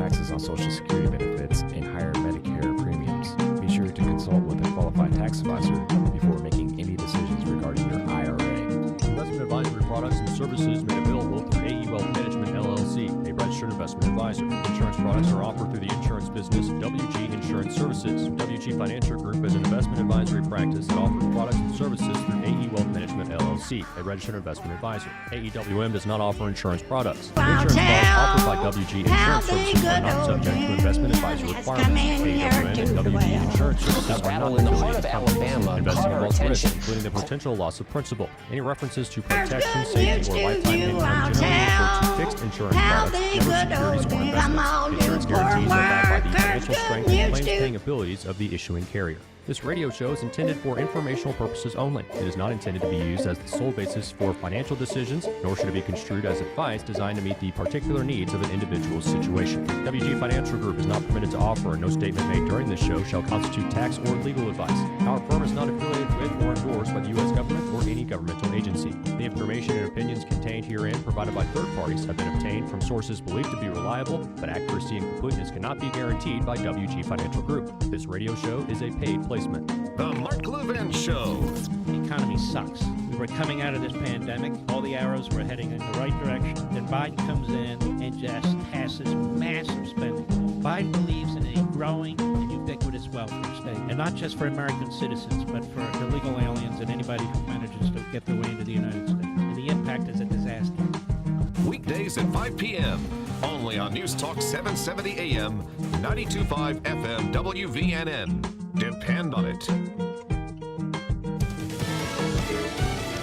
taxes on Social Security benefits, and higher Medicare premiums. Be sure to consult with a qualified tax advisor before making any decisions regarding your IRA. Investment advisory products and services made available through AE Wealth Management LLC, a registered investment advisor. Insurance products are offered through the insurance business WG Insurance Services. WG Financial Group is an investment advisory practice that offers products and services through AE Wealth Management LLC, a registered investment advisor. AEWM does not offer insurance products. Insurance products offered by WG Insurance Services are not subject to investment advisory requirements. AEWM and WG Insurance Services are not affiliated companies. Investing involves risk, including the potential loss of principal. Any references to protection, safety, or lifetime income generally refer to fixed insurance products, never securities or investments. Insurance guarantees are backed by the financial strength and claims-paying abilities of the issuing carrier. This radio show is intended for informational purposes only. It is not intended to be used as the sole basis for financial decisions, nor should it be construed as advice designed to meet the particular needs of an individual's situation. WG Financial Group is not permitted to offer, and no statement made during this show shall constitute tax or legal advice. Our firm is not affiliated with or endorsed by the U.S. government or any governmental agency. The information and opinions contained herein provided by third parties have been obtained from sources believed to be reliable, but accuracy and completeness cannot be guaranteed by WG Financial Group. This radio show is a paid placement. The Mark Levin Show. The economy sucks. We were coming out of this pandemic. All the arrows were heading in the right direction. Then Biden comes in and just has this massive spending. Biden believes in a growing and ubiquitous welfare state. And not just for American citizens, but for illegal aliens and anybody who manages to get their way into the United States. And the impact is a disaster. Weekdays at 5 p.m. Only on News Talk 770 AM, 92.5 FM WVNN. Depend on it.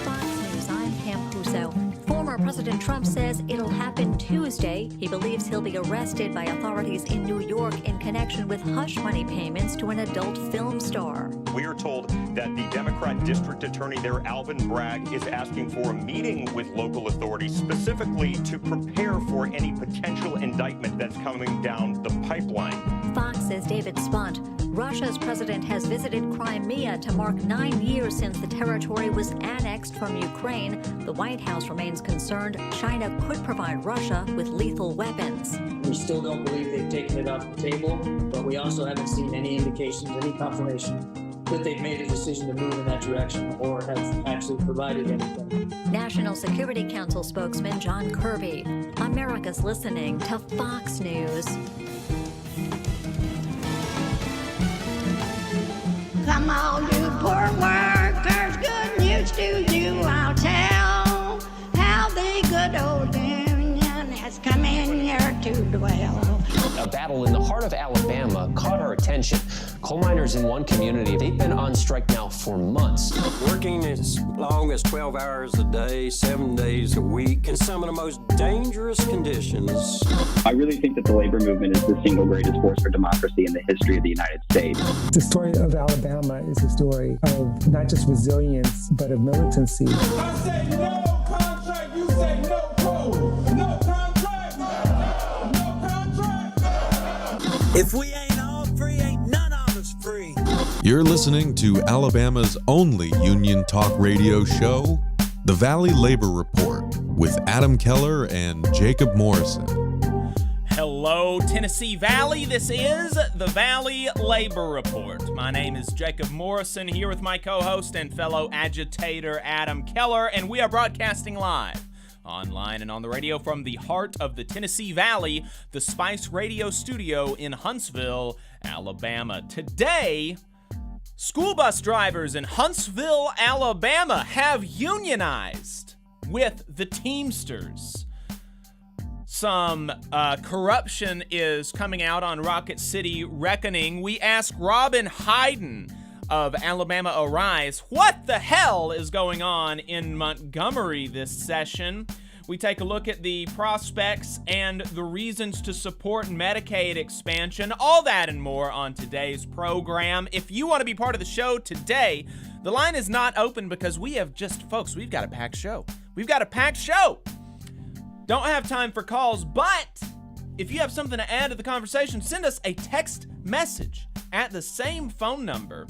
Fox News, I'm Pam Puso. Former President Trump says it'll happen Tuesday. He believes he'll be arrested by authorities in New York in connection with hush money payments to an adult film star. We are told that the Democrat district attorney there, Alvin Bragg, is asking for a meeting with local authorities specifically to prepare for any potential indictment that's coming down the pipeline. Fox says David Spunt. Russia's president has visited Crimea to mark 9 years since the territory was annexed from Ukraine. The White House remains concerned China could provide Russia with lethal weapons. We still don't believe they've taken it off the table, but we also haven't seen any indications, any confirmation that they've made a decision to move in that direction or have actually provided anything. National Security Council spokesman John Kirby. America's listening to Fox News. Come on, you poor workers, good news to you I'll tell, how the good old Union has come in here to dwell. A battle in the heart of Alabama caught our attention. Coal miners in one community, they've been on strike now for months. Working as long as 12 hours a day, 7 days a week, in some of the most dangerous conditions. I really think that the labor movement is the single greatest force for democracy in the history of the United States. The story of Alabama is a story of not just resilience, but of militancy. I say no contract, you say no code. No contract, no contract. If we ain't all free, ain't none of us free. You're listening to Alabama's only union talk radio show, The Valley Labor Report, with Adam Keller and Jacob Morrison. Hello, Tennessee Valley. This is the Valley Labor Report. My name is Jacob Morrison, here with my co-host and fellow agitator Adam Keller, and we are broadcasting live online and on the radio from the heart of the Tennessee Valley, the Spice Radio Studio in Huntsville, Alabama. Today, school bus drivers in Huntsville, Alabama have unionized with the Teamsters. Some corruption is coming out on Rocket City Reckoning. We ask Robyn Hyden of Alabama Arise, what the hell is going on in Montgomery this session? We take a look at the prospects and the reasons to support Medicaid expansion, all that and more on today's program. If you want to be part of the show today, the line is not open because we have folks, we've got a packed show. We've got a packed show. Don't have time for calls, but if you have something to add to the conversation, send us a text message at the same phone number.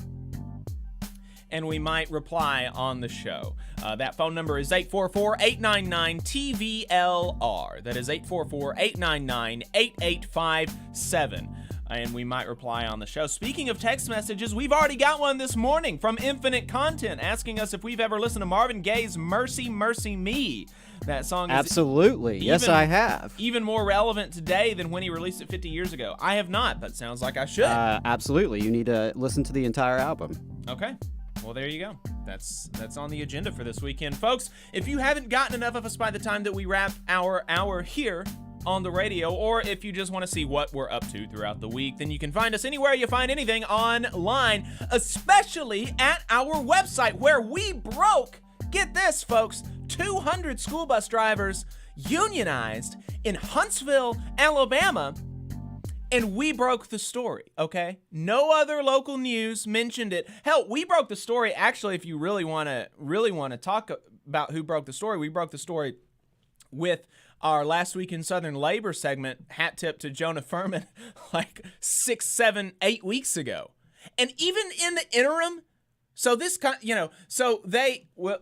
and we might reply on the show. That phone number is 844-899-TVLR. That is 844-899-8857. And we might reply on the show. Speaking of text messages, we've already got one this morning from Infinite Content asking us if we've ever listened to Marvin Gaye's Mercy, Mercy Me. That song is absolutely. Yes, I have. Even more relevant today than when he released it 50 years ago. I have not, but sounds like I should. Absolutely. You need to listen to the entire album. Okay. Well, there you go. That's on the agenda for this weekend. Folks, if you haven't gotten enough of us by the time that we wrap our hour here on the radio, or if you just want to see what we're up to throughout the week, then you can find us anywhere you find anything online, especially at our website, where we broke, get this, folks, 200 school bus drivers unionized in Huntsville, Alabama, and we broke the story, okay? No other local news mentioned it. Hell, we broke the story. Actually, if you really want to talk about who broke the story, we broke the story with our Last Week in Southern Labor segment, hat tip to Jonah Furman, like 6, 7, 8 weeks ago. And even in the interim, so this kind, we'll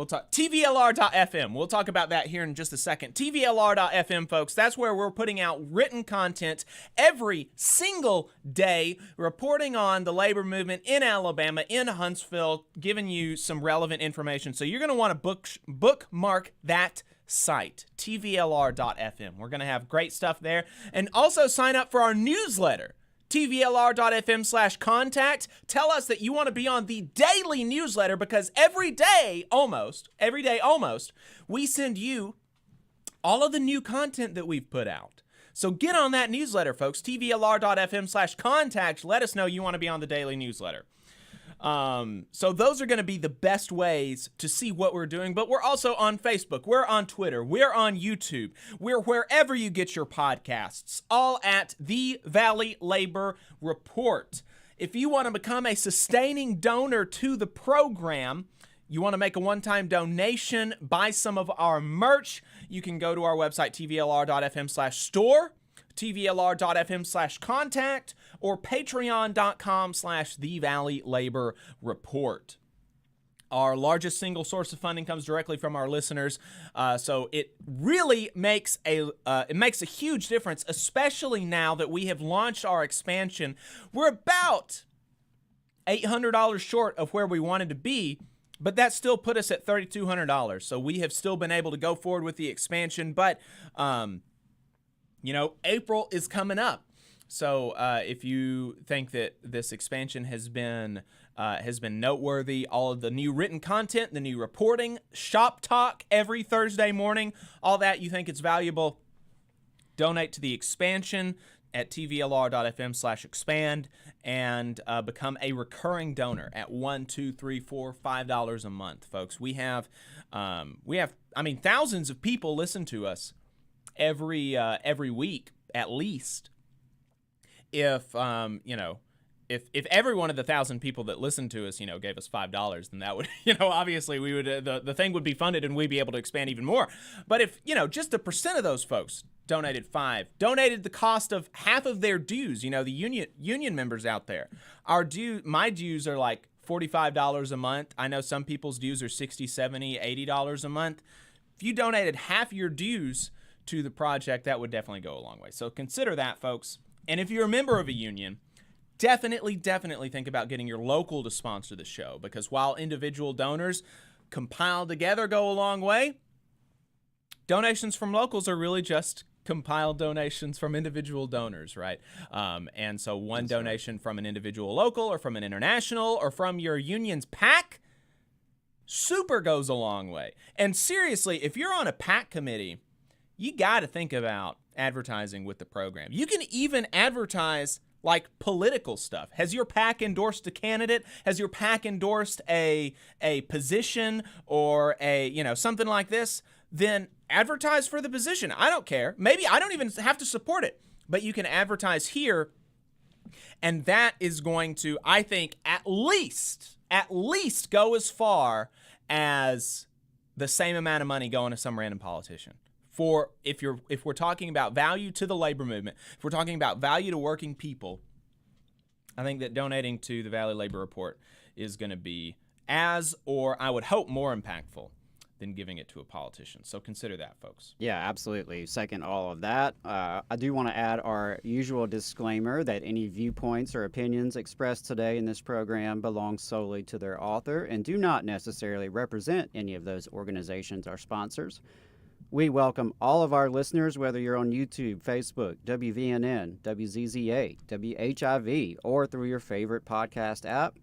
talk TVLR.fm. We'll talk about that here in just a second. TVLR.fm, folks, that's where we're putting out written content every single day, reporting on the labor movement in Alabama, in Huntsville, giving you some relevant information. So you're going to want to bookmark that site, TVLR.fm. We're going to have great stuff there. And also sign up for our newsletter, TVLR.fm/contact. Tell us that you want to be on the daily newsletter, because every day almost, we send you all of the new content that we've put out. So get on that newsletter, folks. TVLR.fm/contact. Let us know you want to be on the daily newsletter. So those are going to be the best ways to see what we're doing, but we're also on Facebook, we're on Twitter, we're on YouTube, we're wherever you get your podcasts, all at The Valley Labor Report. If you want to become a sustaining donor to the program, you want to make a one-time donation, buy some of our merch, you can go to our website, tvlr.fm/store, tvlr.fm/contact, or patreon.com/The Valley Labor Report. Our largest single source of funding comes directly from our listeners, so it really makes a huge difference, especially now that we have launched our expansion. We're about $800 short of where we wanted to be, but that still put us at $3,200. So we have still been able to go forward with the expansion, but April is coming up. So if you think that this expansion has been noteworthy, all of the new written content, the new reporting, shop talk every Thursday morning, all that, you think it's valuable, donate to the expansion at tvlr.fm/expand and become a recurring donor at $1, $2, $3, $4, $5 a month, folks. We have thousands of people listen to us every week at least. If every one of the 1,000 people that listened to us, gave us $5, then that would, obviously we would, the thing would be funded and we'd be able to expand even more. But if, just a percent of those folks donated the cost of half of their dues, the union members out there, my dues are like $45 a month. I know some people's dues are $60, $70, $80 a month. If you donated half your dues to the project, that would definitely go a long way. So consider that, folks. And if you're a member of a union, definitely think about getting your local to sponsor the show, because while individual donors compiled together go a long way, donations from locals are really just compiled donations from individual donors, right? And so one donation from an individual local or from an international or from your union's PAC super goes a long way. And seriously, if you're on a PAC committee, you got to think about advertising with the program. You can even advertise like political stuff. Has your PAC endorsed a candidate? Has your PAC endorsed a position or something like this? Then advertise for the position. I don't care. Maybe I don't even have to support it, but you can advertise here, and that is going to, I think, at least go as far as the same amount of money going to some random politician. For if we're talking about value to the labor movement, if we're talking about value to working people, I think that donating to the Valley Labor Report is going to be as, or I would hope more impactful than giving it to a politician. So consider that, folks. Yeah, absolutely. Second all of that. I do want to add our usual disclaimer that any viewpoints or opinions expressed today in this program belong solely to their author and do not necessarily represent any of those organizations or sponsors. We welcome all of our listeners, whether you're on YouTube, Facebook, WVNN, WZZA, WHIV, or through your favorite podcast app.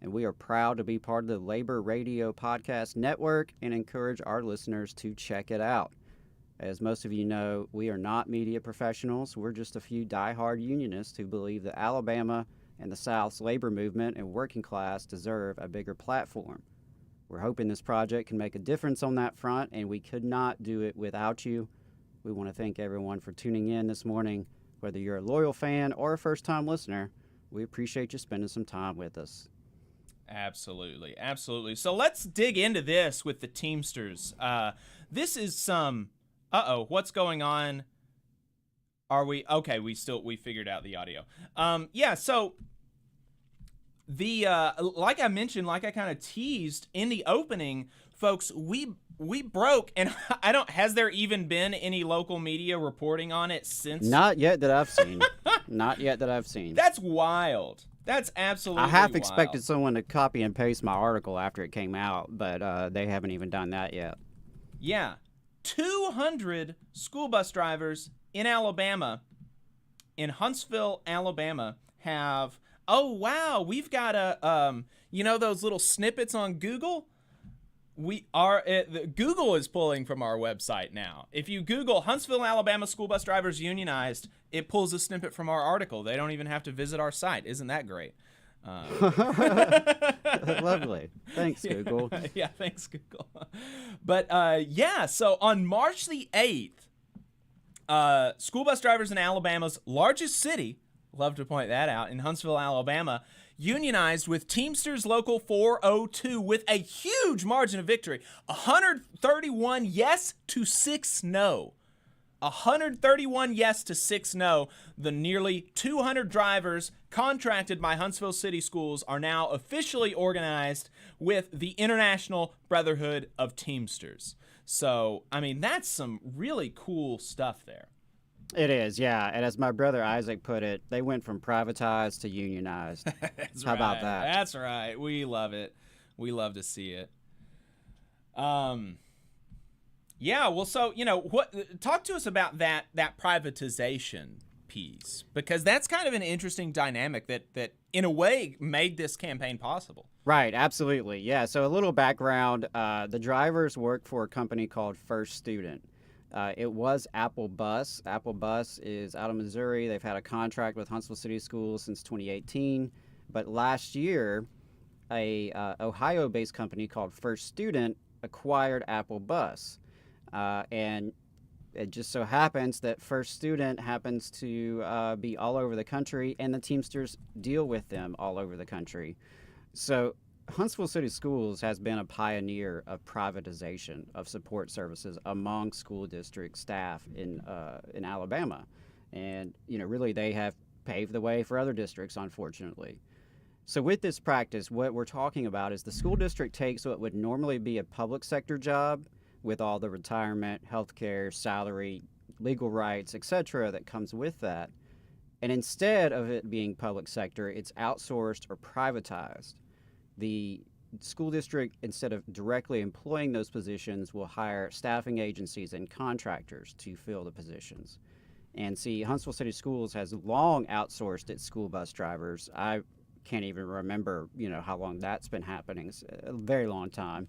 And we are proud to be part of the Labor Radio Podcast Network and encourage our listeners to check it out. As most of you know, we are not media professionals. We're just a few diehard unionists who believe that Alabama and the South's labor movement and working class deserve a bigger platform. We're hoping this project can make a difference on that front, and we could not do it without you. We want to thank everyone for tuning in this morning. Whether you're a loyal fan or a first-time listener, we appreciate you spending some time with us. Absolutely, absolutely. So let's dig into this with the Teamsters. This is some, what's going on? Are we, okay, we figured out the audio. So the, like I mentioned, like I kind of teased in the opening, folks, we broke, and has there even been any local media reporting on it since? Not yet that I've seen. Not yet that I've seen. That's wild. That's absolutely I half wild. expected someone to copy and paste my article after it came out, but they haven't even done that yet. Yeah. 200 school bus drivers in Alabama, in Huntsville, Alabama, have, we've got those little snippets on Google? Google is pulling from our website now. If you Google Huntsville, Alabama school bus drivers unionized, it pulls a snippet from our article. They don't even have to visit our site. Isn't that great? Lovely. Thanks, Google. Yeah, thanks, Google. But so on March the 8th, school bus drivers in Alabama's largest city, love to point that out, in Huntsville, Alabama, unionized with Teamsters Local 402 with a huge margin of victory. 131 yes to 6 no. 131 yes to 6 no. The nearly 200 drivers contracted by Huntsville City Schools are now officially organized with the International Brotherhood of Teamsters. So, I mean, that's some really cool stuff there. It is, yeah. And as my brother Isaac put it, they went from privatized to unionized. How about that? That's right. We love it. We love to see it. Talk to us about that privatization piece, because that's kind of an interesting dynamic that in a way made this campaign possible. Right, absolutely. Yeah, so a little background. The drivers work for a company called First Student. It was Apple Bus. Apple Bus is out of Missouri. They've had a contract with Huntsville City Schools since 2018. But last year, a Ohio-based company called First Student acquired Apple Bus. And it just so happens that First Student happens to be all over the country, and the Teamsters deal with them all over the country. So Huntsville City Schools has been a pioneer of privatization of support services among school district staff in Alabama. And, really they have paved the way for other districts, unfortunately. So with this practice, what we're talking about is the school district takes what would normally be a public sector job with all the retirement, healthcare, salary, legal rights, etc. that comes with that. And instead of it being public sector, it's outsourced or privatized. The school district, instead of directly employing those positions, will hire staffing agencies and contractors to fill the positions. And see, Huntsville City Schools has long outsourced its school bus drivers. I can't even remember, how long that's been happening. It's a very long time.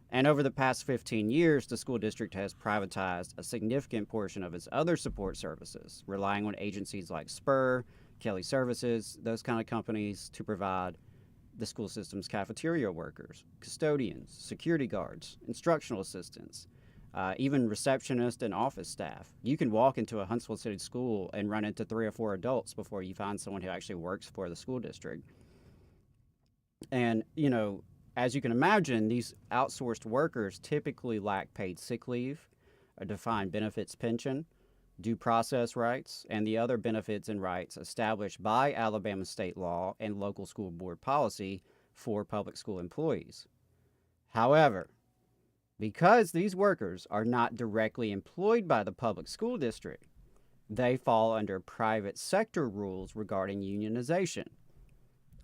And over the past 15 years, the school district has privatized a significant portion of its other support services, relying on agencies like Spur, Kelly Services, those kind of companies to provide the school system's cafeteria workers, custodians, security guards, instructional assistants, even receptionists and office staff. You can walk into a Huntsville City school and run into 3 or 4 adults before you find someone who actually works for the school district. And, as you can imagine, these outsourced workers typically lack paid sick leave, a defined benefits pension, due process rights, and the other benefits and rights established by Alabama state law and local school board policy for public school employees. However, because these workers are not directly employed by the public school district, they fall under private sector rules regarding unionization.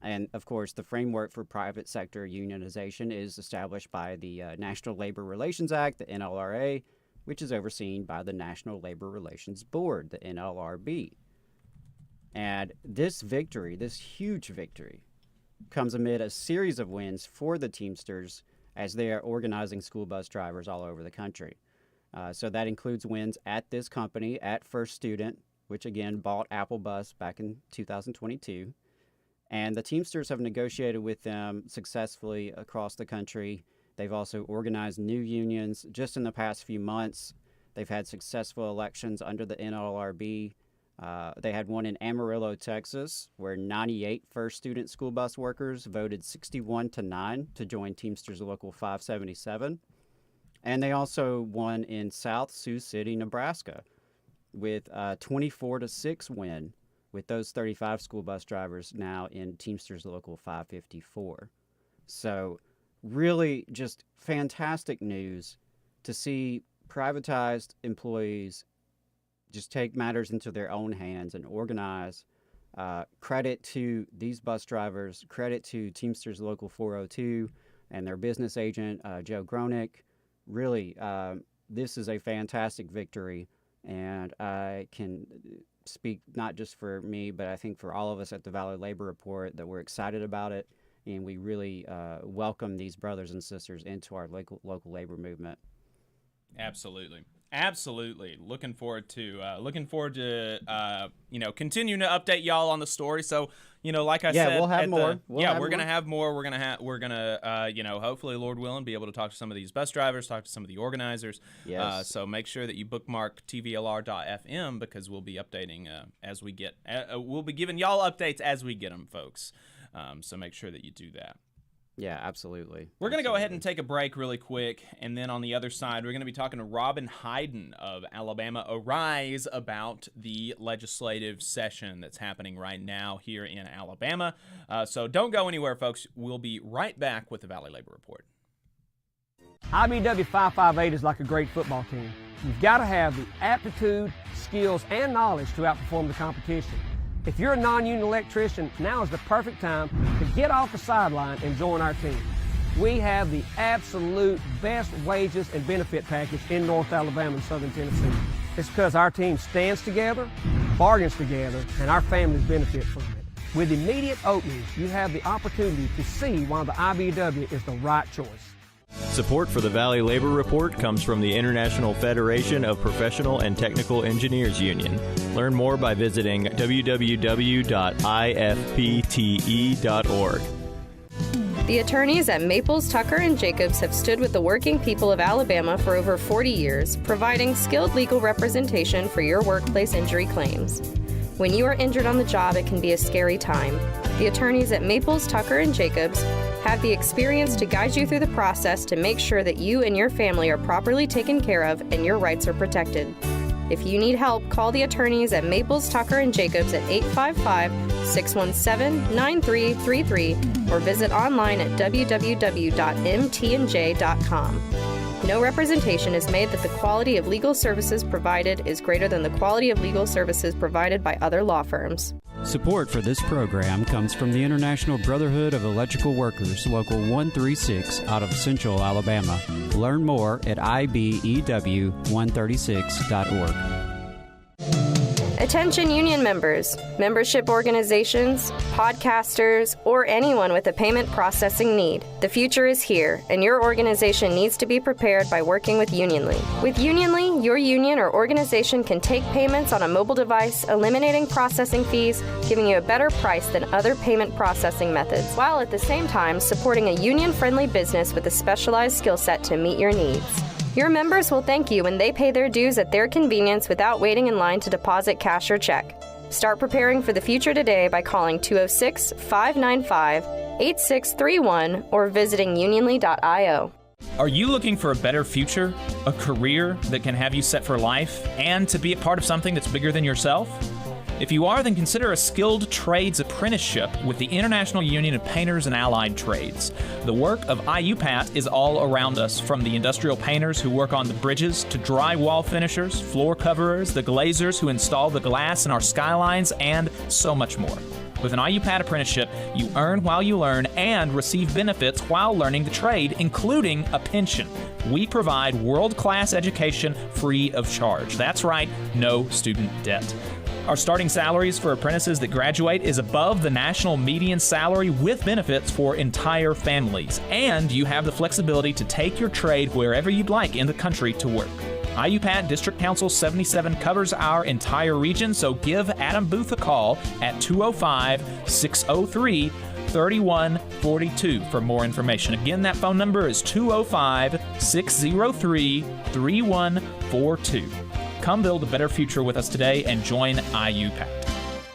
And of course, the framework for private sector unionization is established by the National Labor Relations Act, the NLRA, which is overseen by the National Labor Relations Board, the NLRB. And this victory, this huge victory, comes amid a series of wins for the Teamsters as they are organizing school bus drivers all over the country. So that includes wins at this company, at First Student, which again bought Apple Bus back in 2022. And the Teamsters have negotiated with them successfully across the country. They've also organized new unions. Just in the past few months, they've had successful elections under the NLRB. They had one in Amarillo, Texas, where 98 First Student school bus workers voted 61-9 to join Teamsters Local 577. And they also won in South Sioux City, Nebraska, with a 24-6 win, with those 35 school bus drivers now in Teamsters Local 554. So really just fantastic news to see privatized employees just take matters into their own hands and organize. Credit to these bus drivers, credit to Teamsters Local 402 and their business agent, Joe Gronick. Really, this is a fantastic victory, and I can speak not just for me, but I think for all of us at the Valley Labor Report that we're excited about it, and we really welcome these brothers and sisters into our local labor movement. Absolutely. Absolutely. Looking forward to continuing to update y'all on the story. So, like I said, we'll have more. We're going to have more. We're going to hopefully, Lord willing, be able to talk to some of these bus drivers, talk to some of the organizers. Yes. So make sure that you bookmark TVLR.fm because we'll be updating as we get we'll be giving y'all updates as we get them, folks. So make sure that you do that. Yeah, absolutely. We're going to go ahead and take a break really quick, and then on the other side, we're going to be talking to Robyn Hyden of Alabama Arise about the legislative session that's happening right now here in Alabama. So don't go anywhere, folks. We'll be right back with the Valley Labor Report. IBW 558 is like a great football team. You've got to have the aptitude, skills, and knowledge to outperform the competition. If you're a non-union electrician, now is the perfect time to get off the sideline and join our team. We have the absolute best wages and benefit package in North Alabama and Southern Tennessee. It's because our team stands together, bargains together, and our families benefit from it. With immediate openings, you have the opportunity to see why the IBW is the right choice. Support for the Valley Labor Report comes from the International Federation of Professional and Technical Engineers Union. Learn more by visiting www.ifpte.org. The attorneys at Maples, Tucker & Jacobs have stood with the working people of Alabama for over 40 years, providing skilled legal representation for your workplace injury claims. When you are injured on the job, it can be a scary time. The attorneys at Maples, Tucker & Jacobs have the experience to guide you through the process to make sure that you and your family are properly taken care of and your rights are protected. If you need help, call the attorneys at Maples, Tucker & Jacobs at 855-617-9333 or visit online at www.mtnj.com. No representation is made that the quality of legal services provided is greater than the quality of legal services provided by other law firms. Support for this program comes from the International Brotherhood of Electrical Workers, Local 136 out of Central Alabama. Learn more at ibew136.org. Attention union members, membership organizations, podcasters, or anyone with a payment processing need. The future is here, and your organization needs to be prepared by working with Unionly. With Unionly, your union or organization can take payments on a mobile device, eliminating processing fees, giving you a better price than other payment processing methods, while at the same time supporting a union-friendly business with a specialized skill set to meet your needs. Your members will thank you when they pay their dues at their convenience without waiting in line to deposit cash or check. Start preparing for the future today by calling 206-595-8631 or visiting unionly.io. Are you looking for a better future, a career that can have you set for life, and to be a part of something that's bigger than yourself? If you are, then consider a skilled trades apprenticeship with the International Union of Painters and Allied Trades. The work of IUPAT is all around us, from the industrial painters who work on the bridges to drywall finishers, floor coverers, the glazers who install the glass in our skylines, and so much more. With an IUPAT apprenticeship, you earn while you learn and receive benefits while learning the trade, including a pension. We provide world-class education free of charge. That's right, no student debt. Our starting salaries for apprentices that graduate is above the national median salary with benefits for entire families. And you have the flexibility to take your trade wherever you'd like in the country to work. IUPAT District Council 77 covers our entire region, so give Adam Booth a call at 205-603-3142 for more information. Again, that phone number is 205-603-3142. Come build a better future with us today and join IUPAT.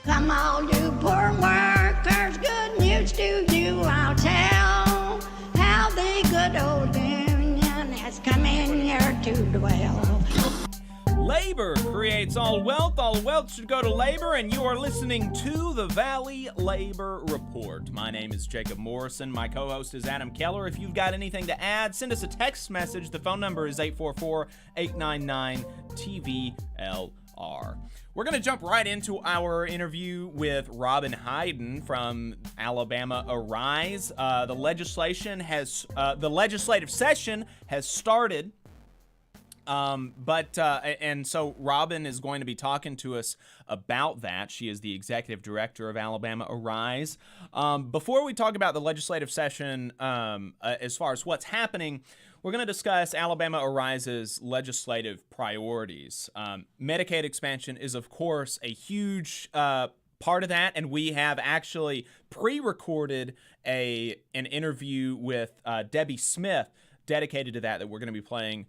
Come all you poor workers, good news to you I'll tell, how the good old union has come in here to dwell. Labor creates all wealth should go to labor, and you are listening to the Valley Labor Report. My name is Jacob Morrison. My co-host is Adam Keller. If you've got anything to add, send us a text message. The phone number is 844-899-TVLR. We're going to jump right into our interview with Robyn Hyden from Alabama Arise. The legislative session has started. And so Robyn is going to be talking to us about that. She is the executive director of Alabama Arise. Before we talk about the legislative session, as far as what's happening, we're going to discuss Alabama Arise's legislative priorities. Medicaid expansion is, of course, a huge part of that, and we have actually pre-recorded an interview with Debbie Smith dedicated to that we're going to be playing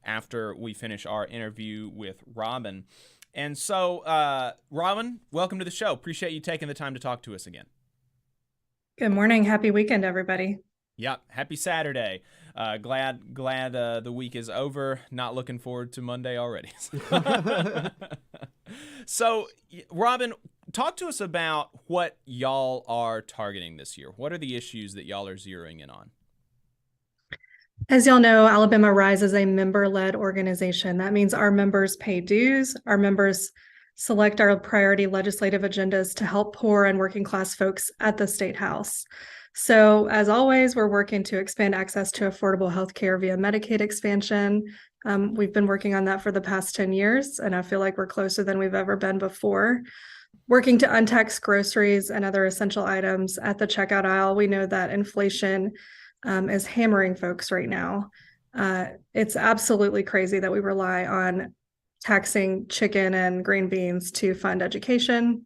after we finish our interview with Robyn. And so, Robyn, welcome to the show. Appreciate you taking the time to talk to us again. Good morning. Happy weekend, everybody. Yeah, happy Saturday. Glad the week is over. Not looking forward to Monday already. So, Robyn, talk to us about what y'all are targeting this year. What are the issues that y'all are zeroing in on? As y'all know, Alabama Rise is a member-led organization. That means our members pay dues. Our members select our priority legislative agendas to help poor and working class folks at the State House. So as always, we're working to expand access to affordable health care via Medicaid expansion. We've been working on that for the past 10 years, and I feel like we're closer than we've ever been before. Working to untax groceries and other essential items at the checkout aisle. We know that inflation is hammering folks right now. It's absolutely crazy that we rely on taxing chicken and green beans to fund education.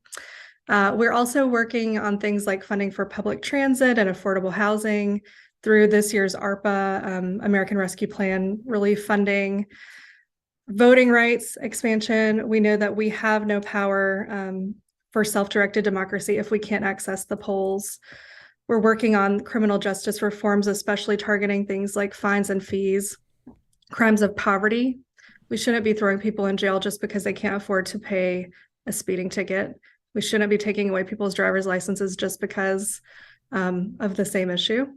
We're also working on things like funding for public transit and affordable housing through this year's ARPA, American Rescue Plan relief funding. Voting rights expansion. We know that we have no power for self-directed democracy if we can't access the polls. We're working on criminal justice reforms, especially targeting things like fines and fees, crimes of poverty. We shouldn't be throwing people in jail just because they can't afford to pay a speeding ticket. We shouldn't be taking away people's driver's licenses just because of the same issue.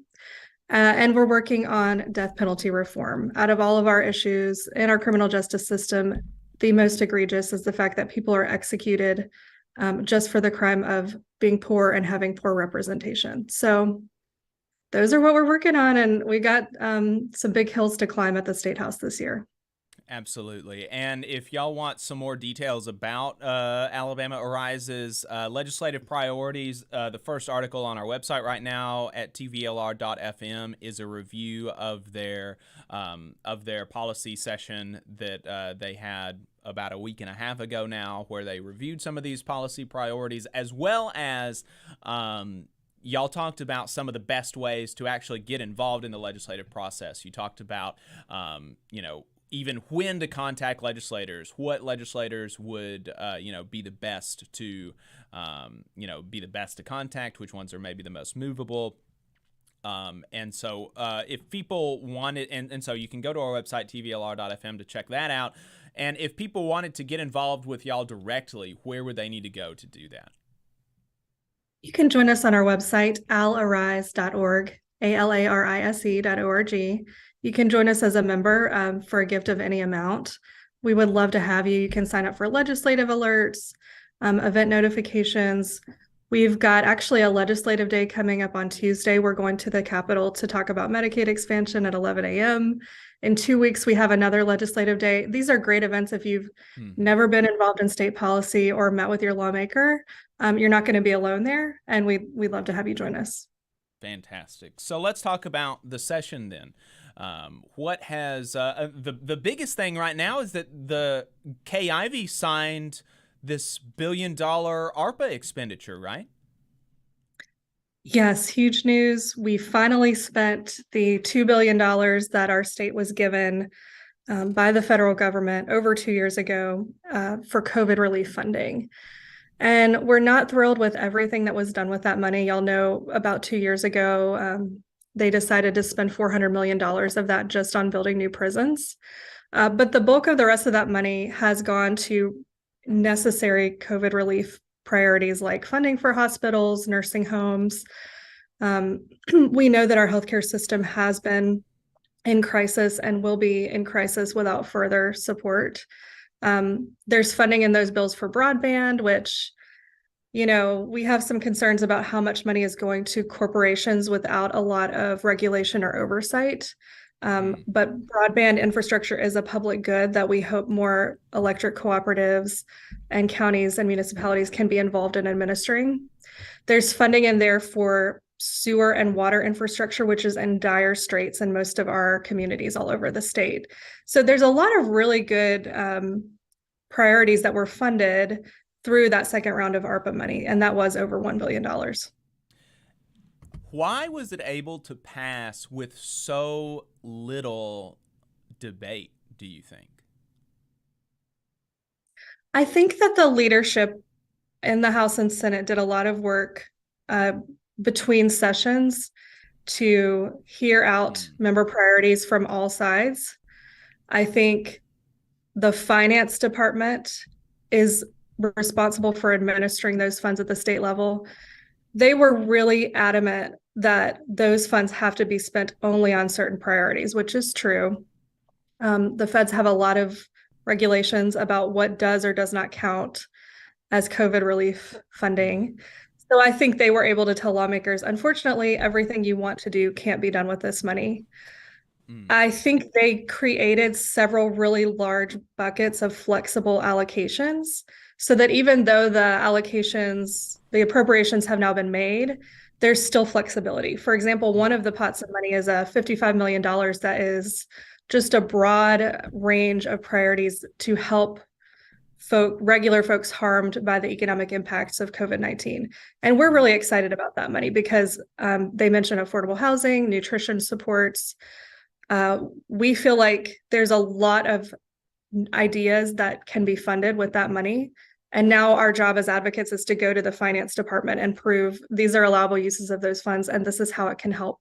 And we're working on death penalty reform. Out of all of our issues in our criminal justice system, the most egregious is the fact that people are executed just for the crime of being poor and having poor representation. So those are what we're working on, and we got some big hills to climb at the State House this year. Absolutely. And if y'all want some more details about Alabama Arise's legislative priorities, the first article on our website right now at TVLR.fm is a review of their policy session that they had about a week and a half ago now, where they reviewed some of these policy priorities, as well as y'all talked about some of the best ways to actually get involved in the legislative process. You talked about, even when to contact legislators, what legislators would, be the best to, contact, which ones are maybe the most movable. And so if people wanted, and so you can go to our website, tvlr.fm, to check that out. And if people wanted to get involved with y'all directly, where would they need to go to do that? You can join us on our website, alarise.org, alarise.org. You can join us as a member for a gift of any amount. We would love to have you. You can sign up for legislative alerts, event notifications. We've got actually a legislative day coming up on Tuesday. We're going to the Capitol to talk about Medicaid expansion at 11 a.m. In 2 weeks, we have another legislative day. These are great events if you've never been involved in state policy or met with your lawmaker. You're not going to be alone there, and we'd love to have you join us. Fantastic. So let's talk about the session then. What has the biggest thing right now is that the Kay Ivey signed this $1 billion ARPA expenditure, right? Yes, huge news. We finally spent the $2 billion that our state was given by the federal government over 2 years ago for COVID relief funding. And we're not thrilled with everything that was done with that money. Y'all know about 2 years ago, they decided to spend $400 million of that just on building new prisons. But the bulk of the rest of that money has gone to necessary COVID relief priorities like funding for hospitals, nursing homes. We know that our healthcare system has been in crisis and will be in crisis without further support. There's funding in those bills for broadband, which, you know, we have some concerns about how much money is going to corporations without a lot of regulation or oversight. But broadband infrastructure is a public good that we hope more electric cooperatives and counties and municipalities can be involved in administering. There's funding in there for sewer and water infrastructure, which is in dire straits in most of our communities all over the state. So there's a lot of really good priorities that were funded through that second round of ARPA money, and that was over $1 billion. Why was it able to pass with so little debate, do you think? I think that the leadership in the House and Senate did a lot of work between sessions to hear out member priorities from all sides. I think the finance department is responsible for administering those funds at the state level. They were really adamant that those funds have to be spent only on certain priorities, which is true. The feds have a lot of regulations about what does or does not count as COVID relief funding. So I think they were able to tell lawmakers, unfortunately, everything you want to do can't be done with this money. I think they created several really large buckets of flexible allocations so that even though the appropriations have now been made, there's still flexibility. For example, one of the pots of money is a $55 million that is just a broad range of priorities to help regular folks harmed by the economic impacts of COVID-19. And we're really excited about that money because they mentioned affordable housing, nutrition supports. We feel like there's a lot of ideas that can be funded with that money. And now our job as advocates is to go to the finance department and prove these are allowable uses of those funds, and this is how it can help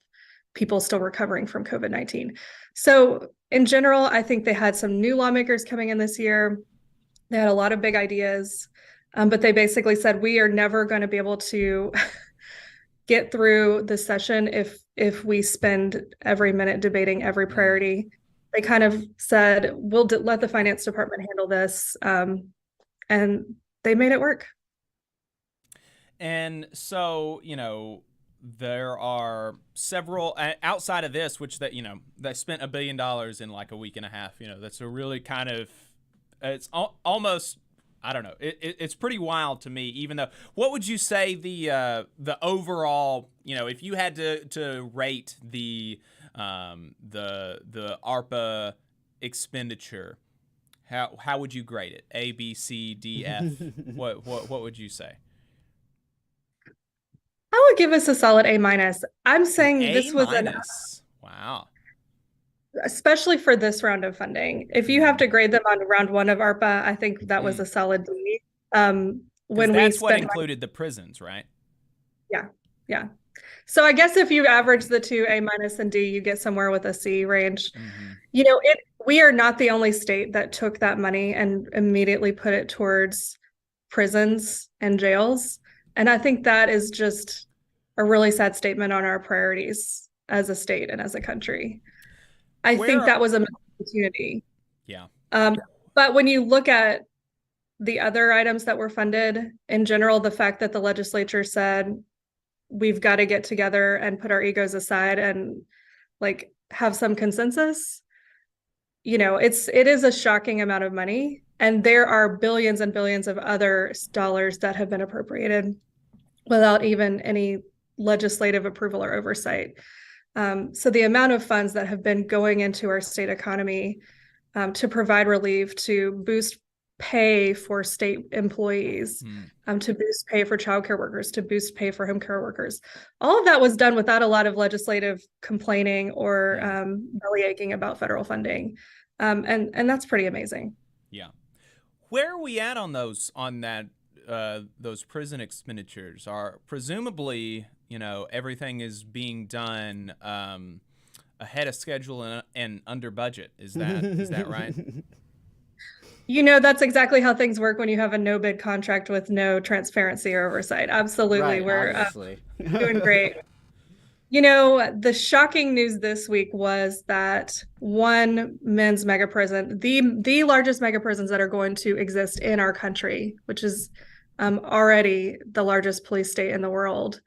people still recovering from COVID-19. So in general, I think they had some new lawmakers coming in this year. They had a lot of big ideas, but they basically said, we are never going to be able to get through the session if we spend every minute debating every priority. They kind of said, we'll let the finance department handle this. And they made it work. And so, you know, there are several outside of this, which that, you know, they spent $1 billion in like a week and a half. You know, that's a really kind of, it's almost, I don't know, it's pretty wild to me. Even though, what would you say the overall, you know, if you had to rate the ARPA expenditure, how would you grade it? A, B, C, D, F. What would you say? I would give us a solid A-. I'm saying this was wow. Especially for this round of funding. If you have to grade them on round one of ARPA, I think that was a solid D. When that's what included the prisons, right? Yeah. So I guess if you average the two, A minus and D, you get somewhere with a C range. Mm-hmm. We are not the only state that took that money and immediately put it towards prisons and jails. And I think that is just a really sad statement on our priorities as a state and as a country. I think that was a missed opportunity. Yeah. But when you look at the other items that were funded in general, the fact that the legislature said we've got to get together and put our egos aside and like have some consensus, it is a shocking amount of money. And there are billions and billions of other dollars that have been appropriated without even any legislative approval or oversight. So the amount of funds that have been going into our state economy to provide relief, to boost pay for state employees, to boost pay for childcare workers, to boost pay for home care workers. All of that was done without a lot of legislative complaining or bellyaching about federal funding. And that's pretty amazing. Yeah. Where are we at on those prison expenditures? Are presumably, everything is being done ahead of schedule and under budget. Is that right? That's exactly how things work when you have a no bid contract with no transparency or oversight. Absolutely. Right, we're doing great. The shocking news this week was that one men's mega prison, the largest mega prisons that are going to exist in our country, which is already the largest police state in the world,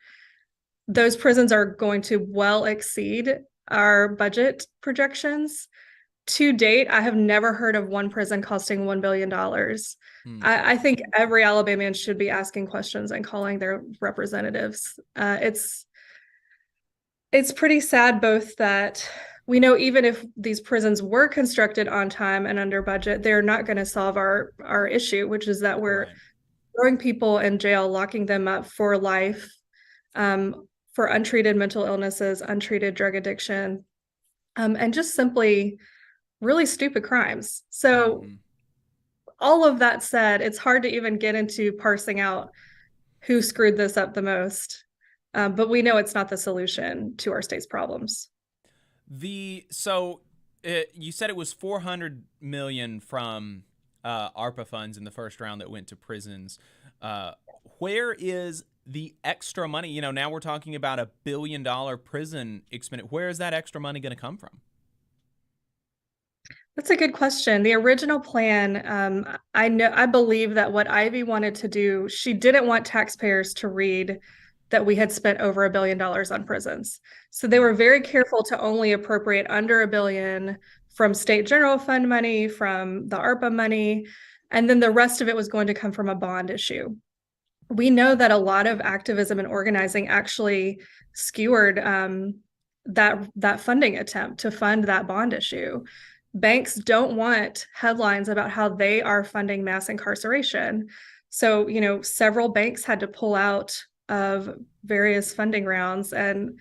those prisons are going to well exceed our budget projections. To date, I have never heard of one prison costing $1 billion. I think every Alabamian should be asking questions and calling their representatives. It's pretty sad both that we know even if these prisons were constructed on time and under budget, they're not going to solve our issue, which is that we're throwing people in jail, locking them up for life, for untreated mental illnesses, untreated drug addiction, and just simply really stupid crimes. So all of that said, it's hard to even get into parsing out who screwed this up the most. But we know it's not the solution to our state's problems. You said it was $400 million from ARPA funds in the first round that went to prisons. Where is the extra money? Now we're talking about $1 billion prison expenditure. Where is that extra money going to come from? That's a good question. The original plan, I believe that what Ivy wanted to do, she didn't want taxpayers to read that we had spent over $1 billion on prisons. So they were very careful to only appropriate under $1 billion from state general fund money, from the ARPA money, and then the rest of it was going to come from a bond issue. We know that a lot of activism and organizing actually skewered that funding attempt to fund that bond issue. Banks don't want headlines about how they are funding mass incarceration. So, several banks had to pull out of various funding rounds. And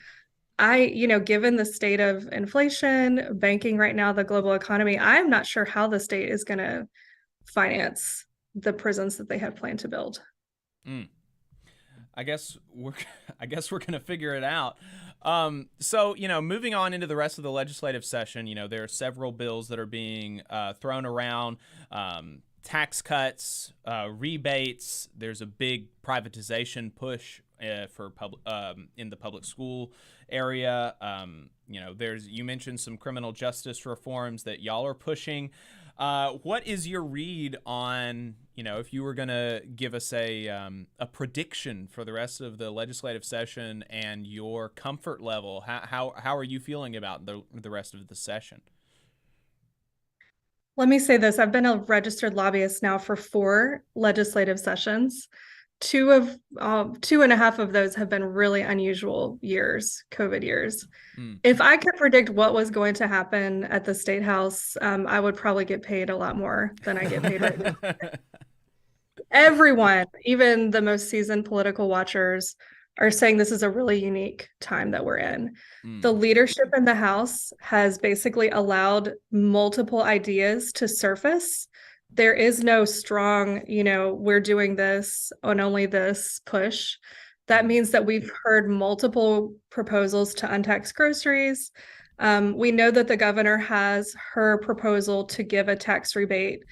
given the state of inflation, banking right now, the global economy, I'm not sure how the state is going to finance the prisons that they have planned to build. I guess we're going to figure it out. So, moving on into the rest of the legislative session, there are several bills that are being thrown around. Tax cuts, rebates. There's a big privatization push for in the public school area. You mentioned some criminal justice reforms that y'all are pushing. What is your read on, if you were going to give us a prediction for the rest of the legislative session and your comfort level? How are you feeling about the rest of the session? Let me say this. I've been a registered lobbyist now for 4 legislative sessions. 2.5 of those have been really unusual years, COVID years. If I could predict what was going to happen at the State House, I would probably get paid a lot more than I get paid right now. Everyone, even the most seasoned political watchers, are saying this is a really unique time that we're in. The leadership in the House has basically allowed multiple ideas to surface. There is no strong, we're doing this on only this push. That means that we've heard multiple proposals to untax groceries. We know that the governor has her proposal to give a tax rebate,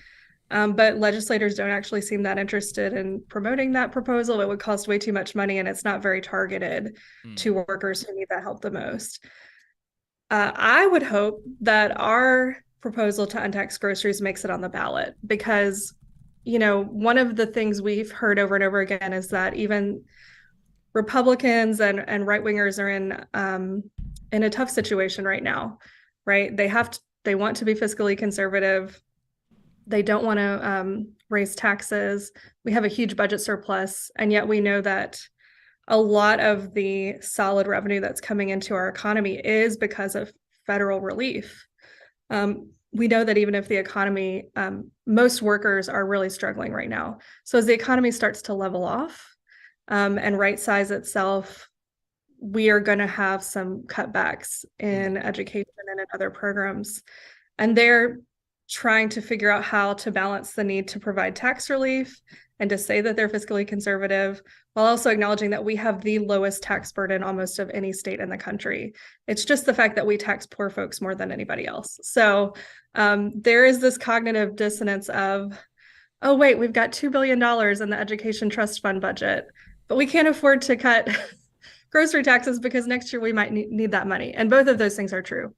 but legislators don't actually seem that interested in promoting that proposal. It would cost way too much money, and it's not very targeted to workers who need that help the most. I would hope that our proposal to untax groceries makes it on the ballot because, one of the things we've heard over and over again is that even Republicans and right-wingers are in a tough situation right now, right? They want to be fiscally conservative. They don't want to raise taxes. We have a huge budget surplus, and yet we know that a lot of the solid revenue that's coming into our economy is because of federal relief. We know that even if the economy, most workers are really struggling right now. So as the economy starts to level off and right size itself, we are going to have some cutbacks in education and in other programs. And they're trying to figure out how to balance the need to provide tax relief and to say that they're fiscally conservative, while also acknowledging that we have the lowest tax burden almost of any state in the country. It's just the fact that we tax poor folks more than anybody else. So there is this cognitive dissonance of, oh, wait, we've got $2 billion in the education trust fund budget, but we can't afford to cut grocery taxes because next year we might need that money. And both of those things are true.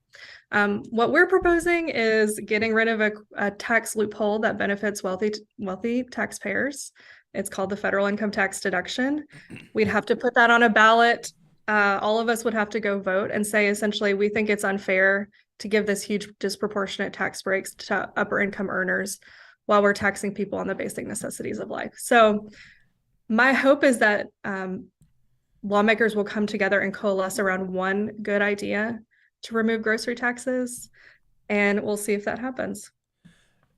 What we're proposing is getting rid of a tax loophole that benefits wealthy taxpayers. It's called the federal income tax deduction. We'd have to put that on a ballot. All of us would have to go vote and say, essentially, we think it's unfair to give this huge disproportionate tax breaks to upper income earners while we're taxing people on the basic necessities of life. So my hope is that lawmakers will come together and coalesce around one good idea to remove grocery taxes, and we'll see if that happens.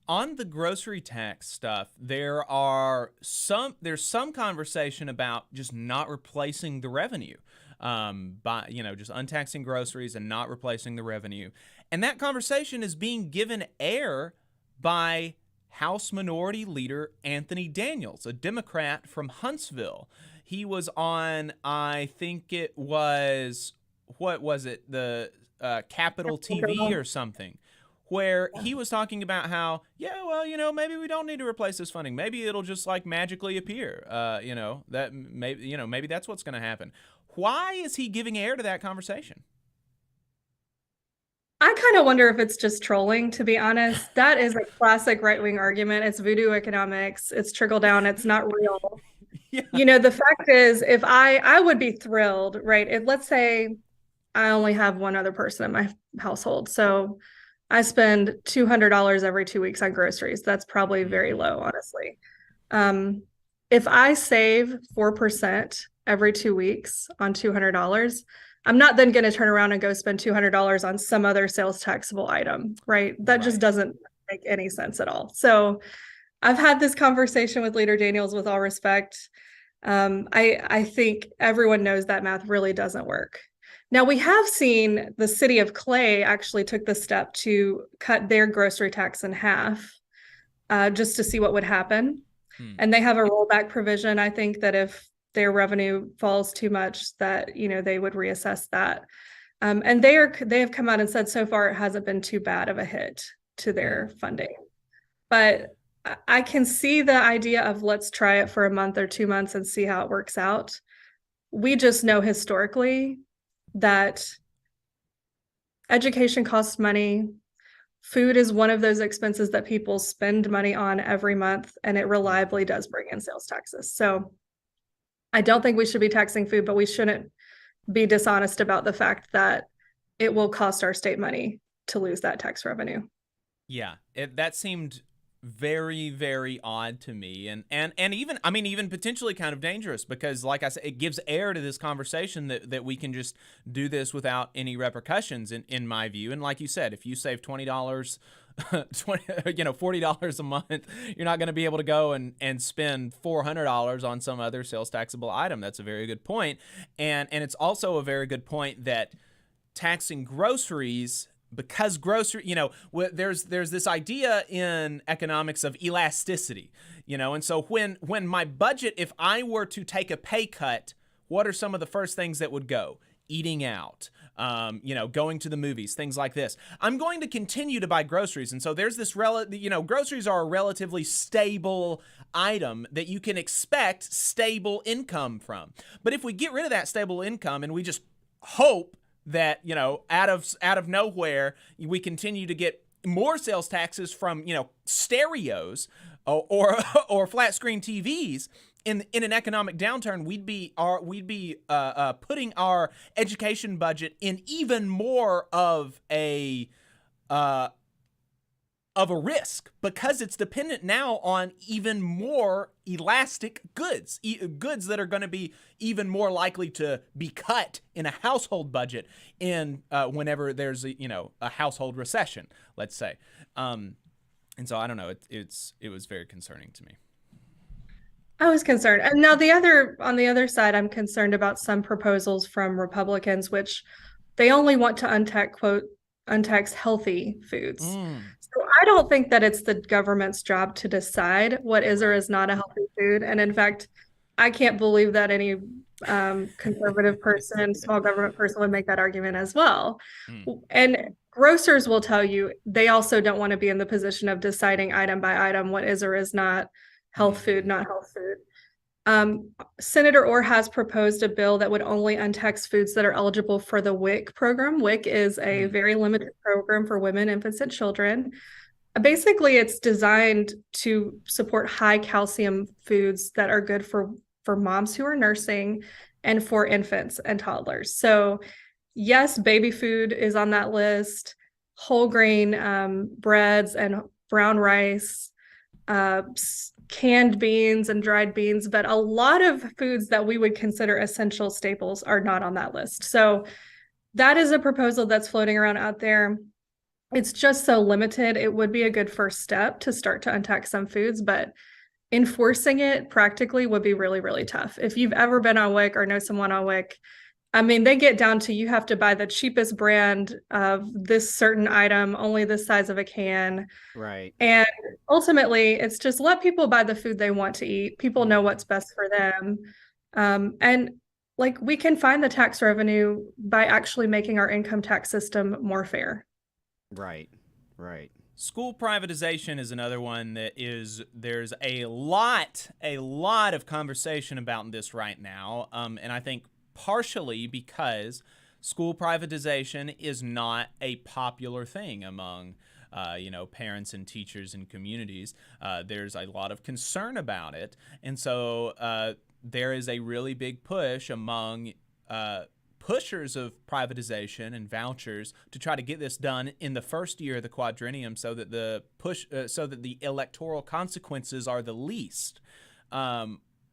On the grocery tax stuff, there's some conversation about just not replacing the revenue, by just untaxing groceries and not replacing the revenue. And that conversation is being given air by House Minority Leader Anthony Daniels, a Democrat from Huntsville. He was on, I think it was, what was it, the Capitol TV or something, where he was talking about how, maybe we don't need to replace this funding. Maybe it'll just like magically appear. That maybe that's what's going to happen. Why is he giving air to that conversation? I kind of wonder if it's just trolling, to be honest. That is a classic right-wing argument. It's voodoo economics. It's trickle down. It's not real. Yeah. The fact is, if I would be thrilled, right? Let's say I only have one other person in my household. So I spend $200 every 2 weeks on groceries. That's probably very low, honestly. If I save 4% every 2 weeks on $200, I'm not then going to turn around and go spend $200 on some other sales taxable item, right? That just doesn't make any sense at all. So I've had this conversation with Leader Daniels with all respect. I think everyone knows that math really doesn't work. Now, we have seen the city of Clay actually took the step to cut their grocery tax in half just to see what would happen. And they have a rollback provision. I think that if their revenue falls too much, that, they would reassess that. And they have come out and said so far it hasn't been too bad of a hit to their funding. But I can see the idea of let's try it for a month or 2 months and see how it works out. We just know historically that education costs money. Food is one of those expenses that people spend money on every month, and it reliably does bring in sales taxes. So I don't think we should be taxing food, but we shouldn't be dishonest about the fact that it will cost our state money to lose that tax revenue. Yeah, that seemed very, very odd to me, and even potentially kind of dangerous, because like I said, it gives air to this conversation that we can just do this without any repercussions in my view. And like you said, if you save $20 $40 a month, you're not going to be able to go and spend $400 on some other sales taxable item. That's a very good point. And it's also a very good point that taxing groceries, because there's this idea in economics of elasticity, and so when my budget, if I were to take a pay cut, what are some of the first things that would go? Eating out, going to the movies, things like this. I'm going to continue to buy groceries. And so there's this, groceries are a relatively stable item that you can expect stable income from. But if we get rid of that stable income and we just hope that, out of nowhere, we continue to get more sales taxes from, stereos or flat screen TVs, in an economic downturn, we'd be putting our education budget in even more of a risk, because it's dependent now on even more elastic goods that are going to be even more likely to be cut in a household budget whenever there's a household recession, let's say. And so I don't know. It was very concerning to me. I was concerned. And now on the other side, I'm concerned about some proposals from Republicans, which they only want to untax healthy foods. So I don't think that it's the government's job to decide what is or is not a healthy food. And in fact, I can't believe that any conservative person, small government person would make that argument as well. And grocers will tell you they also don't want to be in the position of deciding item by item what is or is not health food, not health food. Senator Orr has proposed a bill that would only untax foods that are eligible for the WIC program. WIC is a very limited program for women, infants, and children. Basically, it's designed to support high calcium foods that are good for moms who are nursing and for infants and toddlers. So yes, baby food is on that list, whole grain breads and brown rice, canned beans and dried beans, but a lot of foods that we would consider essential staples are not on that list. So that is a proposal that's floating around out there. It's just so limited. It would be a good first step to start to untax some foods, but enforcing it practically would be really, really tough. If you've ever been on WIC or know someone on WIC, I mean, they get down to you have to buy the cheapest brand of this certain item, only this size of a can. Right. And ultimately, it's just let people buy the food they want to eat. People know what's best for them. And like we can find the tax revenue by actually making our income tax system more fair. Right. School privatization is another one that there's a lot of conversation about this right now. And I think partially because school privatization is not a popular thing among parents and teachers and communities. There's a lot of concern about it. And so there is a really big push among pushers of privatization and vouchers to try to get this done in the first year of the quadrennium so that the electoral consequences are the least.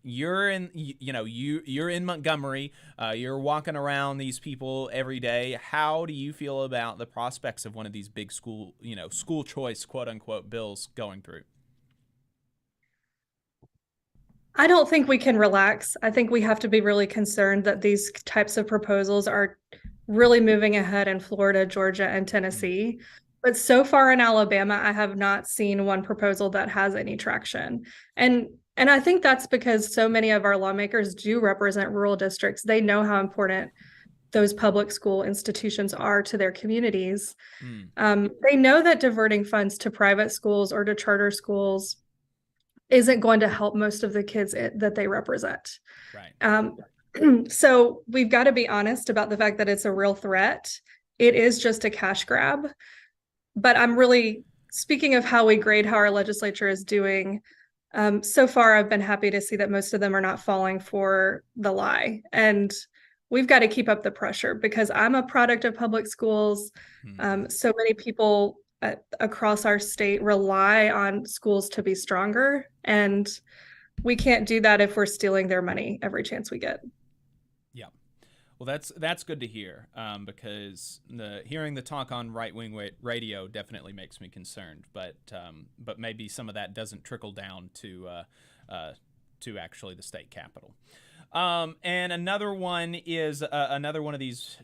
You're in Montgomery, you're walking around these people every day. How do you feel about the prospects of one of these big school choice, quote unquote, bills going through? I don't think we can relax. I think we have to be really concerned that these types of proposals are really moving ahead in Florida, Georgia, and Tennessee. But so far in Alabama, I have not seen one proposal that has any traction. And I think that's because so many of our lawmakers do represent rural districts. They know how important those public school institutions are to their communities. They know that diverting funds to private schools or to charter schools isn't going to help most of the kids that they represent. Right. So we've got to be honest about the fact that it's a real threat. It is just a cash grab. But I'm really, speaking of how we grade how our legislature is doing, so far I've been happy to see that most of them are not falling for the lie. And we've got to keep up the pressure because I'm a product of public schools. So many people across our state rely on schools to be stronger, and we can't do that if we're stealing their money every chance we get. Yeah, well, that's good to hear because hearing the talk on right-wing radio definitely makes me concerned. But maybe some of that doesn't trickle down to actually the state capitol. And another one is another one of these,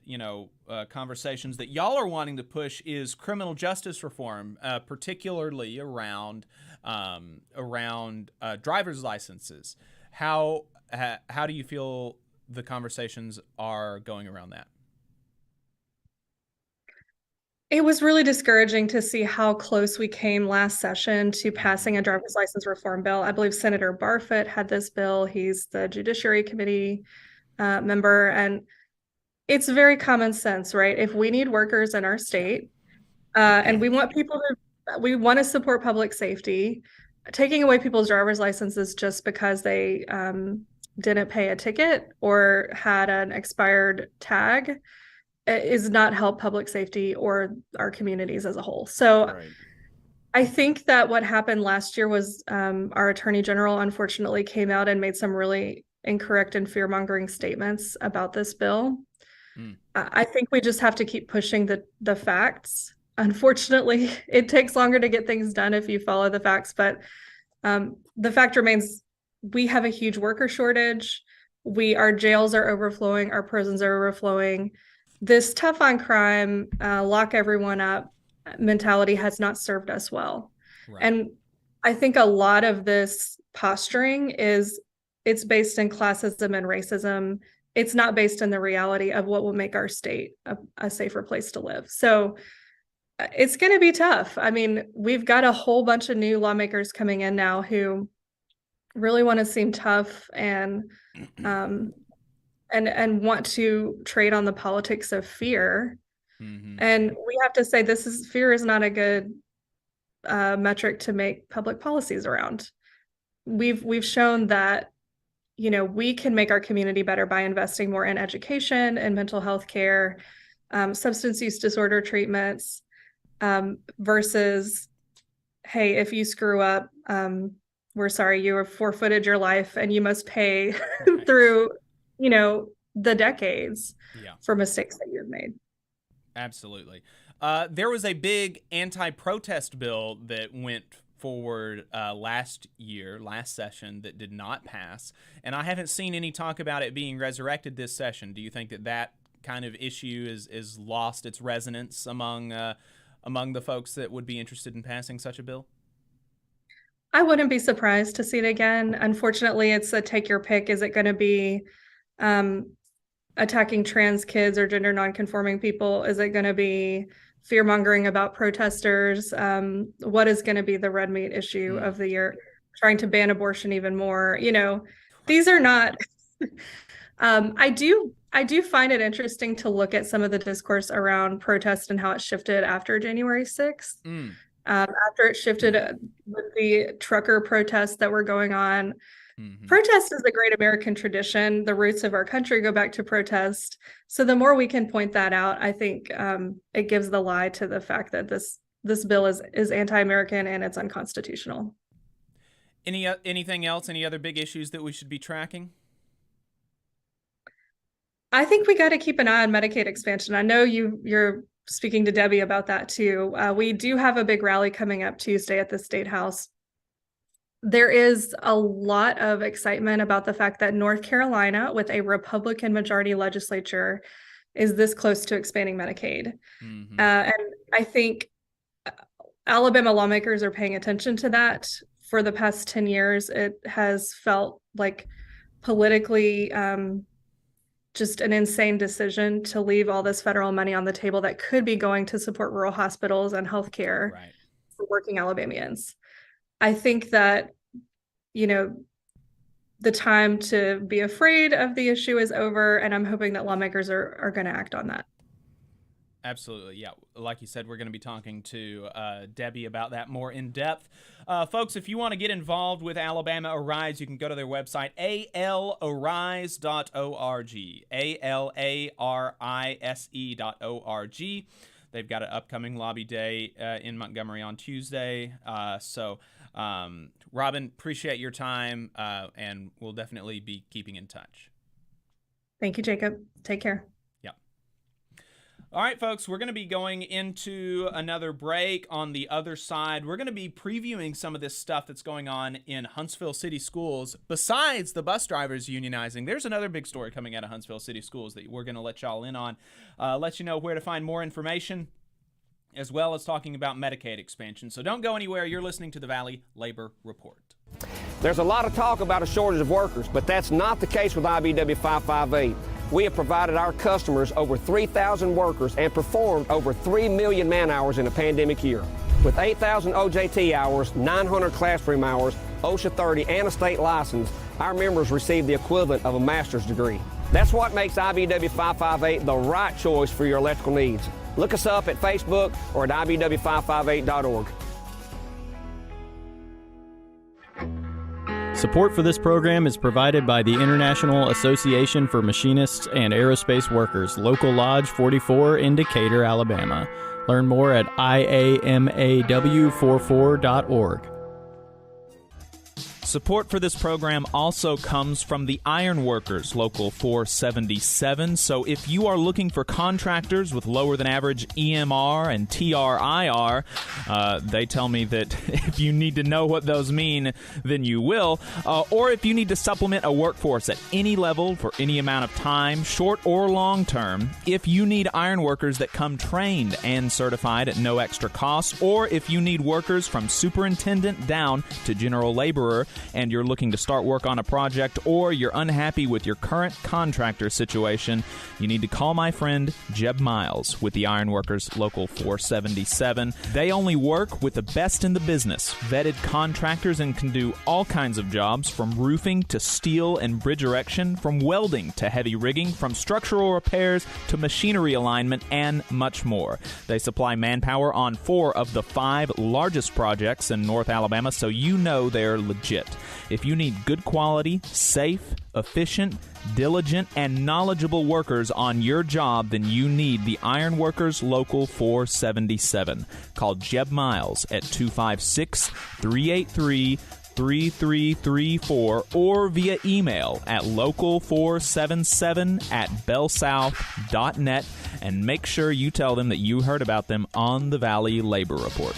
conversations that y'all are wanting to push is criminal justice reform, particularly around driver's licenses. How do you feel the conversations are going around that? It was really discouraging to see how close we came last session to passing a driver's license reform bill. I believe Senator Barfoot had this bill. He's the Judiciary Committee member, and it's very common sense, right? If we need workers in our state, and we want to support public safety, taking away people's driver's licenses just because they didn't pay a ticket or had an expired tag is not help public safety or our communities as a whole. So I think that what happened last year was our Attorney General unfortunately came out and made some really incorrect and fear-mongering statements about this bill. I think we just have to keep pushing the facts. Unfortunately, it takes longer to get things done if you follow the facts, but the fact remains we have a huge worker shortage. Our jails are overflowing, our prisons are overflowing. This tough on crime, lock everyone up mentality has not served us well. Right. And I think a lot of this posturing it's based in classism and racism. It's not based in the reality of what will make our state a safer place to live. So it's going to be tough. I mean, we've got a whole bunch of new lawmakers coming in now who really want to seem tough and want to trade on the politics of fear. And we have to say fear is not a good metric to make public policies around. We've shown that, we can make our community better by investing more in education and mental health care, substance use disorder treatments, versus, hey, if you screw up, we're sorry, you have forfeited your life and you must pay through, the decades for mistakes that you've made. Absolutely. There was a big anti-protest bill that went forward last session that did not pass, and I haven't seen any talk about it being resurrected this session. Do you think that kind of issue is lost its resonance among the folks that would be interested in passing such a bill? I wouldn't be surprised to see it again. Unfortunately, it's a take your pick. Is it going to be attacking trans kids or gender nonconforming people? Is it going to be fear-mongering about protesters? What is going to be the red meat issue of the year? Trying to ban abortion even more. These are not... I do find it interesting to look at some of the discourse around protest and how it shifted after January 6th. After it shifted with the trucker protests that were going on. Protest is a great American tradition. The roots of our country go back to protest. So the more we can point that out, I think it gives the lie to the fact that this bill is anti-American and it's unconstitutional. Anything else? Any other big issues that we should be tracking? I think we got to keep an eye on Medicaid expansion. I know you're speaking to Debbie about that too. We do have a big rally coming up Tuesday at the State House. There is a lot of excitement about the fact that North Carolina, with a Republican majority legislature, is this close to expanding Medicaid. And I think Alabama lawmakers are paying attention to that. For the past 10 years, it has felt like politically just an insane decision to leave all this federal money on the table that could be going to support rural hospitals and healthcare for working Alabamians. I think that, the time to be afraid of the issue is over, and I'm hoping that lawmakers are going to act on that. Absolutely. Yeah. Like you said, we're going to be talking to Debbie about that more in depth. Folks, if you want to get involved with Alabama Arise, you can go to their website, alarise.org, alarise.org. They've got an upcoming lobby day in Montgomery on Tuesday. Robyn, appreciate your time, and we'll definitely be keeping in touch. Thank you, Jacob. Take care. All right, folks, we're going to be going into another break. On the other side, we're going to be previewing some of this stuff that's going on in Huntsville City Schools. Besides the bus drivers unionizing, there's another big story coming out of Huntsville City Schools that we're going to let y'all in on, let you know where to find more information, as well as talking about Medicaid expansion. So don't go anywhere. You're listening to the Valley Labor Report. There's a lot of talk about a shortage of workers, but that's not the case with IBW 558. We have provided our customers over 3,000 workers and performed over 3 million man-hours in a pandemic year. With 8,000 OJT hours, 900 classroom hours, OSHA 30, and a state license, our members receive the equivalent of a master's degree. That's what makes IBW 558 the right choice for your electrical needs. Look us up at Facebook or at IBW558.org. Support for this program is provided by the International Association for Machinists and Aerospace Workers, Local Lodge 44 in Decatur, Alabama. Learn more at iamaw44.org. Support for this program also comes from the Iron Workers, Local 477. So if you are looking for contractors with lower than average EMR and TRIR, they tell me that if you need to know what those mean, then you will. Or if you need to supplement a workforce at any level for any amount of time, short or long term, if you need iron workers that come trained and certified at no extra cost, or if you need workers from superintendent down to general laborer, and you're looking to start work on a project, or you're unhappy with your current contractor situation, you need to call my friend Jeb Miles with the Ironworkers Local 477. They only work with the best in the business, vetted contractors, and can do all kinds of jobs, from roofing to steel and bridge erection, from welding to heavy rigging, from structural repairs to machinery alignment, and much more. They supply manpower on 4 of the 5 largest projects in North Alabama, so you know they're legit. If you need good quality, safe, efficient, diligent, and knowledgeable workers on your job, then you need the Ironworkers Local 477. Call Jeb Miles at 256-383-3334 or via email at local477@bellsouth.net, and make sure you tell them that you heard about them on the Valley Labor Report.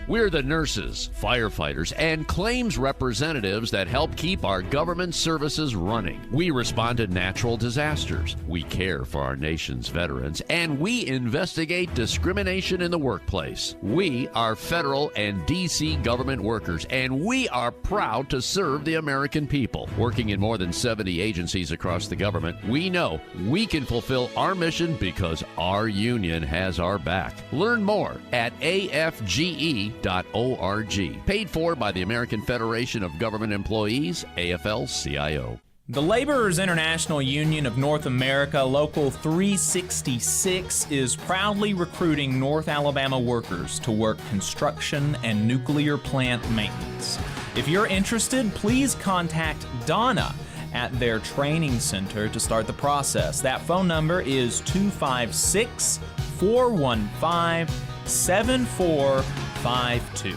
We're the nurses, firefighters, and claims representatives that help keep our government services running. We respond to natural disasters. We care for our nation's veterans, and we investigate discrimination in the workplace. We are federal and D.C. government workers, and we are proud to serve the American people. Working in more than 70 agencies across the government, we know we can fulfill our mission because our union has our back. Learn more at afge.org. Paid for by the American Federation of Government Employees, AFL-CIO. The Laborers International Union of North America, Local 366, is proudly recruiting North Alabama workers to work construction and nuclear plant maintenance. If you're interested, please contact Donna at their training center to start the process. That phone number is 256-415-7452.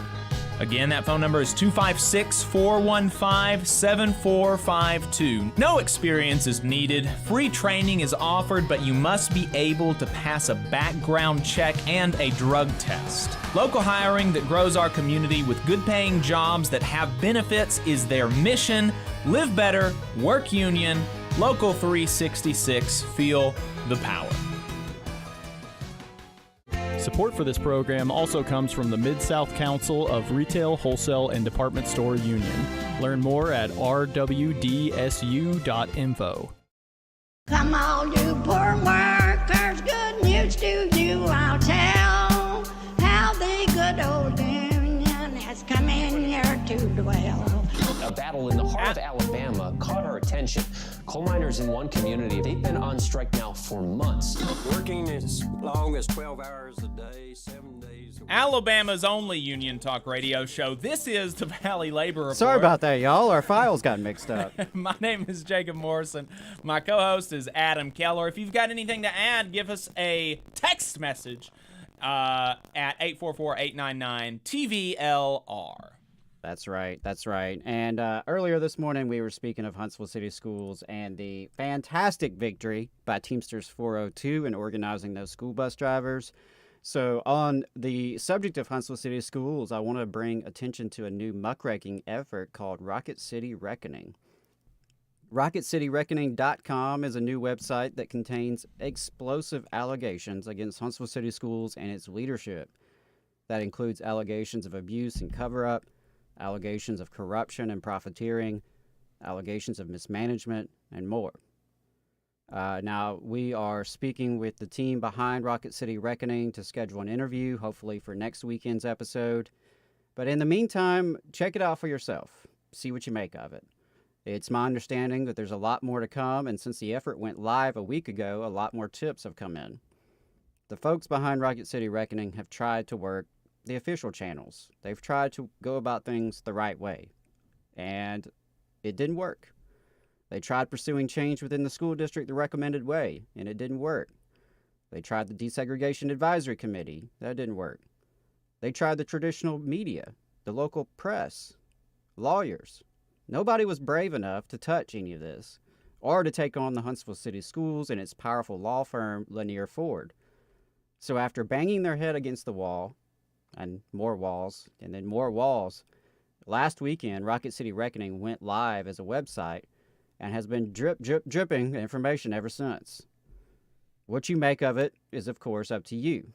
Again, that phone number is 256-415-7452. No experience is needed. Free training is offered, but you must be able to pass a background check and a drug test. Local hiring that grows our community with good-paying jobs that have benefits is their mission. Live better, work union, Local 366, feel the power. Support for this program also comes from the Mid-South Council of Retail, Wholesale, and Department Store Union. Learn more at rwdsu.info. Come on, you poor workers, good news to you I'll tell. How the good old union has come in here to dwell. A battle in the heart of Alabama caught our attention. Coal miners in one community, they've been on strike now for months. Working as long as 12 hours a day, 7 days a week. Alabama's only union talk radio show. This is the Valley Labor Report. Sorry about that, y'all. Our files got mixed up. My name is Jacob Morrison. My co-host is Adam Keller. If you've got anything to add, give us a text message at 844-899-TVLR. That's right. That's right. And earlier this morning, we were speaking of Huntsville City Schools and the fantastic victory by Teamsters 402 in organizing those school bus drivers. So on the subject of Huntsville City Schools, I want to bring attention to a new muckraking effort called Rocket City Reckoning. RocketCityReckoning.com is a new website that contains explosive allegations against Huntsville City Schools and its leadership. That includes allegations of abuse and cover-up, allegations of corruption and profiteering, allegations of mismanagement, and more. Now, we are speaking with the team behind Rocket City Reckoning to schedule an interview, hopefully for next weekend's episode. But in the meantime, check it out for yourself. See what you make of it. It's my understanding that there's a lot more to come, and since the effort went live a week ago, a lot more tips have come in. The folks behind Rocket City Reckoning have tried to work the official channels. They've tried to go about things the right way, and it didn't work. They tried pursuing change within the school district the recommended way, and it didn't work. They tried the Desegregation Advisory Committee. That didn't work. They tried the traditional media, the local press, lawyers. Nobody was brave enough to touch any of this, or to take on the Huntsville City Schools and its powerful law firm, Lanier Ford. So after banging their head against the wall, and more walls, and then more walls, last weekend, Rocket City Reckoning went live as a website and has been dripping information ever since. What you make of it is, of course, up to you.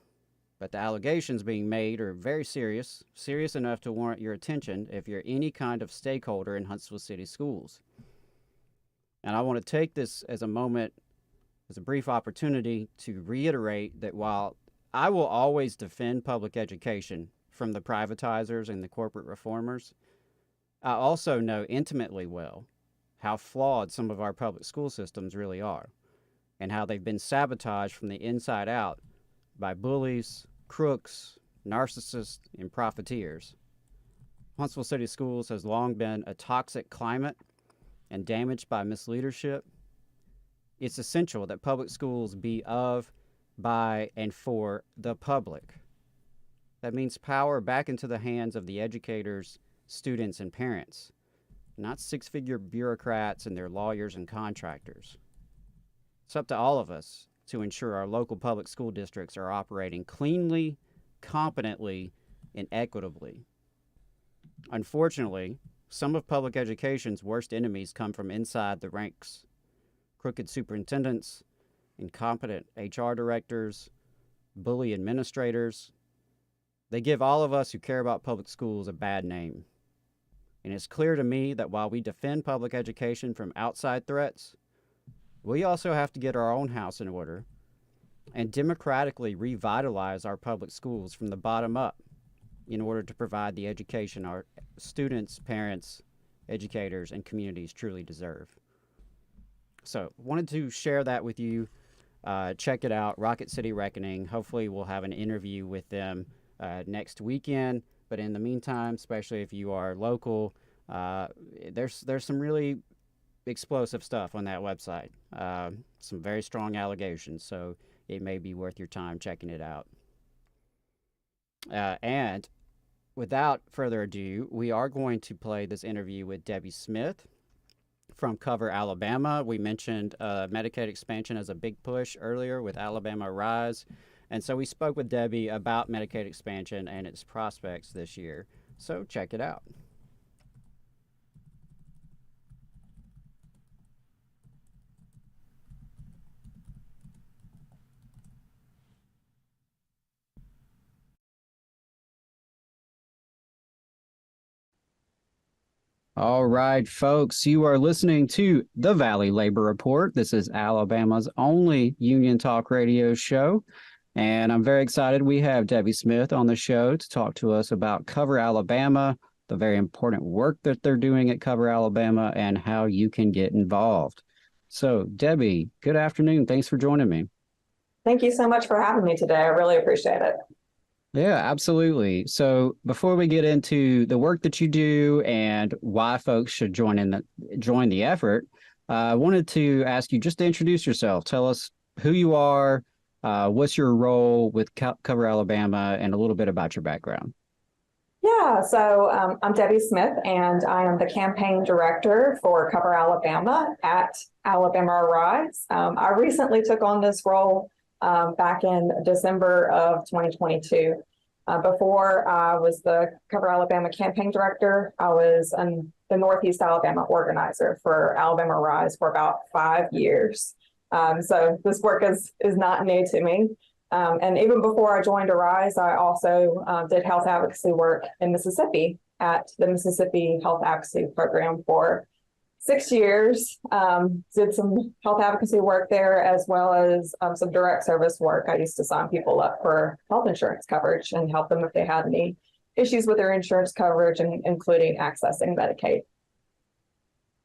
But the allegations being made are very serious enough to warrant your attention if you're any kind of stakeholder in Huntsville City Schools. And I want to take this as a moment, as a brief opportunity to reiterate that while I will always defend public education from the privatizers and the corporate reformers, I also know intimately well how flawed some of our public school systems really are, and how they've been sabotaged from the inside out by bullies, crooks, narcissists, and profiteers. Huntsville City Schools has long been a toxic climate and damaged by misleadership. It's essential that public schools be of, by, and for the public. That means power back into the hands of the educators, students, and parents, not six-figure bureaucrats and their lawyers and contractors. It's up to all of us to ensure our local public school districts are operating cleanly, competently, and equitably. Unfortunately, some of public education's worst enemies come from inside the ranks. Crooked superintendents, incompetent HR directors, bully administrators. They give all of us who care about public schools a bad name. And it's clear to me that while we defend public education from outside threats, we also have to get our own house in order and democratically revitalize our public schools from the bottom up in order to provide the education our students, parents, educators, and communities truly deserve. So, wanted to share that with you. Check it out, Rocket City Reckoning. Hopefully we'll have an interview with them next weekend. But in the meantime, especially if you are local, there's some really explosive stuff on that website. Some very strong allegations, so it may be worth your time checking it out. And without further ado, we are going to play this interview with Debbie Smith from Cover Alabama. We mentioned Medicaid expansion as a big push earlier with Alabama Rise. And so we spoke with Debbie about Medicaid expansion and its prospects this year. So check it out. All right, folks, you are listening to the Valley Labor Report. This is Alabama's only union talk radio show. And I'm very excited we have Debbie Smith on the show to talk to us about Cover Alabama, the very important work that they're doing at Cover Alabama, and how you can get involved. So, Debbie, good afternoon. Thanks for joining me. Thank you so much for having me today. I really appreciate it. Yeah, absolutely. So before we get into the work that you do and why folks should join the effort, I wanted to ask you just to introduce yourself. Tell us who you are, what's your role with Cover Alabama, and a little bit about your background. Yeah, so I'm Debbie Smith, and I am the campaign director for Cover Alabama at Alabama Rise. I recently took on this role back in December of 2022. Before I was the Cover Alabama campaign director, I was the Northeast Alabama organizer for Alabama Rise for about 5 years. So this work is not new to me. And even before I joined Arise, I also did health advocacy work in Mississippi at the Mississippi Health Advocacy Program for 6 years. Did some health advocacy work there, as well as some direct service work. I used to sign people up for health insurance coverage and help them if they had any issues with their insurance coverage, and including accessing Medicaid.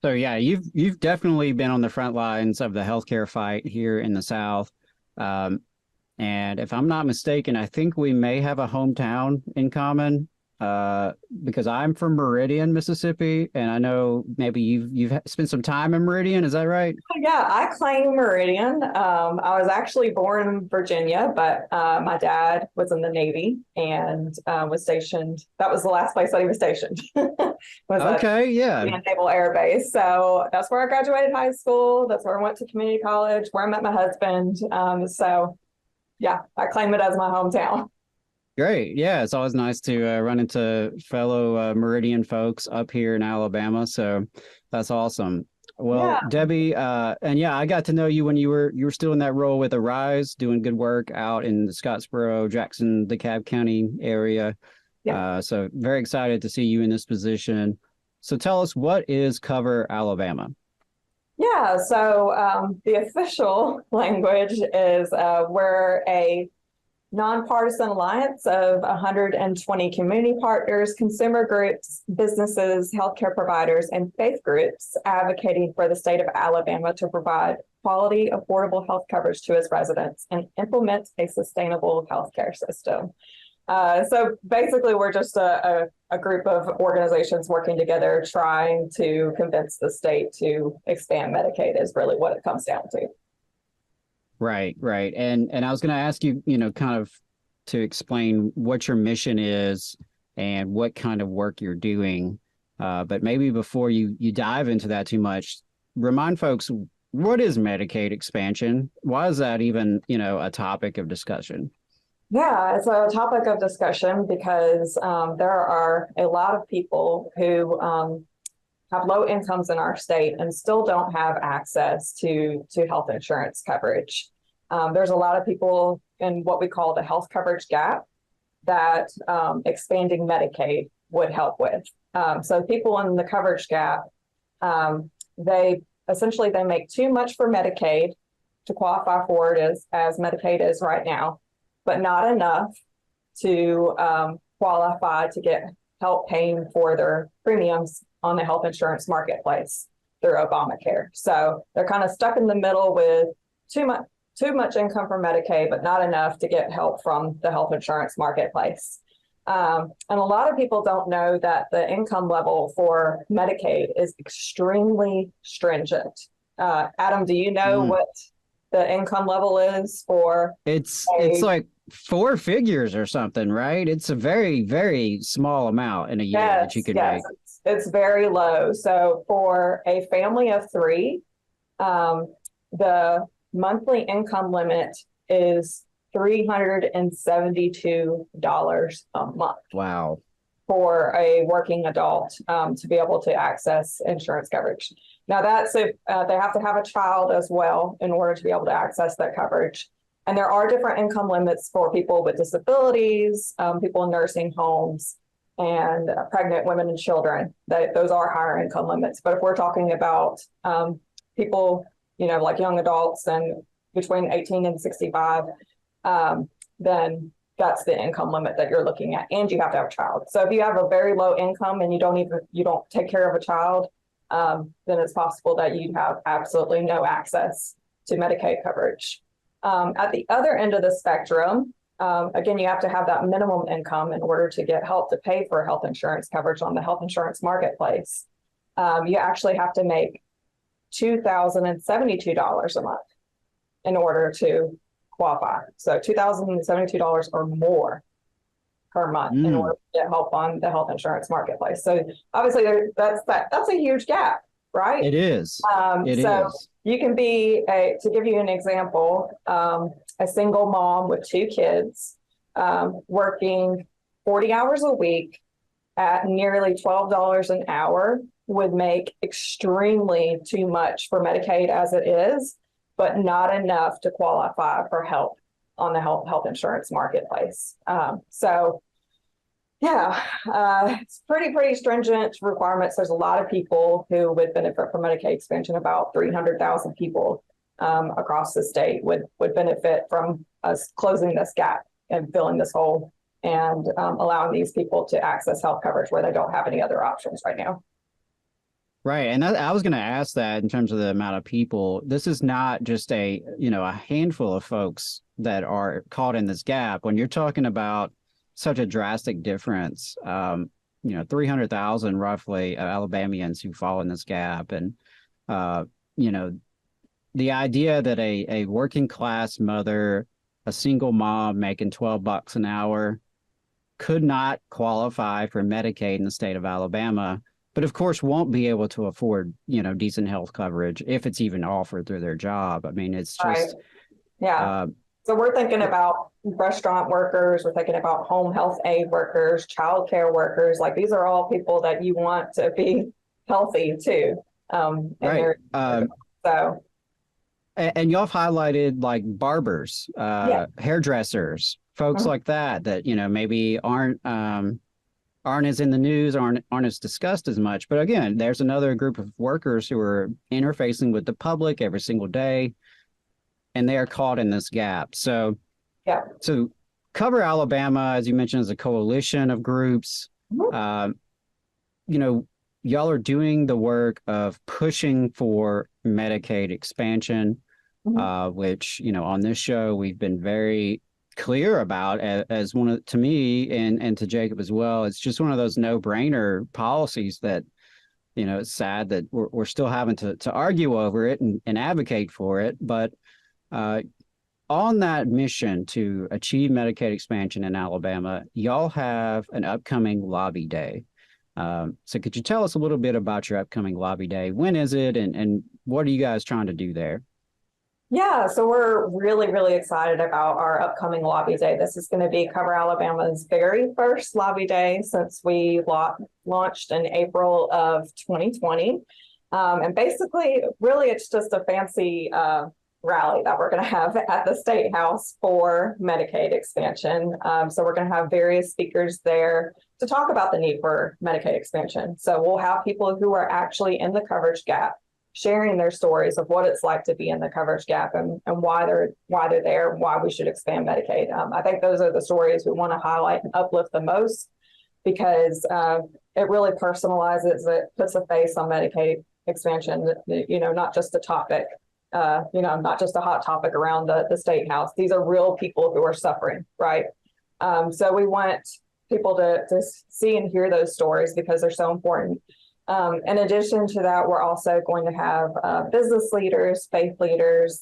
So yeah, you've definitely been on the front lines of the healthcare fight here in the South. And if I'm not mistaken, I think we may have a hometown in common, because I'm from Meridian, Mississippi, and I know maybe you've spent some time in Meridian. Is that right? Yeah, I claim Meridian. I was actually born in Virginia, but my dad was in the Navy and was stationed. That was the last place that he was stationed. Naval Air Base. So that's where I graduated high school. That's where I went to community college, where I met my husband. So yeah, I claim it as my hometown. Great. Yeah, it's always nice to run into fellow Meridian folks up here in Alabama. So that's awesome. Well, yeah. Debbie, and yeah, I got to know you when you were still in that role with Arise, doing good work out in the Scottsboro, Jackson, DeKalb County area. Yeah. So very excited to see you in this position. So tell us, what is Cover Alabama? Yeah, so the official language is we're a nonpartisan alliance of 120 community partners, consumer groups, businesses, healthcare providers, and faith groups advocating for the state of Alabama to provide quality, affordable health coverage to its residents and implement a sustainable healthcare system. So basically, we're just a group of organizations working together, trying to convince the state to expand Medicaid is really what it comes down to. Right. And I was going to ask you, kind of to explain what your mission is and what kind of work you're doing. But maybe before you dive into that too much, remind folks, what is Medicaid expansion? Why is that even, a topic of discussion? Yeah, it's a topic of discussion because there are a lot of people who have low incomes in our state and still don't have access to health insurance coverage. There's a lot of people in what we call the health coverage gap that expanding Medicaid would help with. So people in the coverage gap, they make too much for Medicaid to qualify for it as Medicaid is right now, but not enough to qualify to get help paying for their premiums on the health insurance marketplace through Obamacare. So they're kind of stuck in the middle with too much income from Medicaid, but not enough to get help from the health insurance marketplace. And a lot of people don't know that the income level for Medicaid is extremely stringent. Adam, do you know what the income level is for? It's like 4 figures or something, right? It's a very, very small amount in a year that you can make. It's very low. So for a family of 3, the monthly income limit is $372 a month. Wow. For a working adult to be able to access insurance coverage. Now that's if they have to have a child as well in order to be able to access that coverage. And there are different income limits for people with disabilities, people in nursing homes, and pregnant women and children. Those are higher income limits. But if we're talking about people, like young adults and between 18 and 65, then that's the income limit that you're looking at, and you have to have a child. So if you have a very low income and you don't take care of a child, then it's possible that you'd have absolutely no access to Medicaid coverage. At the other end of the spectrum, again, you have to have that minimum income in order to get help to pay for health insurance coverage on the health insurance marketplace. You actually have to make $2,072 a month in order to qualify. So $2,072 or more per month in order to get help on the health insurance marketplace. So obviously that's a huge gap, right? It is. You can be to give you an example, a single mom with 2 kids, working 40 hours a week at nearly $12 an hour would make extremely too much for Medicaid as it is, but not enough to qualify for help on the health insurance marketplace. So Yeah, it's pretty stringent requirements. There's a lot of people who would benefit from Medicaid expansion. About 300,000 people across the state would benefit from us closing this gap and filling this hole and allowing these people to access health coverage where they don't have any other options right now. Right. And I was going to ask that in terms of the amount of people. This is not just a handful of folks that are caught in this gap. When you're talking about such a drastic difference, 300,000 roughly Alabamians who fall in this gap. And, the idea that a working class mother, a single mom making $12 an hour could not qualify for Medicaid in the state of Alabama, but of course won't be able to afford, decent health coverage if it's even offered through their job. I mean, it's just, right. Yeah. So we're thinking about restaurant workers, we're thinking about home health aid workers, childcare workers. Like these are all people that you want to be healthy too. Right. So. And y'all have highlighted like barbers, hairdressers, folks like that maybe aren't as in the news, aren't as discussed as much. But again, there's another group of workers who are interfacing with the public every single day, and they are caught in this gap. So, so Cover Alabama, as you mentioned, is a coalition of groups. Y'all are doing the work of pushing for Medicaid expansion, which, on this show, we've been very clear about as one of, to me and to Jacob as well. It's just one of those no-brainer policies that, it's sad that we're still having to argue over it and advocate for it. But on that mission to achieve Medicaid expansion in Alabama, y'all have an upcoming lobby day. So could you tell us a little bit about your upcoming lobby day? When is it and what are you guys trying to do there? Yeah, so we're really excited about our upcoming lobby day. This is going to be Cover Alabama's very first lobby day since we launched in April of 2020. And basically, really, it's just a fancy rally that we're going to have at the State House for Medicaid expansion. So we're going to have various speakers there to talk about the need for Medicaid expansion. So we'll have people who are actually in the coverage gap sharing their stories of what it's like to be in the coverage gap and why they're there, why we should expand Medicaid. I think those are the stories we want to highlight and uplift the most because it really personalizes it, puts a face on Medicaid expansion, not just a topic, not just a hot topic around the State House. These are real people who are suffering, right? So we want people to see and hear those stories because they're so important. In addition to that, we're also going to have business leaders, faith leaders,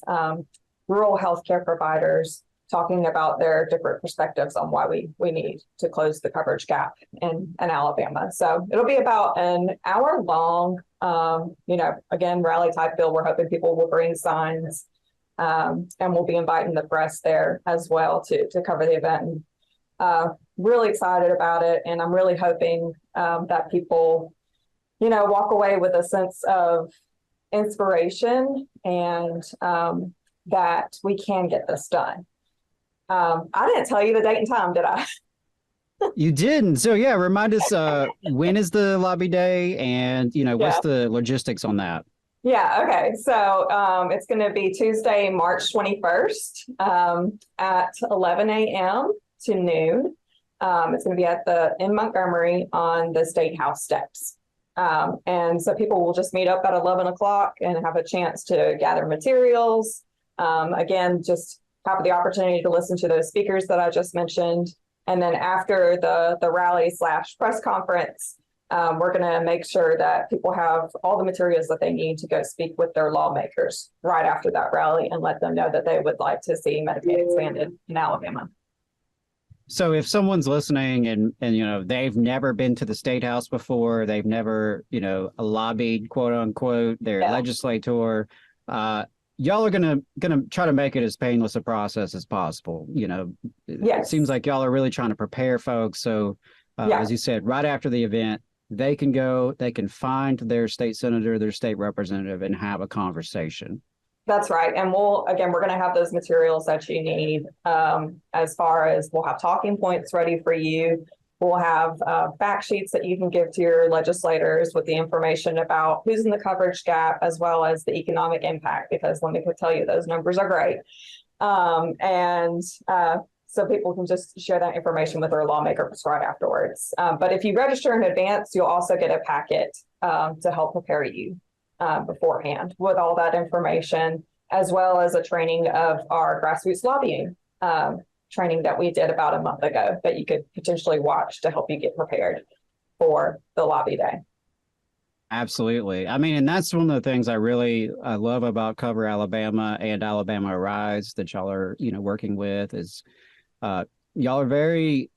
rural healthcare providers talking about their different perspectives on why we need to close the coverage gap in Alabama. So it'll be about an hour long, again, rally type bill. We're hoping people will bring signs and we'll be inviting the press there as well to cover the event. Really excited about it. And I'm really hoping that people walk away with a sense of inspiration and that we can get this done. I didn't tell you the date and time, did I? You didn't. So yeah, remind us when is the lobby day and what's the logistics on that? Yeah, okay. So it's going to be Tuesday, March 21st at 11 a.m. to noon. It's going to be in Montgomery on the State House steps. And so people will just meet up at 11 o'clock and have a chance to gather materials. Again, just have the opportunity to listen to those speakers that I just mentioned. And then after the rally / press conference, we're going to make sure that people have all the materials that they need to go speak with their lawmakers right after that rally and let them know that they would like to see Medicaid expanded in Alabama. So if someone's listening and they've never been to the State House before, they've never lobbied, quote unquote, their legislator, y'all are gonna try to make it as painless a process as possible. It seems like y'all are really trying to prepare folks. So as you said, right after the event, they can go, they can find their state senator, their state representative, and have a conversation. That's right. And we're going to have those materials that you need as far as we'll have talking points ready for you. We'll have fact sheets that you can give to your legislators with the information about who's in the coverage gap, as well as the economic impact, because let me tell you, those numbers are great. So people can just share that information with their lawmakers right afterwards. But if you register in advance, you'll also get a packet to help prepare you beforehand with all that information, as well as a training of our grassroots lobbying training that we did about a month ago that you could potentially watch to help you get prepared for the lobby day. Absolutely. I mean, and that's one of the things I love about Cover Alabama and Alabama Rise that y'all are, working with is y'all are very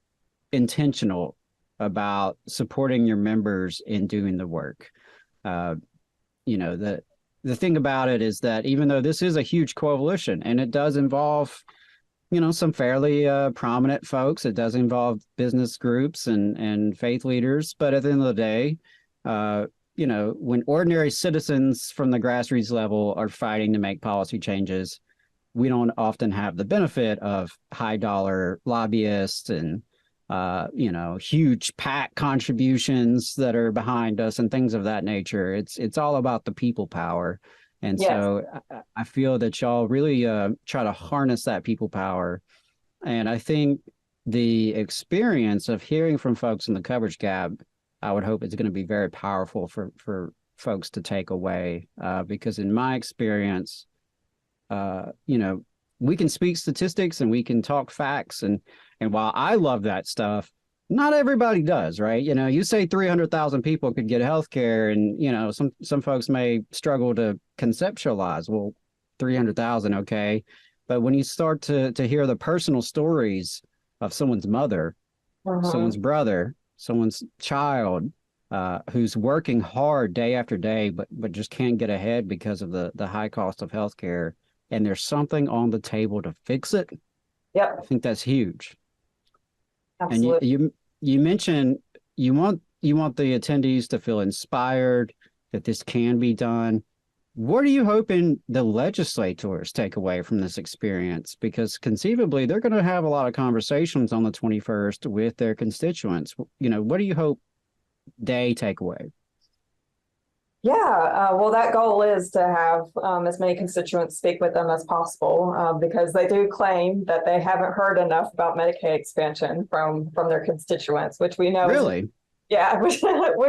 intentional about supporting your members in doing the work. The thing about it is that even though this is a huge coalition and it does involve, some fairly prominent folks, it does involve business groups and faith leaders, but at the end of the day, when ordinary citizens from the grassroots level are fighting to make policy changes, we don't often have the benefit of high dollar lobbyists and, huge PAC contributions that are behind us and things of that nature. It's all about the people power. And yes. So I feel that y'all really try to harness that people power. And I think the experience of hearing from folks in the coverage gap, I would hope it's going to be very powerful for folks to take away, because in my experience, we can speak statistics and we can talk facts. And while I love that stuff, not everybody does, right? You say 300,000 people could get health care and, some folks may struggle to conceptualize, well, 300,000, okay. But when you start to hear the personal stories of someone's mother, someone's brother, someone's child, who's working hard day after day, but just can't get ahead because of the high cost of healthcare, and there's something on the table to fix it. Yep. I think that's huge. Absolutely. And you mentioned you want the attendees to feel inspired that this can be done. What are you hoping the legislators take away from this experience? Because conceivably, they're going to have a lot of conversations on the 21st with their constituents. What do you hope they take away? Yeah, well, that goal is to have as many constituents speak with them as possible, because they do claim that they haven't heard enough about Medicaid expansion from their constituents, which we know. Really? Yeah, we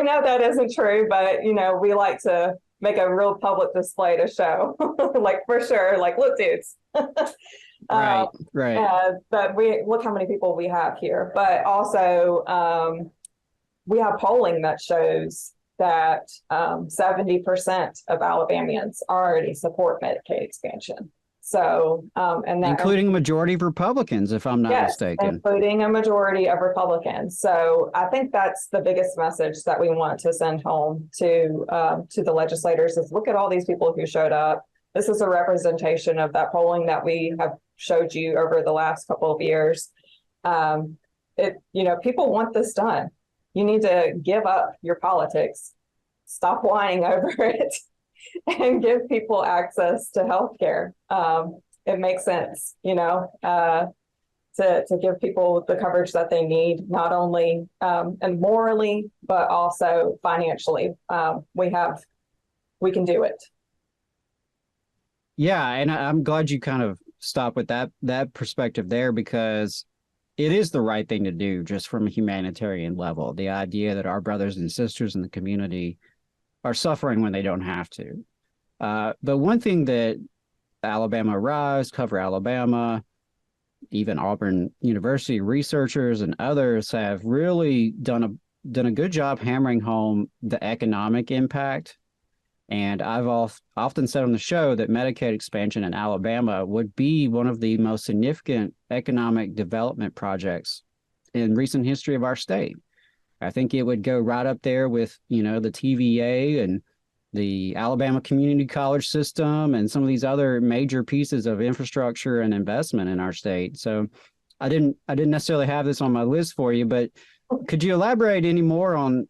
know that isn't true, but, we like to make a real public display to show, like, for sure, like, look, dudes. Right. But look how many people we have here. But also, we have polling that shows that 70% of Alabamians already support Medicaid expansion. So, and that including a majority of Republicans, if I'm not mistaken. Including a majority of Republicans. So I think that's the biggest message that we want to send home to the legislators is look at all these people who showed up. This is a representation of that polling that we have showed you over the last couple of years. People want this done. You need to give up your politics, stop whining over it, and give people access to healthcare. It makes sense, to give people the coverage that they need, not only and morally, but also financially. We can do it. Yeah, and I'm glad you kind of stopped with that perspective there, because it is the right thing to do just from a humanitarian level. The idea that our brothers and sisters in the community are suffering when they don't have to. But one thing that Alabama Rise, Cover Alabama, even Auburn University researchers and others have really done a good job hammering home the economic impact. And I've often said on the show that Medicaid expansion in Alabama would be one of the most significant economic development projects in recent history of our state. I think it would go right up there with, the TVA and the Alabama Community College system and some of these other major pieces of infrastructure and investment in our state. So I didn't necessarily have this on my list for you, but could you elaborate any more on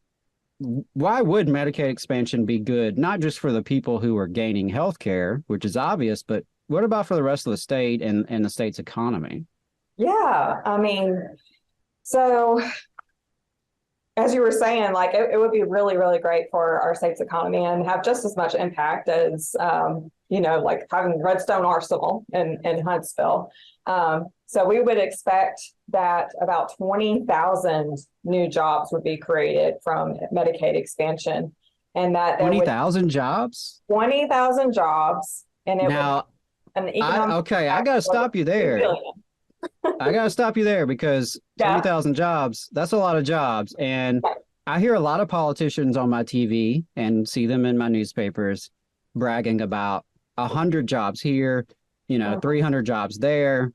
why would Medicaid expansion be good, not just for the people who are gaining health care, which is obvious, but what about for the rest of the state and the state's economy? Yeah, I mean, so as you were saying, like it would be really, really great for our state's economy and have just as much impact as, like having Redstone Arsenal in Huntsville. So we would expect that about 20,000 new jobs would be created from Medicaid expansion, and that 20,000 jobs? 20,000 jobs. And it now, would, an economic I got to stop you there. I got to stop you there because 20,000 jobs, that's a lot of jobs. And I hear a lot of politicians on my TV and see them in my newspapers bragging about 100 jobs here, 300 jobs there.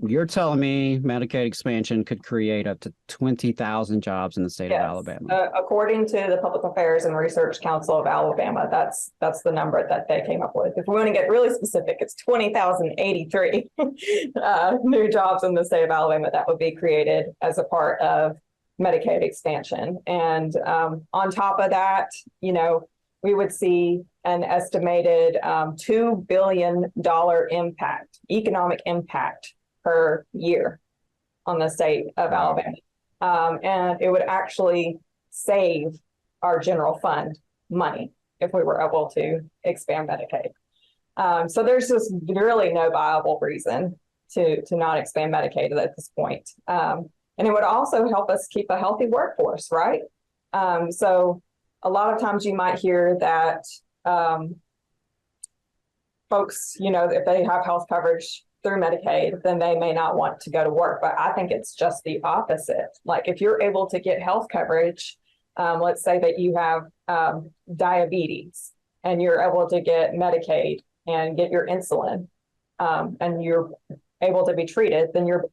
You're telling me Medicaid expansion could create up to 20,000 jobs in the state of Alabama? According to the Public Affairs and Research Council of Alabama, that's the number that they came up with. If we want to get really specific, it's 20,083 new jobs in the state of Alabama that would be created as a part of Medicaid expansion. And on top of that, we would see an estimated $2 billion economic impact per year on the state of Alabama. And it would actually save our general fund money if we were able to expand Medicaid. So there's just really no viable reason to not expand Medicaid at this point. And it would also help us keep a healthy workforce, right? So a lot of times you might hear that folks, if they have health coverage through Medicaid, then they may not want to go to work. But I think it's just the opposite. Like if you're able to get health coverage, let's say that you have diabetes and you're able to get Medicaid and get your insulin, and you're able to be treated, then you're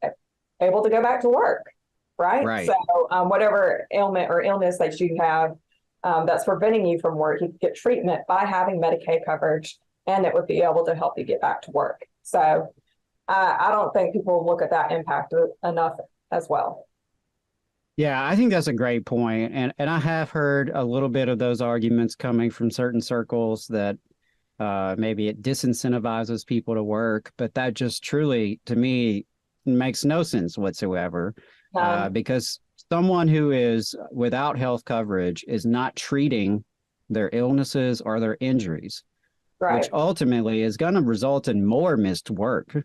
able to go back to work, right? So whatever ailment or illness that you have that's preventing you from work, you can get treatment by having Medicaid coverage, and it would be able to help you get back to work. So I don't think people look at that impact enough as well. Yeah, I think that's a great point. And I have heard a little bit of those arguments coming from certain circles that maybe it disincentivizes people to work, but that just truly, to me, makes no sense whatsoever. Because someone who is without health coverage is not treating their illnesses or their injuries, which ultimately is going to result in more missed work.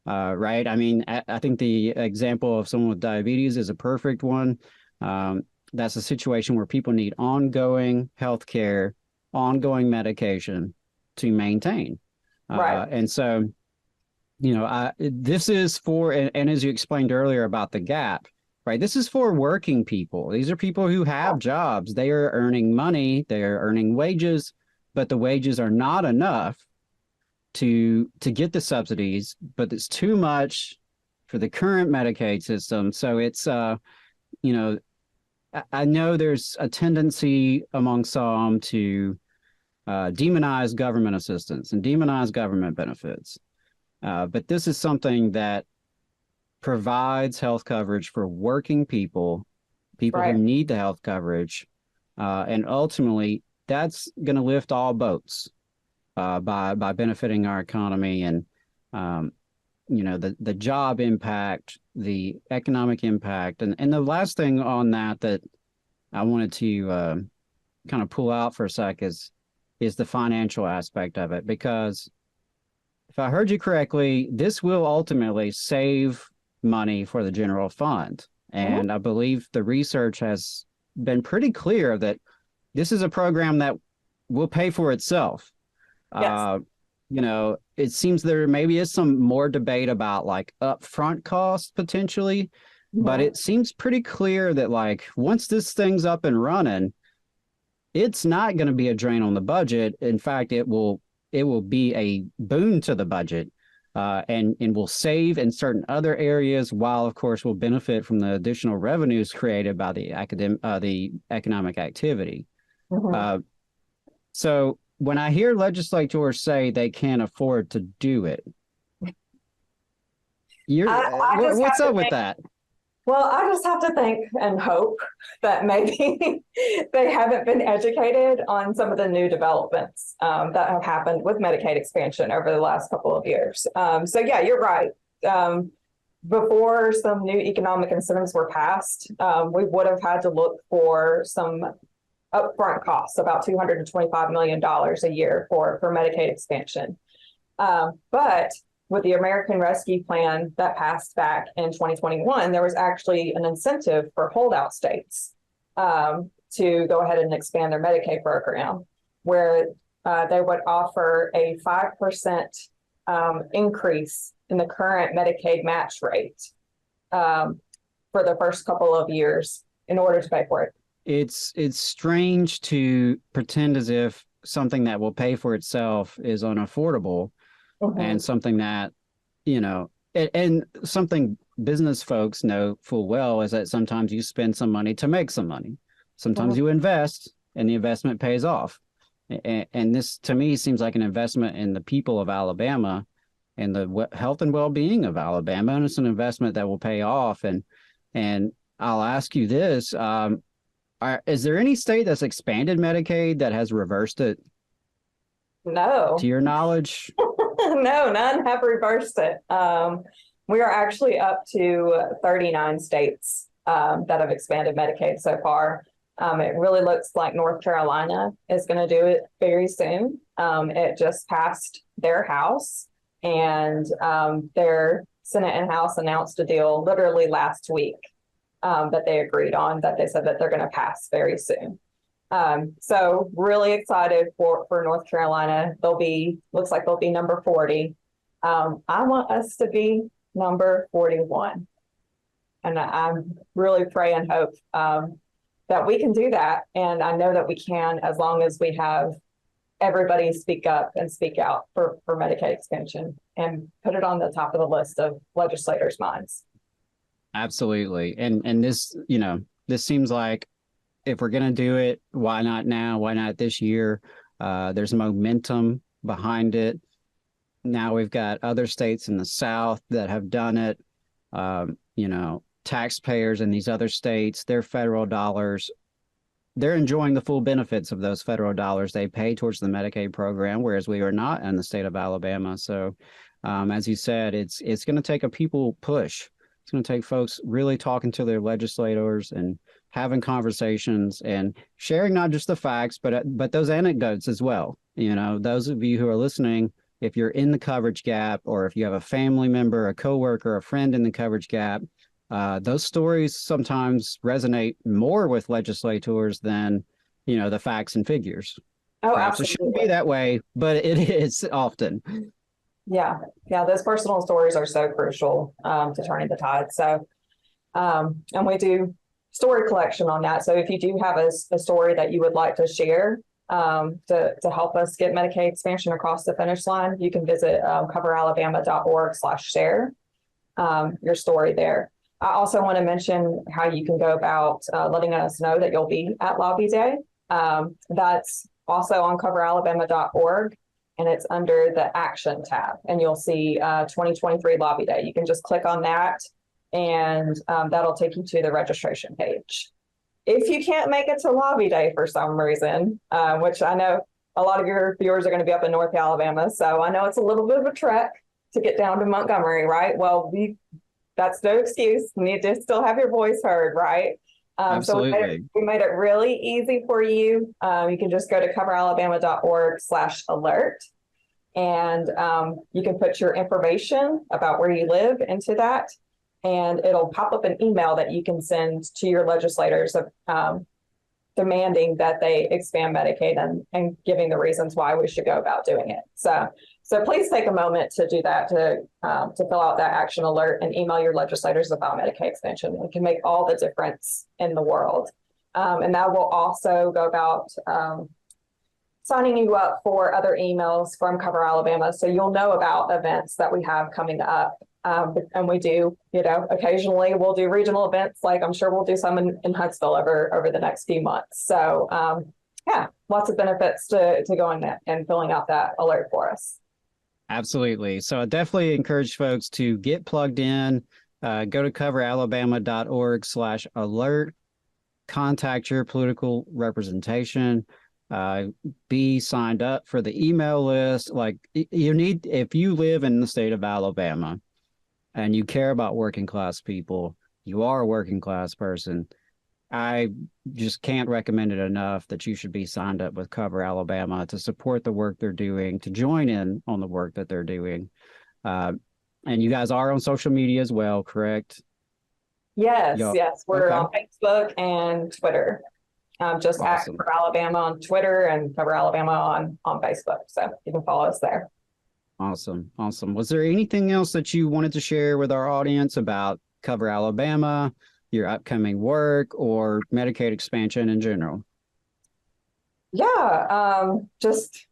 Right. I mean, I think the example of someone with diabetes is a perfect one. That's a situation where people need ongoing health care, ongoing medication to maintain. And so, this is for, and as you explained earlier about the gap, right? This is for working people. These are people who have jobs. They are earning money. They are earning wages, but the wages are not enough to get the subsidies, but it's too much for the current Medicaid system. So it's, I know there's a tendency among some to demonize government assistance and demonize government benefits. But this is something that provides health coverage for working people who need the health coverage. And ultimately, that's going to lift all boats. By benefiting our economy and, the job impact, the economic impact. And the last thing on that I wanted to kind of pull out for a sec is the financial aspect of it. Because if I heard you correctly, this will ultimately save money for the general fund. And I believe the research has been pretty clear that this is a program that will pay for itself. Yes. It seems there maybe is some more debate about like upfront costs potentially, but it seems pretty clear that like once this thing's up and running, it's not going to be a drain on the budget. In fact, it will be a boon to the budget, and will save in certain other areas, while of course will benefit from the additional revenues created by the economic activity. So when I hear legislators say they can't afford to do it, what's up with that? Well, I just have to think and hope that maybe they haven't been educated on some of the new developments that have happened with Medicaid expansion over the last couple of years. So yeah, you're right. before some new economic incentives were passed, we would have had to look for some upfront costs, about $225 million a year for Medicaid expansion. But with the American Rescue Plan that passed back in 2021, there was actually an incentive for holdout states to go ahead and expand their Medicaid program, where they would offer a 5% increase in the current Medicaid match rate for the first couple of years in order to pay for it. It's strange to pretend as if something that will pay for itself is unaffordable, and something that, and something business folks know full well is that sometimes you spend some money to make some money. Sometimes you invest and the investment pays off. And this, to me, seems like an investment in the people of Alabama and the health and well-being of Alabama. And it's an investment that will pay off. And I'll ask you this, is there any state that's expanded Medicaid that has reversed it? No. To your knowledge? No, none have reversed it. We are actually up to 39 states that have expanded Medicaid so far. It really looks like North Carolina is going to do it very soon. It just passed their House, and their Senate and House announced a deal literally last week that they agreed on, that they said that they're going to pass very soon. So really excited for North Carolina. Looks like they'll be number 40. I want us to be number 41. And I'm really pray and hope that we can do that. And I know that we can, as long as we have everybody speak up and speak out for Medicaid expansion and put it on the top of the list of legislators' minds. Absolutely. And this, this seems like, if we're going to do it, why not now? Why not this year? There's momentum behind it. Now we've got other states in the South that have done it. Taxpayers in these other states, their federal dollars, they're enjoying the full benefits of those federal dollars they pay towards the Medicaid program, whereas we are not in the state of Alabama. So, as you said, it's going to take a people push. It's going to take folks really talking to their legislators and having conversations and sharing not just the facts, but those anecdotes as well. Those of you who are listening, if you're in the coverage gap, or if you have a family member, a coworker, a friend in the coverage gap, those stories sometimes resonate more with legislators than, the facts and figures. Oh, perhaps absolutely. It shouldn't be that way, but it is often. Yeah. Those personal stories are so crucial to turning the tide. So, and we do story collection on that. So if you do have a story that you would like to share to help us get Medicaid expansion across the finish line, you can visit coveralabama.org/share your story there. I also want to mention how you can go about letting us know that you'll be at Lobby Day. That's also on coveralabama.org, and it's under the Action tab, and you'll see 2023 Lobby Day. You can just click on that, and that'll take you to the registration page. If you can't make it to Lobby Day for some reason, which I know a lot of your viewers are going to be up in North Alabama, so I know it's a little bit of a trek to get down to Montgomery, right? Well, that's no excuse. You need to still have your voice heard, right? Absolutely. So we made it really easy for you. You can just go to coveralabama.org/alert, and you can put your information about where you live into that, and it'll pop up an email that you can send to your legislators demanding that they expand Medicaid and giving the reasons why we should go about doing it. So please take a moment to do that, to fill out that action alert and email your legislators about Medicaid expansion. It can make all the difference in the world. And that will also go about signing you up for other emails from Cover Alabama. So you'll know about events that we have coming up. And we do, occasionally we'll do regional events, like I'm sure we'll do some in Huntsville over the next few months. So lots of benefits to going and filling out that alert for us. Absolutely. So I definitely encourage folks to get plugged in, go to coveralabama.org/alert, contact your political representation, be signed up for the email list. If you live in the state of Alabama and you care about working class people, you are a working class person, I just can't recommend it enough that you should be signed up with Cover Alabama to support the work they're doing, to join in on the work that they're doing. And you guys are on social media as well, correct? Yes, yes. We're Okay. on Facebook and Twitter. Just at Awesome. Cover Alabama on Twitter and Cover Alabama on Facebook. So you can follow us there. Awesome. Was there anything else that you wanted to share with our audience about Cover Alabama, your upcoming work, or Medicaid expansion in general? Yeah, just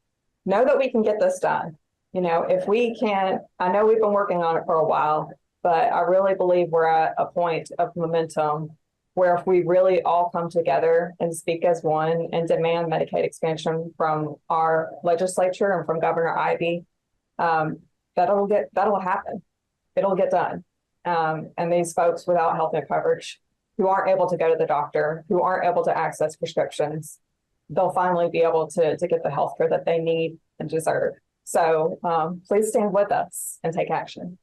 know that we can get this done. If we can, I know we've been working on it for a while, but I really believe we're at a point of momentum where if we really all come together and speak as one and demand Medicaid expansion from our legislature and from Governor Ivey, that'll happen. It'll get done. And these folks without health care coverage, who aren't able to go to the doctor, who aren't able to access prescriptions, they'll finally be able to get the health care that they need and deserve. So please stand with us and take action.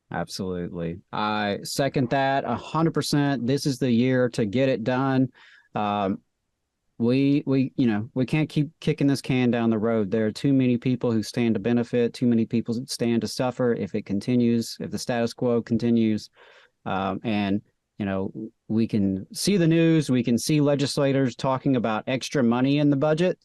Absolutely. I second that 100%. This is the year to get it done. We can't keep kicking this can down the road. There are too many people who stand to benefit, too many people stand to suffer if it continues, if the status quo continues. And we can see the news, we can see legislators talking about extra money in the budget,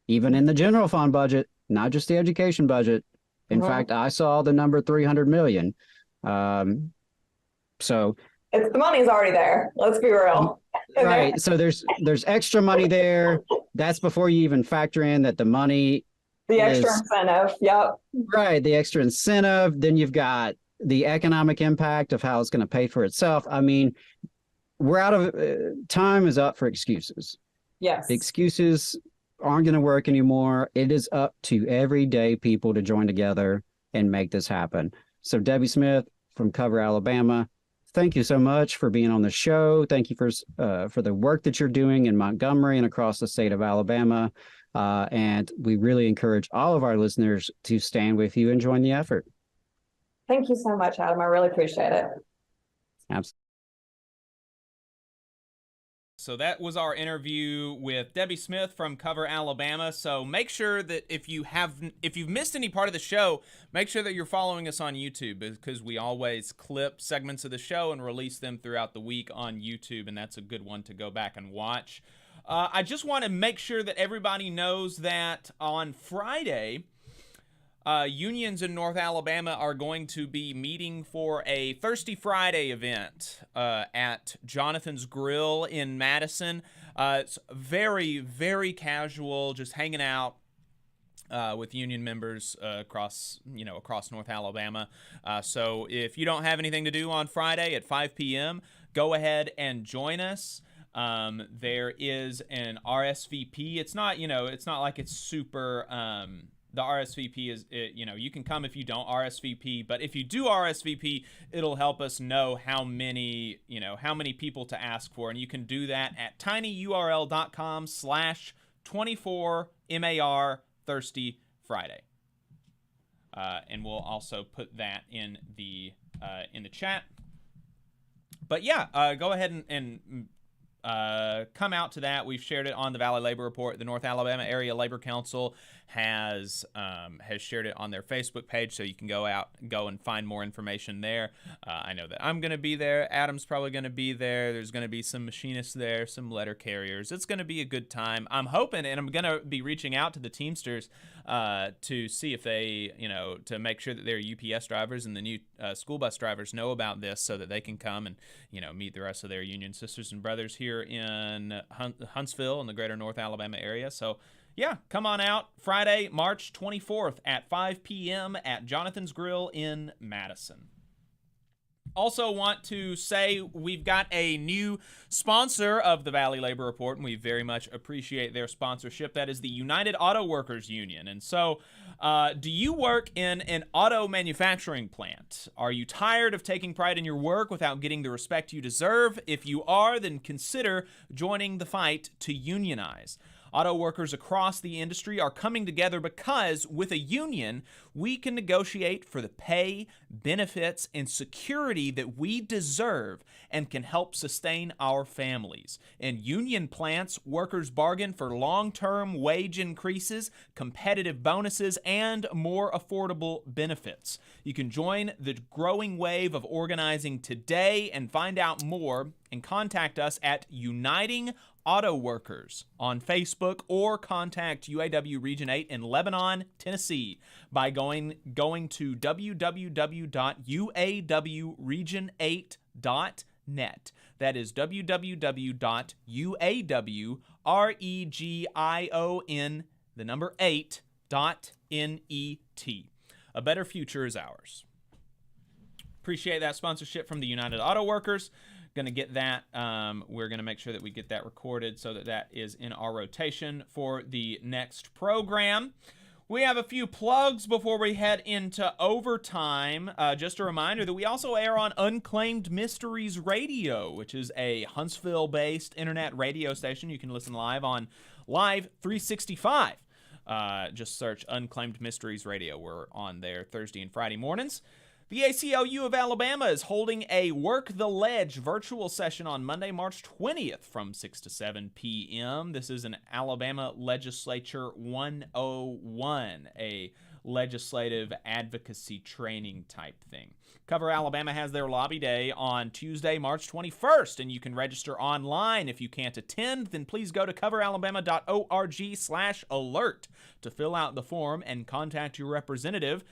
even in the general fund budget, not just the education budget. In fact, I saw the number 300 million. So the money's already there. Let's be real. Right. So there's extra money there. That's before you even factor in that the money, the extra incentive. Yep. Right. The extra incentive. Then you've got the economic impact of how it's going to pay for itself. I mean, we're out of time is up for excuses. Yes. Excuses aren't going to work anymore. It is up to everyday people to join together and make this happen. So Debbie Smith from Cover Alabama, thank you so much for being on the show. Thank you for the work that you're doing in Montgomery and across the state of Alabama. And we really encourage all of our listeners to stand with you and join the effort. Thank you so much, Adam. I really appreciate it. Absolutely. So that was our interview with Debbie Smith from Cover Alabama. So make sure that if you've missed any part of the show, make sure that you're following us on YouTube, because we always clip segments of the show and release them throughout the week on YouTube, and that's a good one to go back and watch. I just want to make sure that everybody knows that on Friday, unions in North Alabama are going to be meeting for a Thirsty Friday event at Jonathan's Grill in Madison. It's very, very casual, just hanging out with union members across North Alabama. So if you don't have anything to do on Friday at 5 p.m., go ahead and join us. There is an RSVP. It's not like it's super. The RSVP is, you can come if you don't RSVP, but if you do RSVP, it'll help us know how many people to ask for. And you can do that at tinyurl.com/24MAR Thirsty Friday. And we'll also put that in the chat. But yeah, go ahead and come out to that. We've shared it on the Valley Labor Report. The North Alabama Area Labor Council has shared it on their Facebook page, so you can go and find more information there. I know that I'm going to be there. Adam's probably going to be there. There's going to be some machinists there, some letter carriers. It's going to be a good time. I'm hoping, and I'm going to be reaching out to the Teamsters to see if they, to make sure that their UPS drivers and the new school bus drivers know about this, so that they can come and, meet the rest of their union sisters and brothers here in Huntsville and the greater North Alabama area. So yeah, come on out Friday, March 24th at 5 p.m. at Jonathan's Grill in Madison. Also want to say we've got a new sponsor of the Valley Labor Report, and we very much appreciate their sponsorship. That is the United Auto Workers Union. And so do you work in an auto manufacturing plant? Are you tired of taking pride in your work without getting the respect you deserve? If you are, then consider joining the fight to unionize. Auto workers across the industry are coming together because with a union, we can negotiate for the pay, benefits, and security that we deserve and can help sustain our families. In union plants, workers bargain for long-term wage increases, competitive bonuses, and more affordable benefits. You can join the growing wave of organizing today and find out more and contact us at Uniting Auto Workers on Facebook or contact UAW Region 8 in Lebanon, Tennessee by going to www.uawregion8.net. That is www.uawregion8.net. A better future is ours. Appreciate that sponsorship from the United Auto Workers. Going to get that. We're going to make sure that we get that recorded so that that is in our rotation for the next program. We have a few plugs before we head into overtime. Just a reminder that we also air on Unclaimed Mysteries Radio, which is a Huntsville-based internet radio station. You can listen live on Live 365. Just search Unclaimed Mysteries Radio. We're on there Thursday and Friday mornings. The ACLU of Alabama is holding a Work the Ledge virtual session on Monday, March 20th from 6 to 7 p.m. This is an Alabama Legislature 101, a legislative advocacy training type thing. Cover Alabama has their lobby day on Tuesday, March 21st, and you can register online. If you can't attend, then please go to coveralabama.org/alert to fill out the form and contact your representative.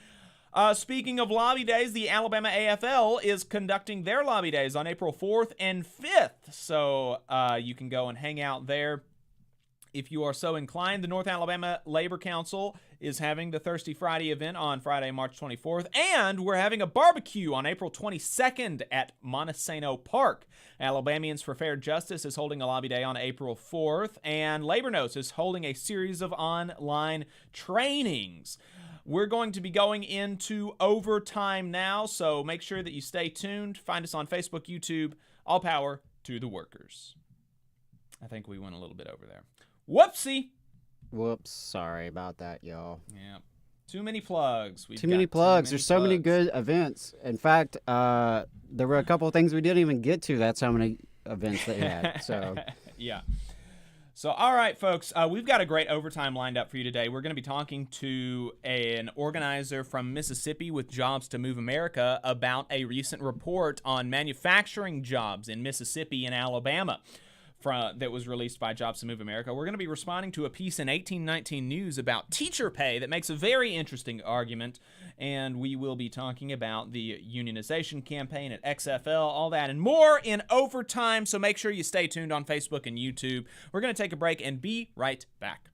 Speaking of lobby days, the Alabama AFL is conducting their lobby days on April 4th and 5th, so you can go and hang out there if you are so inclined. The North Alabama Labor Council is having the Thirsty Friday event on Friday, March 24th, and we're having a barbecue on April 22nd at Montesano Park. Alabamians for Fair Justice is holding a lobby day on April 4th, and Labor Notes is holding a series of online trainings. We're going to be going into overtime now, so make sure that you stay tuned. Find us on Facebook, YouTube. All power to the workers. I think we went a little bit over there. Whoopsie! Whoops. Sorry about that, y'all. Yeah. Too many plugs. Too many plugs. There's so many good events. In fact, there were a couple of things we didn't even get to. That's how many events they had. So yeah. So, all right, folks, we've got a great overtime lined up for you today. We're going to be talking to an organizer from Mississippi with Jobs to Move America about a recent report on manufacturing jobs in Mississippi and Alabama that was released by Jobs to Move America. We're going to be responding to a piece in 1819 News about teacher pay that makes a very interesting argument, and we will be talking about the unionization campaign at XFL, all that and more in overtime, so make sure you stay tuned on Facebook and YouTube. We're going to take a break and be right back.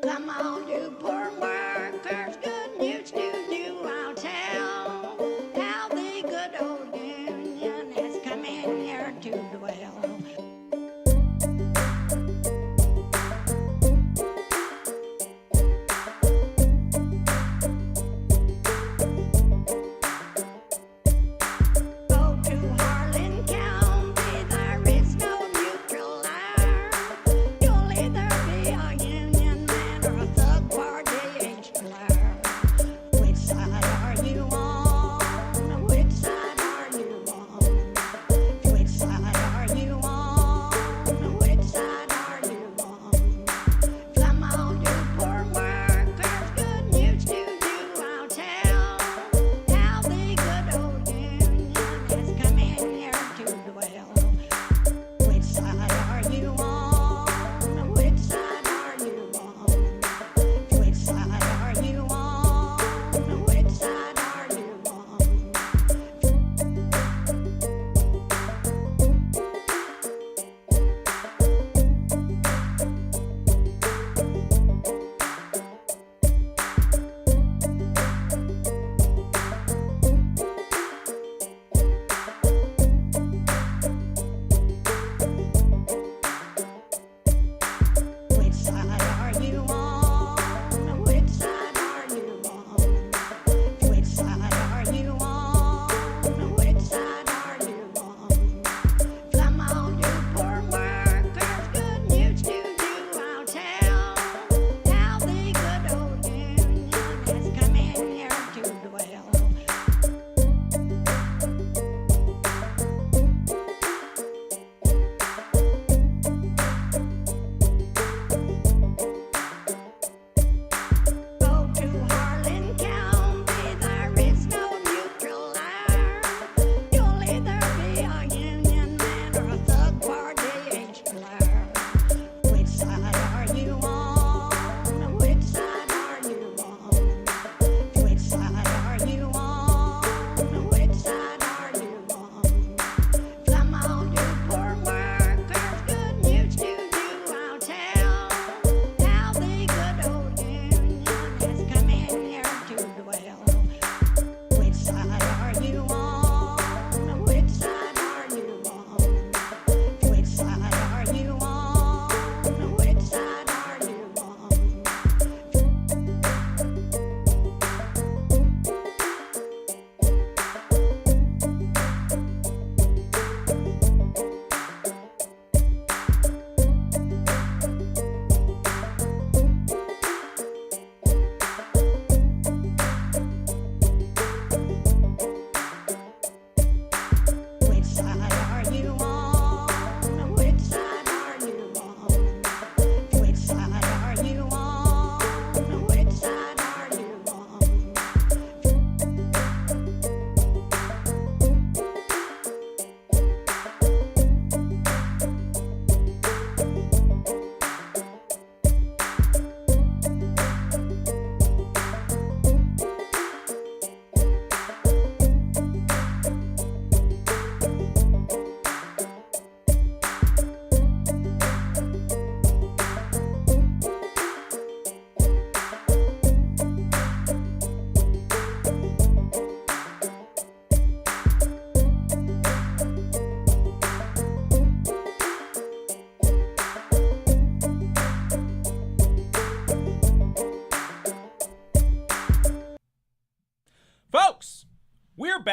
Come on, you poor workers, good news to you I'll tell, how the good old union has come in here to dwell.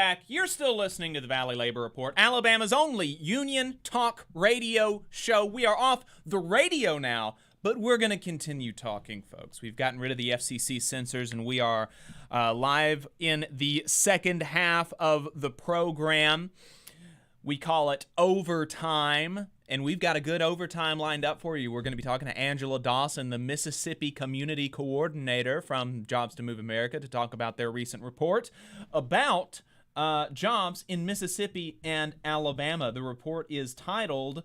back. You're still listening to the Valley Labor Report, Alabama's only union talk radio show. We are off the radio now, but we're going to continue talking, folks. We've gotten rid of the FCC censors, and we are live in the second half of the program. We call it Overtime, and we've got a good overtime lined up for you. We're going to be talking to Angela Dawson, the Mississippi Community Coordinator from Jobs to Move America, to talk about their recent report about jobs in Mississippi and Alabama. The report is titled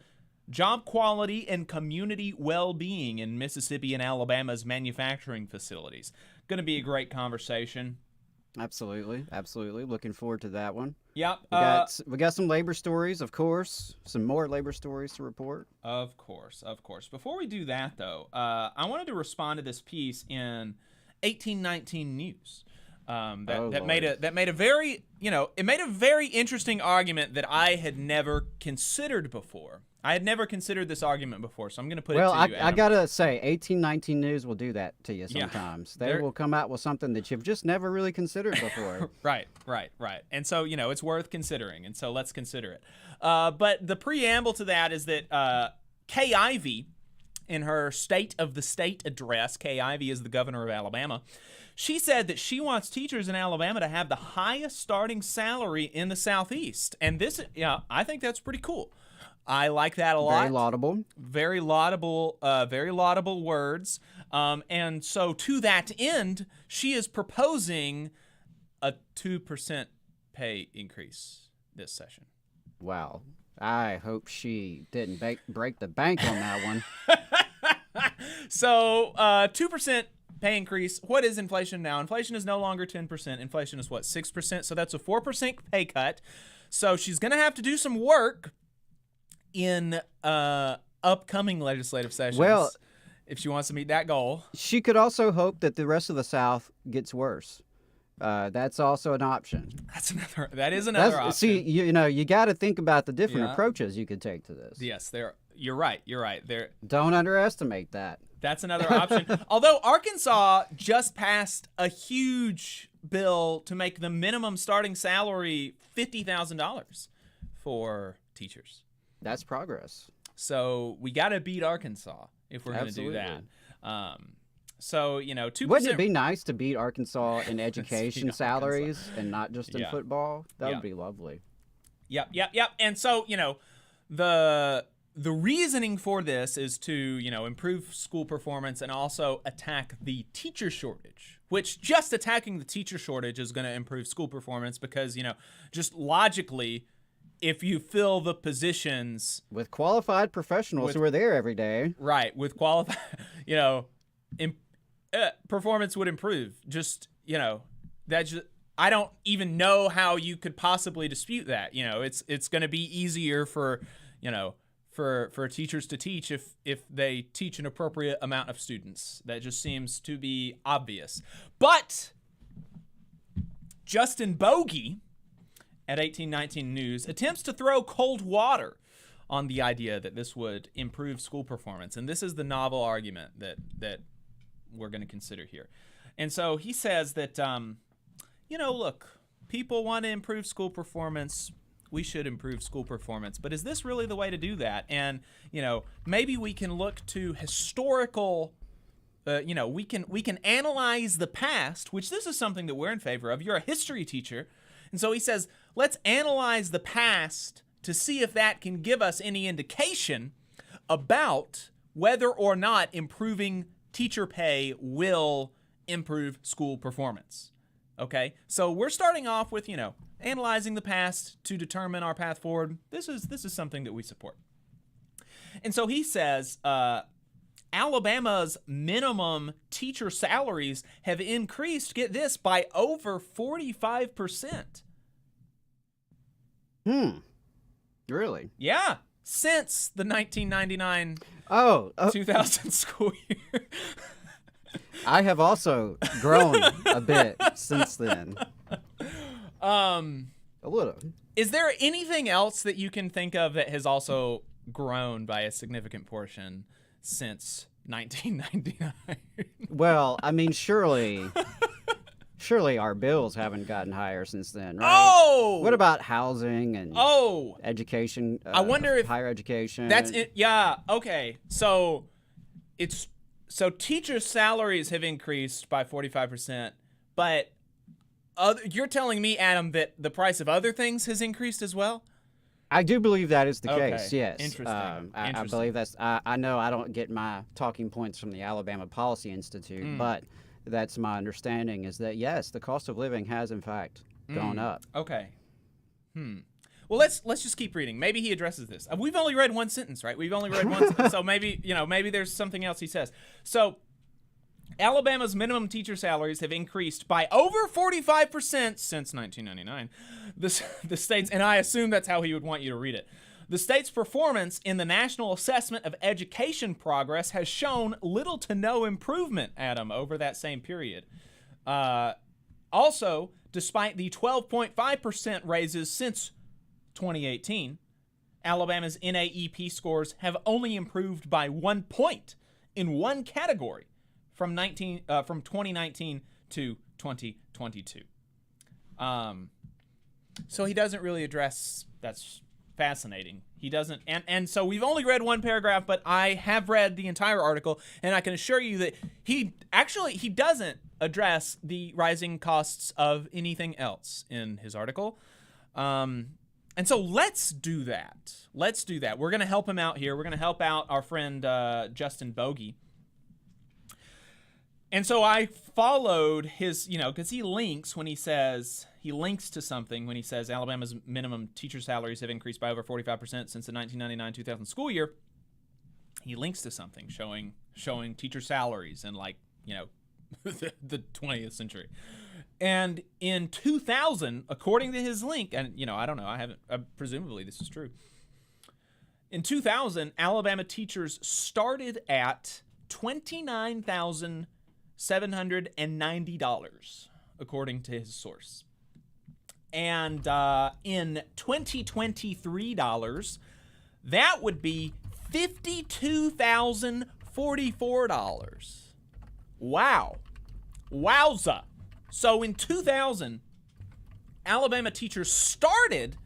Job Quality and Community Well-Being in Mississippi and Alabama's Manufacturing Facilities. Going to be a great conversation. Absolutely. Looking forward to that one. Yep. We got some labor stories, of course. Some more labor stories to report. Of course. Before we do that, though, I wanted to respond to this piece in 1819 News. That made a very interesting argument that I had never considered before. I had never considered this argument before, so I'm going to put it to you, Adam. I got to say, 1819 News will do that to you sometimes. Yeah, they will come out with something that you've just never really considered before. Right. And so, it's worth considering, and so let's consider it. But the preamble to that is that Kay Ivey, in her State of the State address, Kay Ivey is the governor of Alabama, she said that she wants teachers in Alabama to have the highest starting salary in the Southeast. And this, I think that's pretty cool. I like that a lot. Very laudable. Very laudable words. And so to that end, she is proposing a 2% pay increase this session. Wow. I hope she didn't break the bank on that one. So 2% pay increase. What is inflation now? Inflation is no longer 10%. Inflation is what, 6%? So that's a 4% pay cut. So she's going to have to do some work in upcoming legislative sessions, if she wants to meet that goal. She could also hope that the rest of the South gets worse. That's also an option. That is another option. See, you got to think about the different approaches you could take to this. Yes, you're right. Don't underestimate that. That's another option. Although Arkansas just passed a huge bill to make the minimum starting salary $50,000 for teachers. That's progress. So we got to beat Arkansas if we're going to do that. 2%. Wouldn't it be nice to beat Arkansas in education salaries and not just in football? That would be lovely. Yep. And so, the reasoning for this is to, improve school performance and also attack the teacher shortage, which just attacking the teacher shortage is going to improve school performance because, just logically, if you fill the positions with qualified professionals who are there every day, right? With qualified, performance would improve. I don't even know how you could possibly dispute that. It's going to be easier for teachers to teach if they teach an appropriate amount of students. That just seems to be obvious. But Justin Bogey at 1819 News attempts to throw cold water on the idea that this would improve school performance. And this is the novel argument that we're going to consider here. And so he says that, look, people want to improve school performance. We should improve school performance. But is this really the way to do that? And, maybe we can look to historical we can analyze the past, which this is something that we're in favor of. You're a history teacher. And so he says, let's analyze the past to see if that can give us any indication about whether or not improving teacher pay will improve school performance. Okay? So we're starting off with, analyzing the past to determine our path forward. This is something that we support. And so he says, Alabama's minimum teacher salaries have increased, get this, by over 45%. Really? Yeah. Since the 1999 2000 school year. I have also grown a bit since then. A little. Is there anything else that you can think of that has also grown by a significant portion since 1999? Well, I mean, surely Surely our bills haven't gotten higher since then, right? Oh! What about housing and education? I wonder if higher education. That's it. Yeah. Okay. So teachers' salaries have increased by 45%, but you're telling me, Adam, that the price of other things has increased as well? I do believe that is the case. Yes. Interesting. I believe that's. I know I don't get my talking points from the Alabama Policy Institute, but that's my understanding is that yes, the cost of living has in fact gone up. Okay. Well, let's just keep reading. Maybe he addresses this. We've only read one sentence, right? We've only read one sentence, so maybe there's something else he says. So, Alabama's minimum teacher salaries have increased by over 45% since 1999. The state's, and I assume that's how he would want you to read it. The state's performance in the National Assessment of Education Progress has shown little to no improvement, Adam, over that same period. Also, despite the 12.5% raises since 2018, Alabama's NAEP scores have only improved by 1 point in one category from 2019 to 2022. So he doesn't really address. That's fascinating. He doesn't, and so we've only read one paragraph, but I have read the entire article, and I can assure you that he doesn't address the rising costs of anything else in his article. And so let's do that. We're going to help him out here. We're going to help out our friend Justin Bogey. And so I followed his, because he links to something when he says Alabama's minimum teacher salaries have increased by over 45% since the 1999-2000 school year. He links to something showing teacher salaries in the 20th century. And in 2000, according to his link, and I don't know, presumably this is true. In 2000, Alabama teachers started at $29,790, according to his source. And in 2023 dollars, that would be $52,044. Wow. Wowza. So in 2000, Alabama teachers started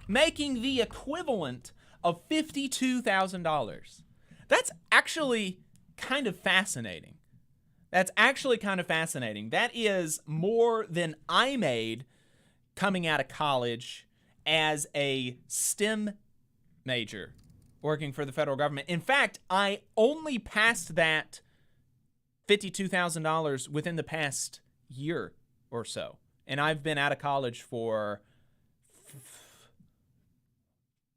making the equivalent of $52,000. That's actually kind of fascinating. That is more than I made coming out of college as a STEM major working for the federal government. In fact, I only passed that $52,000 within the past year or so. And I've been out of college for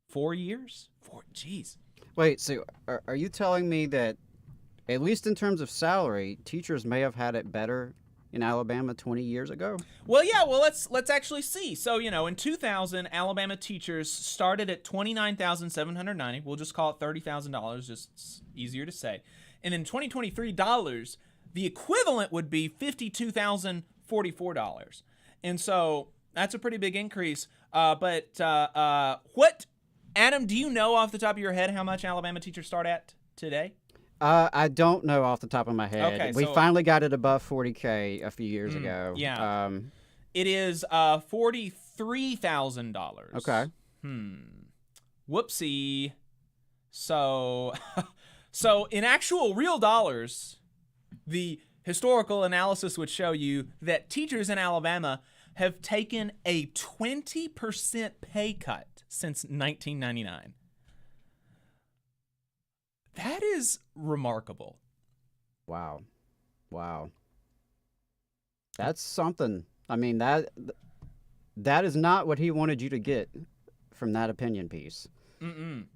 4 years? Geez. Wait, so are you telling me that, at least in terms of salary, teachers may have had it better in Alabama 20 years ago? Well, yeah, let's actually see. So, in 2000, Alabama teachers started at $29,790. We'll just call it $30,000, just easier to say. And in 2023 dollars, the equivalent would be $52,044. And so that's a pretty big increase. But what, Adam, do you know off the top of your head how much Alabama teachers start at today? I don't know off the top of my head. Okay, we finally got it above 40K a few years ago. Yeah. It is $43,000. Okay. Whoopsie. So in actual real dollars, the historical analysis would show you that teachers in Alabama have taken a 20% pay cut since 1999. That is remarkable. Wow. That's something. I mean, that is not what he wanted you to get from that opinion piece. And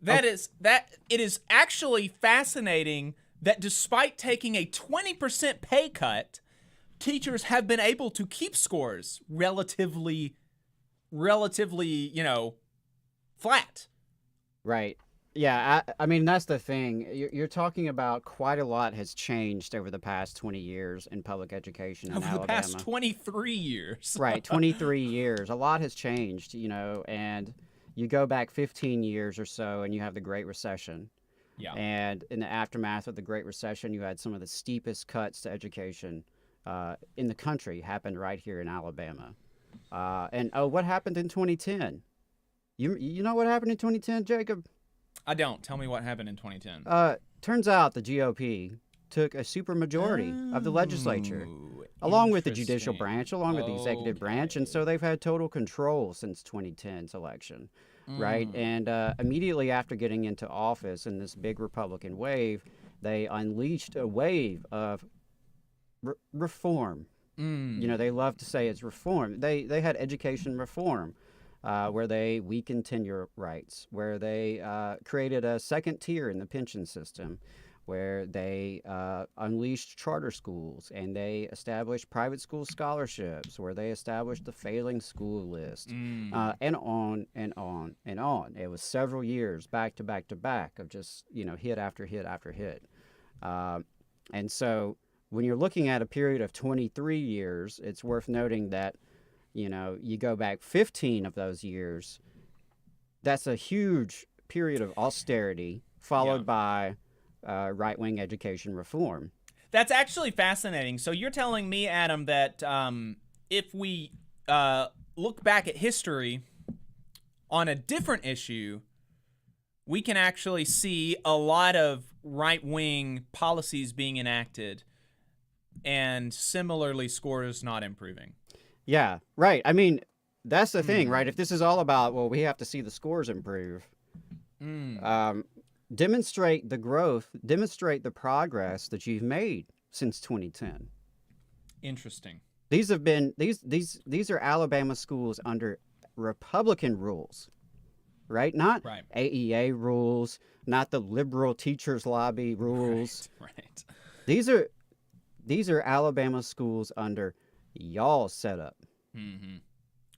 it is actually fascinating that despite taking a 20% pay cut, teachers have been able to keep scores relatively, flat. Right. Yeah, I mean, that's the thing. You're talking about quite a lot has changed over the past 20 years in public education in Alabama. Over the past 23 years. Right, 23 years. A lot has changed, and you go back 15 years or so and you have the Great Recession. Yeah. And in the aftermath of the Great Recession, you had some of the steepest cuts to education in the country happened right here in Alabama. And what happened in 2010? You know what happened in 2010, Jacob? I don't. Tell me what happened in 2010. Turns out the GOP took a supermajority of the legislature, along with the judicial branch, along with the executive branch, and so they've had total control since 2010's election, right? And immediately after getting into office in this big Republican wave, they unleashed a wave of reform. You know, they love to say it's reform. They had education reform, where they weakened tenure rights, where they created a second tier in the pension system, where they unleashed charter schools, and they established private school scholarships, where they established the failing school list, and on and on and on. It was several years back to back to back of just, you know, hit after hit after hit. And so when you're looking at a period of 23 years, it's worth noting that, you know, you go back 15 of those years, that's a huge period of austerity followed by right-wing education reform. That's actually fascinating. So you're telling me, Adam, that if we look back at history on a different issue, we can actually see a lot of right-wing policies being enacted and similarly scores not improving. Yeah, right. I mean, that's the thing, right? If this is all about, well, we have to see the scores improve, demonstrate the growth, demonstrate the progress that you've made since 2010. Interesting. These have been these are Alabama schools under Republican rules, right? Not AEA rules, not the liberal teachers lobby rules. Right. These are Alabama schools under y'all setup.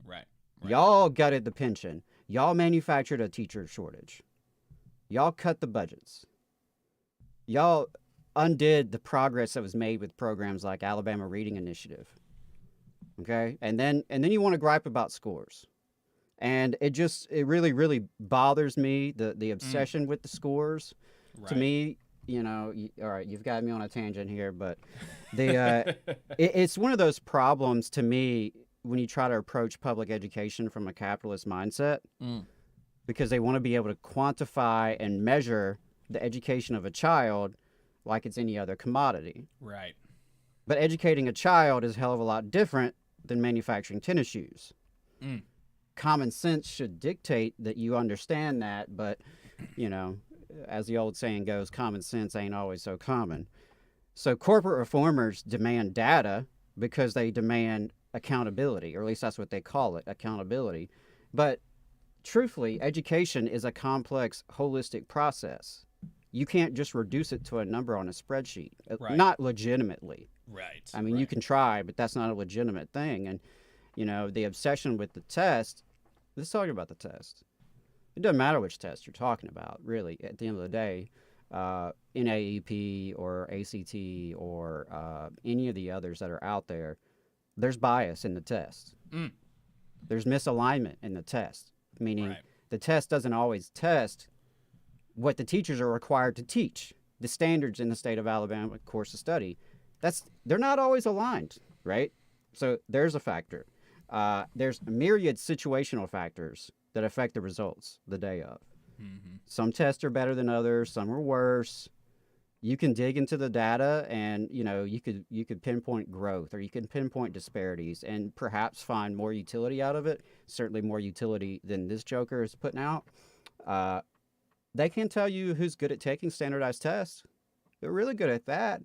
Right. Y'all gutted the pension. Y'all manufactured a teacher shortage. Y'all cut the budgets. Y'all undid the progress that was made with programs like Alabama Reading Initiative. Okay? And then you want to gripe about scores. And it really, really bothers me, the obsession with the scores. Right. To me, you know, all right, you've got me on a tangent here, but it's one of those problems to me when you try to approach public education from a capitalist mindset, because they want to be able to quantify and measure the education of a child like it's any other commodity. Right. But educating a child is a hell of a lot different than manufacturing tennis shoes. Common sense should dictate that you understand that, but, you know, as the old saying goes, common sense ain't always so common. So corporate reformers demand data because they demand accountability, or at least that's what they call it, accountability. But truthfully, education is a complex, holistic process. You can't just reduce it to a number on a spreadsheet, not legitimately. Right. I mean, you can try, but that's not a legitimate thing. And, you know, the obsession with the test, let's talk about the test. It doesn't matter which test you're talking about, really, at the end of the day. NAEP or ACT or any of the others that are out there, there's bias in the test. There's misalignment in the test, meaning the test doesn't always test what the teachers are required to teach. The standards in the state of Alabama course of study, they're not always aligned, right? So there's a factor. There's myriad situational factors that affect the results the day of. Some tests are better than others, some are worse. You can dig into the data and, you know, you could pinpoint growth, or you can pinpoint disparities and perhaps find more utility out of it, certainly more utility than this joker is putting out. They can tell you who's good at taking standardized tests. They're really good at that,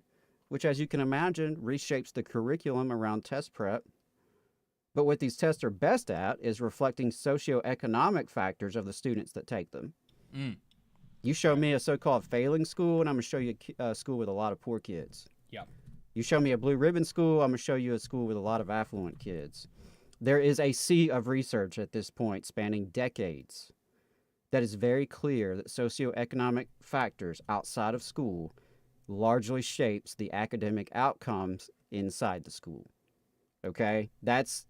which, as you can imagine, reshapes the curriculum around test prep. But what these tests are best at is reflecting socioeconomic factors of the students that take them. You show me a so-called failing school, and I'm going to show you a school with a lot of poor kids. You show me a blue ribbon school, I'm going to show you a school with a lot of affluent kids. There is a sea of research at this point spanning decades that is very clear that socioeconomic factors outside of school largely shapes the academic outcomes inside the school. Okay? That's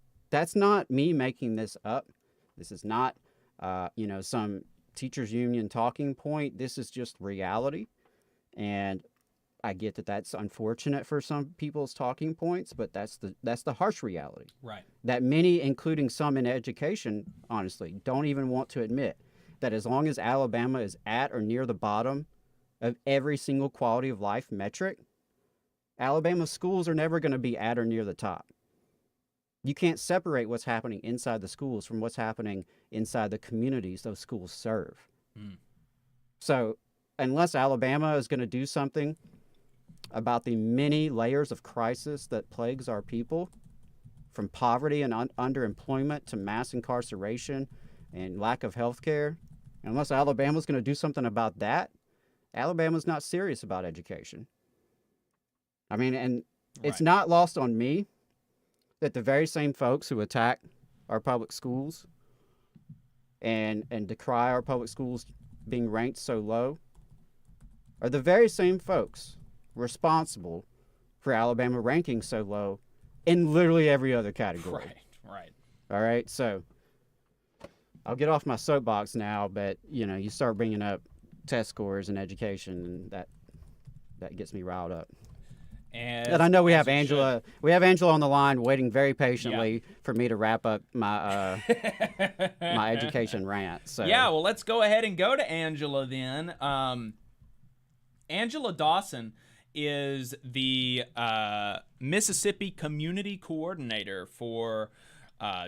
not me making this up. This is not, you know, some teachers union talking point. This is just reality. And I get that that's unfortunate for some people's talking points, but that's the harsh reality. Right. That many, including some in education, honestly, don't even want to admit that as long as Alabama is at or near the bottom of every single quality of life metric, Alabama schools are never going to be at or near the top. You can't separate what's happening inside the schools from what's happening inside the communities those schools serve. So unless Alabama is going to do something about the many layers of crisis that plagues our people, from poverty and underemployment to mass incarceration and lack of health care, unless Alabama's going to do something about that, Alabama's not serious about education. I mean, and it's not lost on me that the very same folks who attack our public schools and decry our public schools being ranked so low are the very same folks responsible for Alabama ranking so low in literally every other category. Right. All right, so I'll get off my soapbox now, but you start bringing up test scores and education, and that gets me riled up. And I know we have Angela. We have Angela on the line, waiting very patiently for me to wrap up my my education rant. So yeah, well, let's go ahead and go to Angela then. Angela Dawson is the Mississippi Community Coordinator for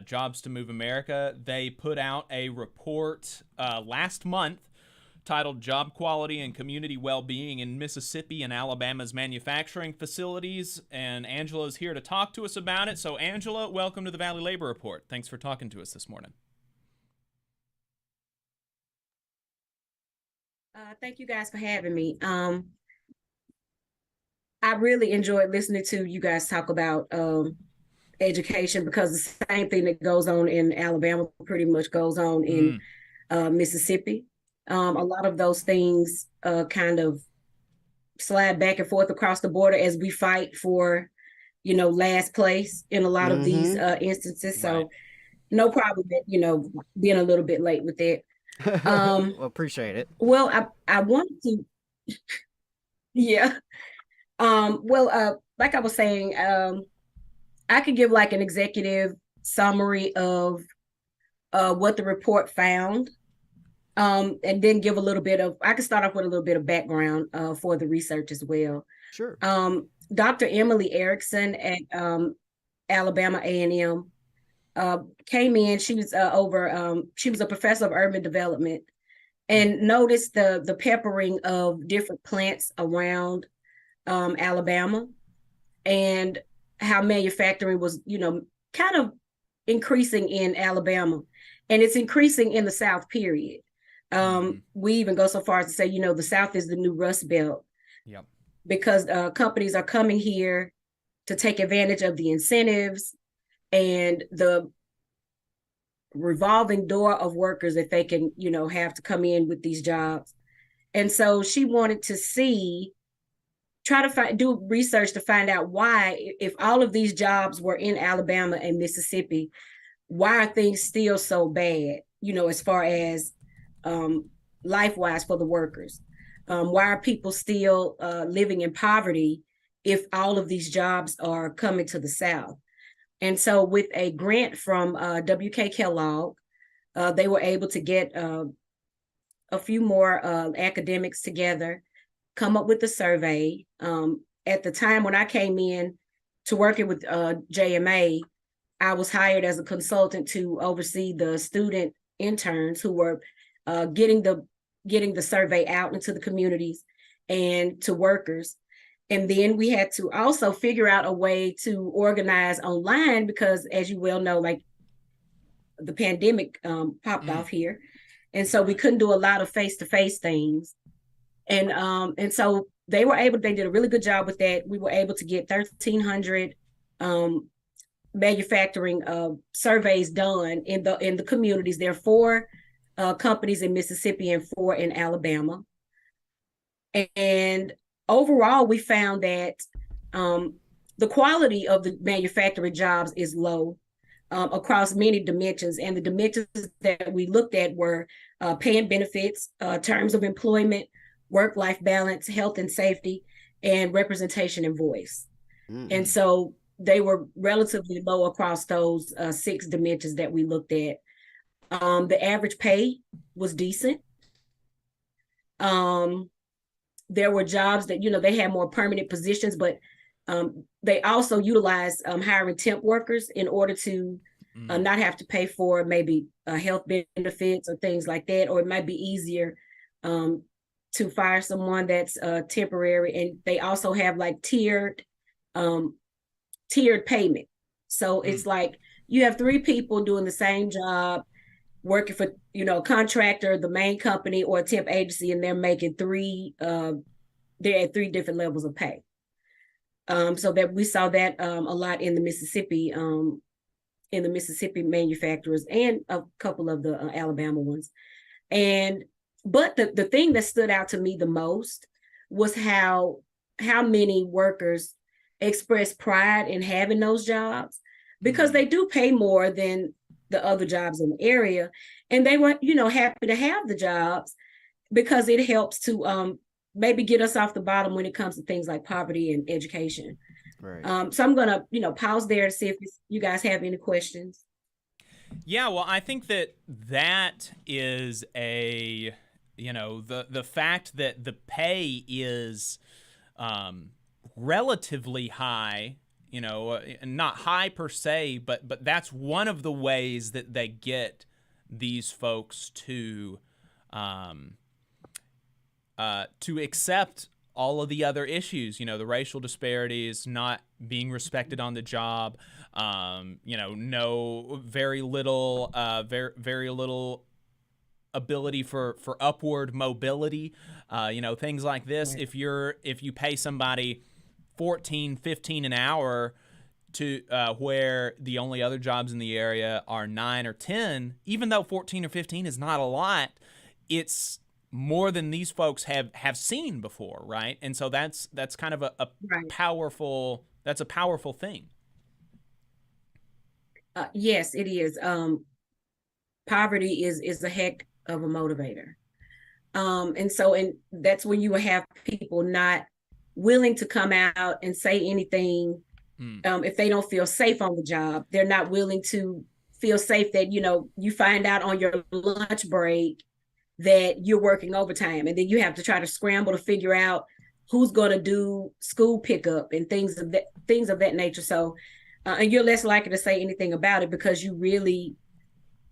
Jobs to Move America. They put out a report last month titled Job Quality and Community Well-Being in Mississippi and Alabama's Manufacturing Facilities, and Angela is here to talk to us about it. So Angela, welcome to the Valley Labor Report. Thanks for talking to us this morning. Thank you guys for having me. I really enjoyed listening to you guys talk about education, because the same thing that goes on in Alabama pretty much goes on in Mississippi. A lot of those things kind of slide back and forth across the border as we fight for, last place in a lot of these instances. So no problem that, being a little bit late with that. Well, appreciate it. Well, I wanted to, yeah. Like I was saying, I could give like an executive summary of what the report found, and then give a little bit of, I could start off with a little bit of background for the research as well. Sure. Dr. Emily Erickson at Alabama A&M came in. She was she was a professor of urban development, and noticed the peppering of different plants around Alabama, and how manufacturing was, kind of increasing in Alabama, and it's increasing in the South, period. We even go so far as to say, the South is the new Rust Belt. Yep. Because companies are coming here to take advantage of the incentives and the revolving door of workers that they can, have to come in with these jobs. And so she wanted to do research to find out why, if all of these jobs were in Alabama and Mississippi, why are things still so bad, as far as life-wise for the workers? Why are people still living in poverty if all of these jobs are coming to the South? And so with a grant from W.K. Kellogg, they were able to get a few more academics together, come up with a survey. At the time when I came in to working with JMA, I was hired as a consultant to oversee the student interns who were getting the survey out into the communities and to workers. And then we had to also figure out a way to organize online, because as you well know, like the pandemic popped off here. And so we couldn't do a lot of face-to-face things. And so they did a really good job with that. We were able to get 1,300 manufacturing surveys done in the communities. There are 4 companies in Mississippi and 4 in Alabama. And overall, we found that the quality of the manufacturing jobs is low. across many dimensions. And the dimensions that we looked at were pay and benefits, terms of employment, work-life balance, health and safety, and representation and voice. And so they were relatively low across those 6 dimensions that we looked at. The average pay was decent. There were jobs that, they had more permanent positions, but they also utilized hiring temp workers in order to not have to pay for maybe health benefits or things like that, or it might be easier to fire someone that's temporary. And they also have like tiered payment. So it's like you have 3 people doing the same job, working for, a contractor, the main company, or a temp agency, and they're making they're at 3 different levels of pay. So that we saw that a lot in the Mississippi manufacturers and a couple of the Alabama ones. But the thing that stood out to me the most was how many workers express pride in having those jobs, because they do pay more than the other jobs in the area. And they were, happy to have the jobs because it helps to maybe get us off the bottom when it comes to things like poverty and education. Right. So I'm going to, pause there to see if you guys have any questions. Yeah, well, I think that is the fact that the pay is relatively high, not high per se, but that's one of the ways that they get these folks to accept all of the other issues, the racial disparities, not being respected on the job, very little ability for upward mobility, things like this. Right. If you pay somebody $14, $15 an hour to where the only other jobs in the area are 9 or 10, even though 14 or 15 is not a lot, it's more than these folks have seen before, right? And so that's kind of a right. powerful thing. Yes, it is. Poverty is a heck of a motivator. And that's when you will have people not willing to come out and say anything if they don't feel safe on the job. They're not willing to feel safe that, you find out on your lunch break that you're working overtime, and then you have to try to scramble to figure out who's going to do school pickup and things of that nature. So, and you're less likely to say anything about it because you really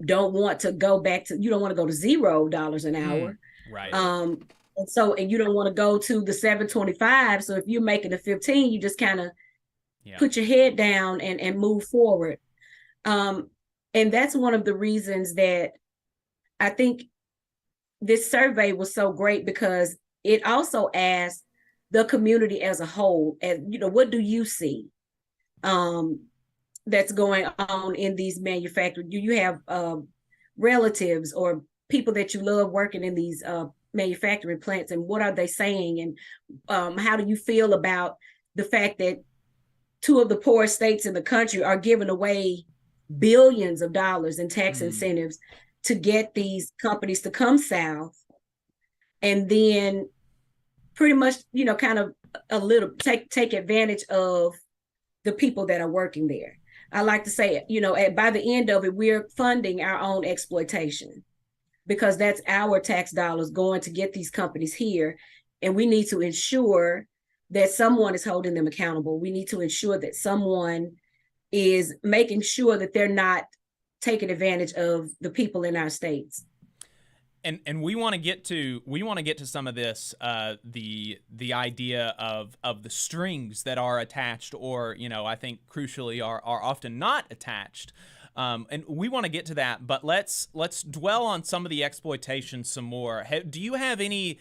don't want to go back to, you don't want to go to $0 an hour. Right. And you don't want to go to the $7.25. So if you're making the 15, you just kind of put your head down and move forward. And that's one of the reasons that I think this survey was so great, because it also asked the community as a whole, and what do you see that's going on in these manufacturers? Do you have relatives or people that you love working in these manufacturing plants, and what are they saying? And how do you feel about the fact that 2 of the poorest states in the country are giving away billions of dollars in tax incentives to get these companies to come south, and then pretty much, kind of a little take advantage of the people that are working there? I like to say, by the end of it, we're funding our own exploitation, because that's our tax dollars going to get these companies here. And we need to ensure that someone is holding them accountable. We need to ensure that someone is making sure that they're not taking advantage of the people in our states. And we want to get to some of this, the idea of the strings that are attached, or I think crucially are often not attached, and we want to get to that. But let's dwell on some of the exploitation some more. Do you have any?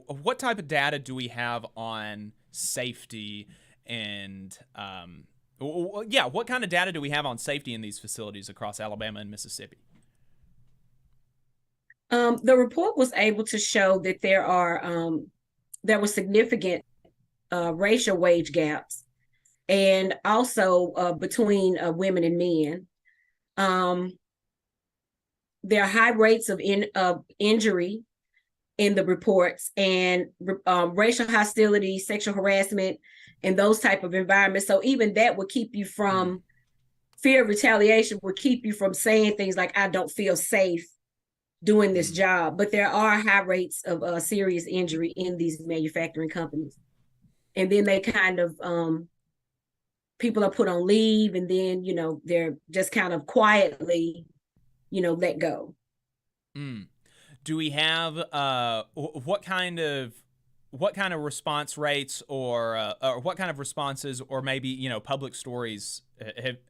What type of data do we have on safety and what kind of data do we have on safety in these facilities across Alabama and Mississippi? The report was able to show that there were significant racial wage gaps and also between women and men. There are high rates of injury in the reports, and racial hostility, sexual harassment, and those type of environments. So even that would keep you from fear of retaliation, would keep you from saying things like, I don't feel safe doing this job. But there are high rates of serious injury in these manufacturing companies. And then they kind of, people are put on leave, and then, they're just kind of quietly, let go. Do we have what kind of response rates or what kind of responses, or maybe public stories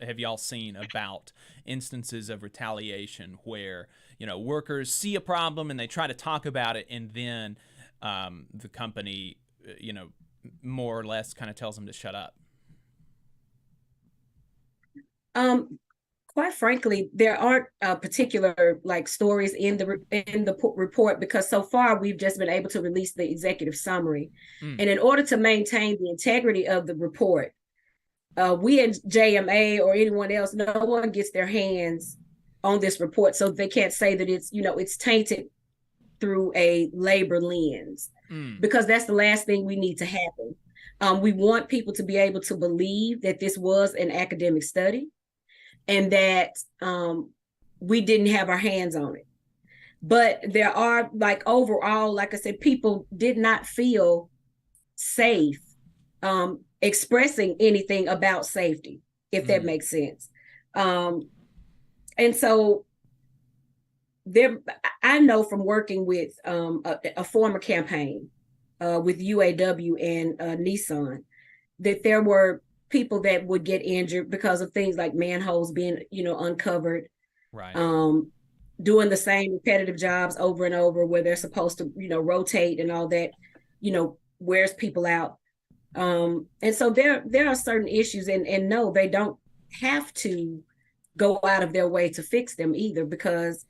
have y'all seen about instances of retaliation where workers see a problem and they try to talk about it, and then the company more or less kind of tells them to shut up? Quite frankly, there aren't particular stories in the report, because so far we've just been able to release the executive summary. And in order to maintain the integrity of the report, we at JMA or anyone else, no one gets their hands on this report, so they can't say that it's tainted through a labor lens, because that's the last thing we need to happen. We want people to be able to believe that this was an academic study, and that we didn't have our hands on it. But there are, overall, like I said, people did not feel safe expressing anything about safety, if that makes sense. And so I know from working with a former campaign with UAW and Nissan, that there were people that would get injured because of things like manholes being, uncovered, right? Doing the same repetitive jobs over and over, where they're supposed to, rotate and all that, wears people out. And so there are certain issues, and no, they don't have to go out of their way to fix them either, because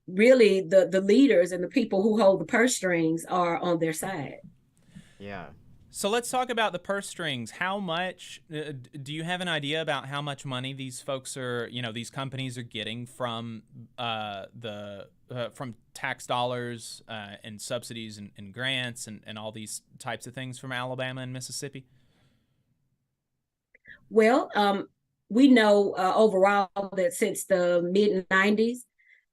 really the leaders and the people who hold the purse strings are on their side. Yeah. So let's talk about the purse strings. How much, do you have an idea about how much money these folks are, these companies are getting from from tax dollars and subsidies and grants and all these types of things from Alabama and Mississippi? Well, we know overall that since the mid-90s,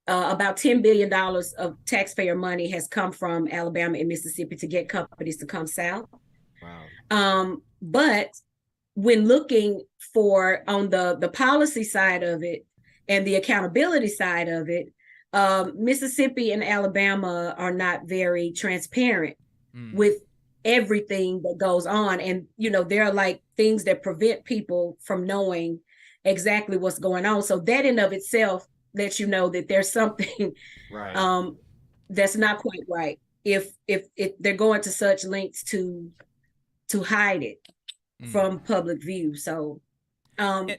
about $10 billion of taxpayer money has come from Alabama and Mississippi to get companies to come south. Wow. But when looking for on the policy side of it and the accountability side of it, Mississippi and Alabama are not very transparent with everything that goes on. And, there are things that prevent people from knowing exactly what's going on. So that in of itself lets you know that there's something right. That's not quite right. If they're going to such lengths to hide it from public view. So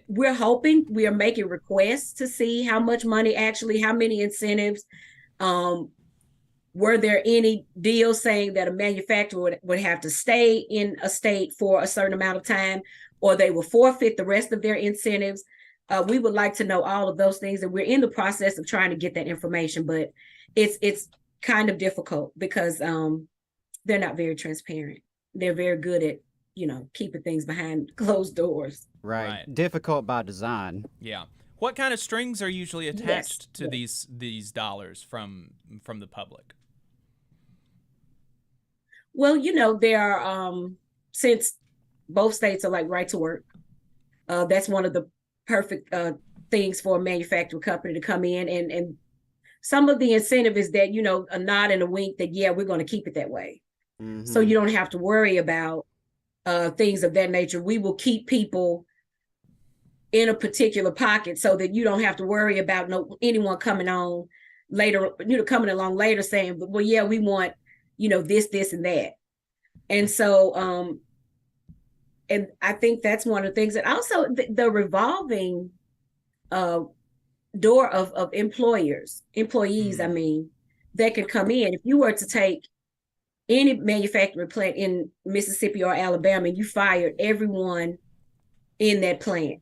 we're hoping, we are making requests to see how much money how many incentives, were there any deals saying that a manufacturer would have to stay in a state for a certain amount of time, or they will forfeit the rest of their incentives. We would like to know all of those things, and we're in the process of trying to get that information, but it's kind of difficult because they're not very transparent. They're very good at, keeping things behind closed doors. Right. Difficult by design. Yeah. What kind of strings are usually attached to these dollars from the public? Well, there are, since both states are right to work, that's one of the perfect things for a manufacturing company to come in, and some of the incentive is that, a nod and a wink that, yeah, we're going to keep it that way. So you don't have to worry about things of that nature. We will keep people in a particular pocket so that you don't have to worry about anyone coming on later, coming along later saying, well, yeah, we want, this and that. And so, and I think that's one of the things that also the revolving door of employees, I mean, that could come in. If you were to take any manufacturing plant in Mississippi or Alabama, and you fired everyone in that plant.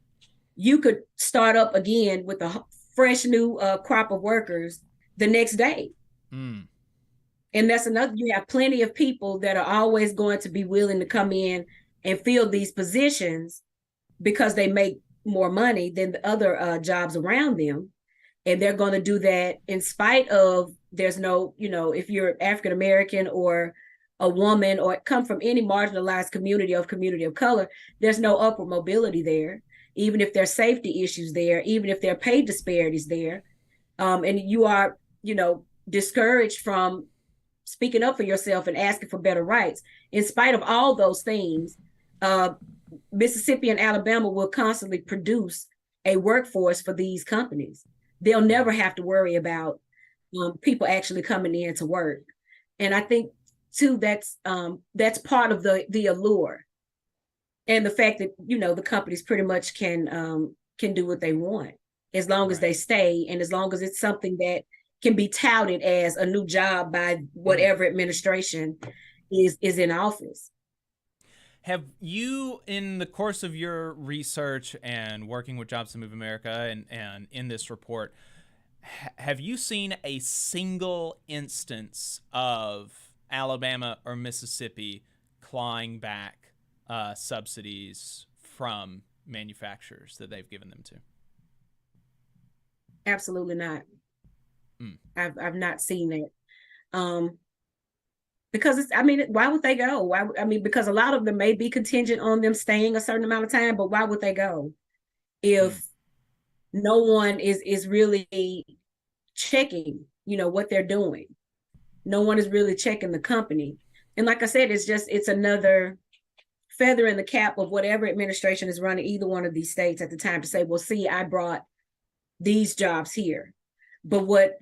You could start up again with a fresh new crop of workers the next day. Mm. And that's another, you have plenty of people that are always going to be willing to come in and fill these positions because they make more money than the other jobs around them. And they're going to do that in spite of there's no, if you're African American or a woman or come from any marginalized community of color, there's no upward mobility there, even if there's safety issues there, even if there are pay disparities there. And you are, discouraged from speaking up for yourself and asking for better rights. In spite of all those things, Mississippi and Alabama will constantly produce a workforce for these companies. They'll never have to worry about people actually coming in to work. And I think too, that's part of the allure, and the fact that the companies pretty much can do what they want as long as they stay, and as long as it's something that can be touted as a new job by whatever administration is in office. Have you, in the course of your research and working with Jobs to Move America and in this report, have you seen a single instance of Alabama or Mississippi clawing back subsidies from manufacturers that they've given them to? Absolutely not. I've not seen it. Because why would they go? Because a lot of them may be contingent on them staying a certain amount of time, but why would they go if no one is really checking, what they're doing? No one is really checking the company. And like I said, it's another feather in the cap of whatever administration is running either one of these states at the time to say, well, see, I brought these jobs here. But what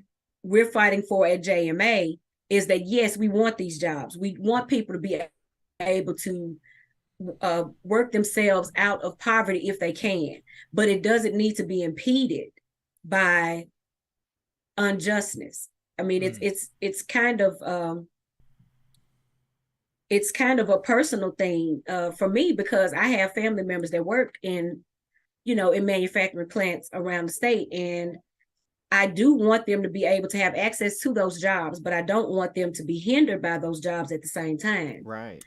we're fighting for at JMA is that, yes, we want these jobs. We want people to be able to work themselves out of poverty if they can, but it doesn't need to be impeded by unjustness. It's kind of a personal thing for me, because I have family members that work in manufacturing plants around the state, and I do want them to be able to have access to those jobs, but I don't want them to be hindered by those jobs at the same time. Right.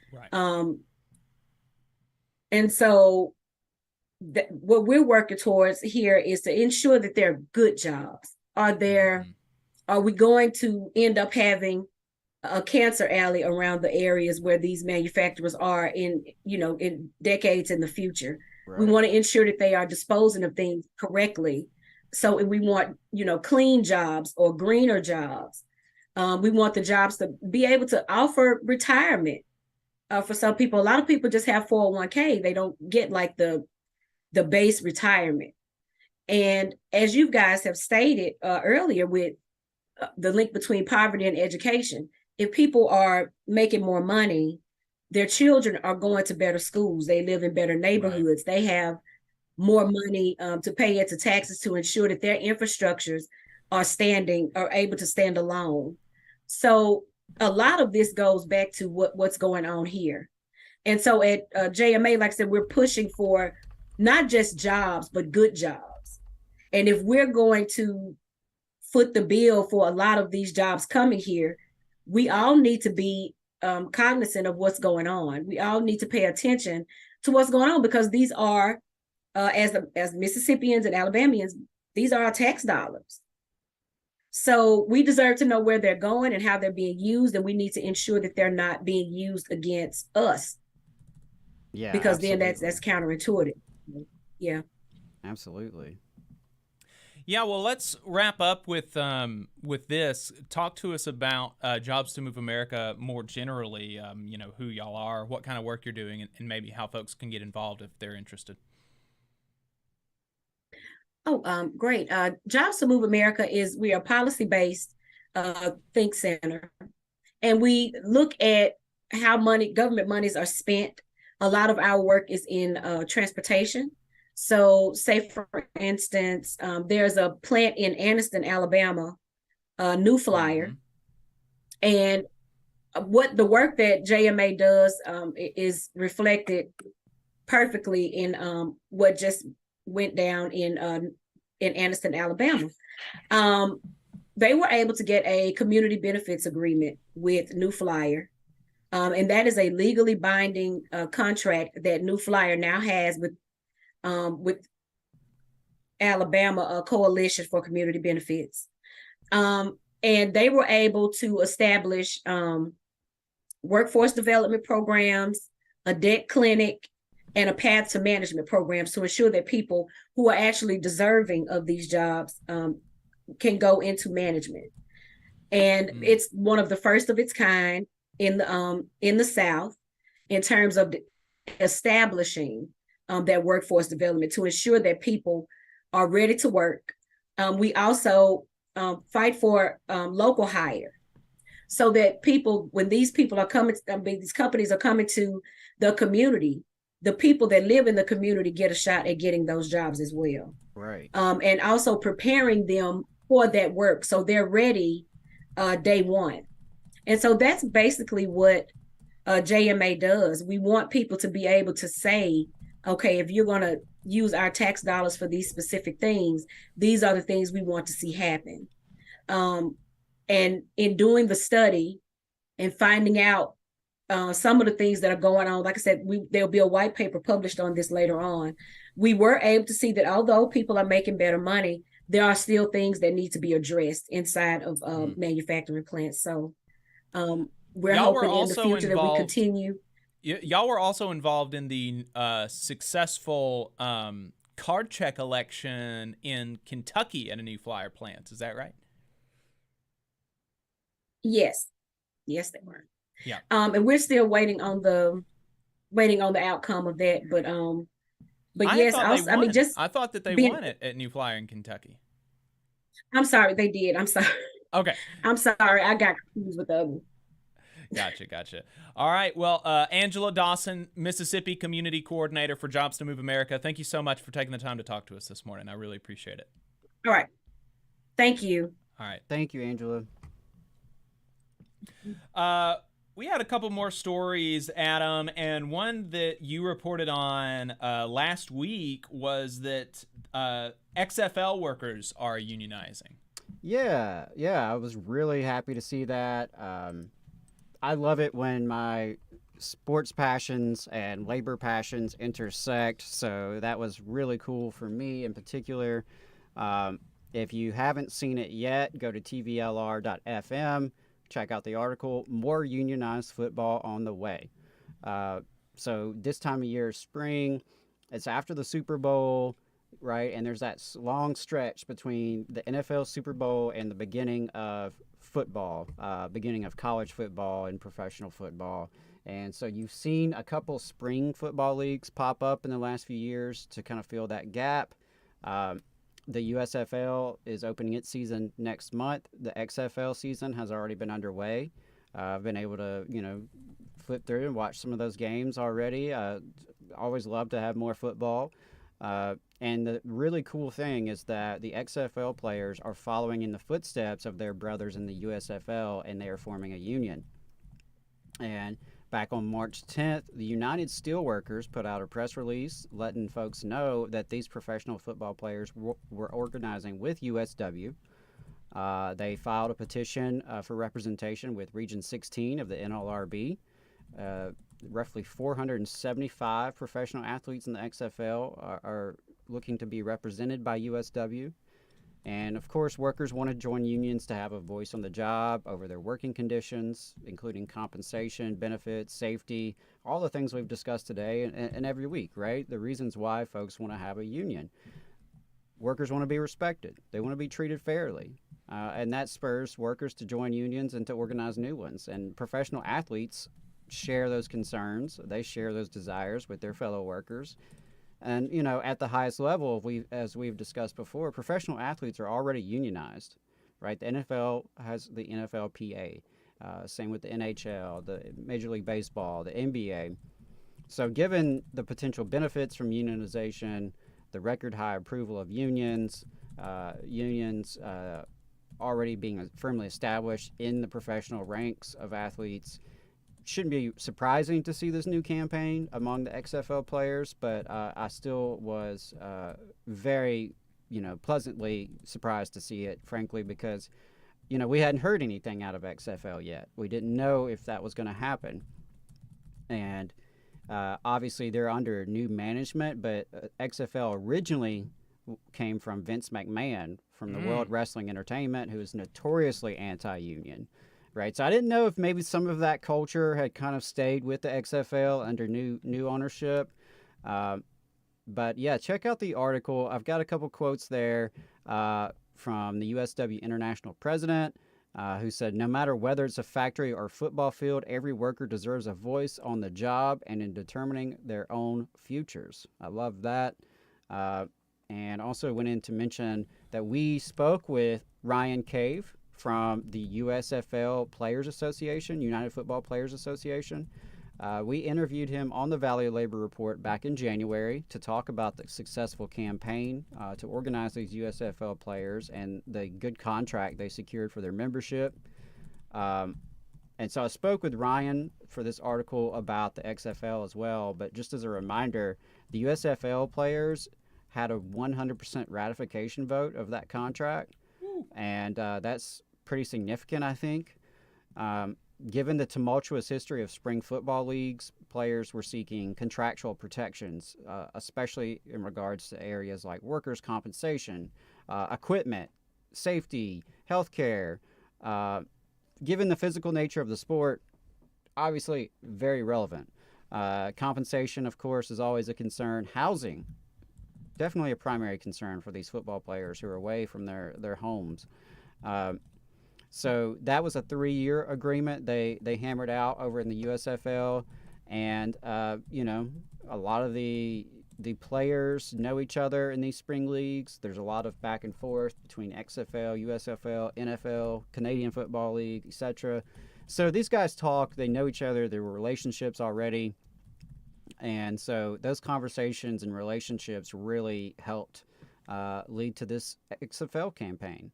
And so what we're working towards here is to ensure that they're good jobs. Are we going to end up having a cancer alley around the areas where these manufacturers are in decades in the future? Right. We want to ensure that they are disposing of things correctly. So we want, clean jobs or greener jobs. We want the jobs to be able to offer retirement. For some people, a lot of people just have 401k. They don't get like the base retirement. And as you guys have stated earlier with the link between poverty and education, if people are making more money, their children are going to better schools. They live in better neighborhoods. Right. They have more money to pay into taxes to ensure that their infrastructures are able to stand alone. So a lot of this goes back to what's going on here. And so at JMA, like I said, we're pushing for not just jobs, but good jobs. And if we're going to foot the bill for a lot of these jobs coming here, we all need to be cognizant of what's going on. We all need to pay attention to what's going on, because these are, as Mississippians and Alabamians, these are our tax dollars. So we deserve to know where they're going and how they're being used, and we need to ensure that they're not being used against us. Yeah, because absolutely. Then that's counterintuitive. Yeah, absolutely. Yeah, well, let's wrap up with this. Talk to us about Jobs to Move America more generally. Who y'all are, what kind of work you're doing, and maybe how folks can get involved if they're interested. Oh, great. Jobs to Move America we are a policy-based think center, and we look at how government monies are spent. A lot of our work is in transportation. So say, for instance, there's a plant in Anniston, Alabama, New Flyer. Mm-hmm. And what the work that JMA does is reflected perfectly in what just went down in Anniston, Alabama. They were able to get a community benefits agreement with New Flyer. And that is a legally binding contract that New Flyer now has with Alabama, a coalition for community benefits. And they were able to establish workforce development programs, a debt clinic, and a path to management programs to ensure that people who are actually deserving of these jobs can go into management. And it's one of the first of its kind in the South in terms of establishing that workforce development to ensure that people are ready to work. We also fight for local hire, so that people, when these people are coming, these companies are coming to the community, the people that live in the community get a shot at getting those jobs as well. Right. And also preparing them for that work so they're ready day one. And so that's basically what JMA does. We want people to be able to say, okay, if you're going to use our tax dollars for these specific things, these are the things we want to see happen. And in doing the study and finding out some of the things that are going on, like I said, there'll be a white paper published on this later on. We were able to see that although people are making better money, there are still things that need to be addressed inside of manufacturing plants. So we're hoping in the future that we continue. Y'all were also involved in the successful card check election in Kentucky at a New Flyer plant. Is that right? Yes, they were. Yeah. And we're still waiting on the outcome of that. But yes, I thought that they won it at New Flyer in Kentucky. I'm sorry, they did. I'm sorry. Okay. I'm sorry, I got confused with the other one. Gotcha. All right. Well, Angela Dawson, Mississippi Community Coordinator for Jobs to Move America, thank you so much for taking the time to talk to us this morning. I really appreciate it. All right. Thank you. All right. Thank you, Angela. We had a couple more stories, Adam, and one that you reported on last week was that XFL workers are unionizing. Yeah, I was really happy to see that. I love it when my sports passions and labor passions intersect, so that was really cool for me in particular. If you haven't seen it yet, go to TVLR.fm. Check out the article, More Unionized Football on the Way. So this time of year is spring. It's after the Super Bowl, right? And there's that long stretch between the NFL Super Bowl and the beginning of football, beginning of college football and professional football. And so you've seen a couple spring football leagues pop up in the last few years to kind of fill that gap. The USFL is opening its season next month. The XFL season has already been underway. I've been able to, flip through and watch some of those games already. Always love to have more football. And the really cool thing is that the XFL players are following in the footsteps of their brothers in the USFL, and they are forming a union. And back on March 10th, the United Steelworkers put out a press release letting folks know that these professional football players were organizing with USW. They filed a petition for representation with Region 16 of the NLRB. Roughly 475 professional athletes in the XFL are looking to be represented by USW. And of course, workers want to join unions to have a voice on the job over their working conditions, including compensation, benefits, safety, all the things we've discussed today and every week, right? The reasons why folks want to have a union. Workers want to be respected. They want to be treated fairly. And that spurs workers to join unions and to organize new ones. And professional athletes share those concerns. They share those desires with their fellow workers. And, at the highest level, as we've discussed before, professional athletes are already unionized, right? The NFL has the NFLPA, same with the NHL, the Major League Baseball, the NBA. So given the potential benefits from unionization, the record high approval of unions already being firmly established in the professional ranks of athletes, shouldn't be surprising to see this new campaign among the XFL players, but I still was very, pleasantly surprised to see it, frankly, because, we hadn't heard anything out of XFL yet. We didn't know if that was going to happen. And obviously they're under new management, but XFL originally came from Vince McMahon from the World Wrestling Entertainment, who is notoriously anti-union. Right, so I didn't know if maybe some of that culture had kind of stayed with the XFL under new ownership. But yeah, check out the article. I've got a couple quotes there from the USW International President, who said, "No matter whether it's a factory or football field, every worker deserves a voice on the job and in determining their own futures." I love that. And also went in to mention that we spoke with Ryan Cave from the USFL Players Association, United Football Players Association. We interviewed him on the Valley Labor Report back in January to talk about the successful campaign to organize these USFL players and the good contract they secured for their membership. And so I spoke with Ryan for this article about the XFL as well, but just as a reminder, the USFL players had a 100% ratification vote of that contract, and that's pretty significant, I think. Given the tumultuous history of spring football leagues, players were seeking contractual protections, especially in regards to areas like workers' compensation, equipment, safety, healthcare. Given the physical nature of the sport, obviously very relevant. Compensation, of course, is always a concern. Housing, definitely a primary concern for these football players who are away from their homes. So that was a 3-year agreement they hammered out over in the USFL, and a lot of the players know each other in these spring leagues. There's a lot of back and forth between XFL, USFL, NFL, Canadian Football League, etc. So these guys talk, they know each other, there were relationships already, and so those conversations and relationships really helped lead to this XFL campaign.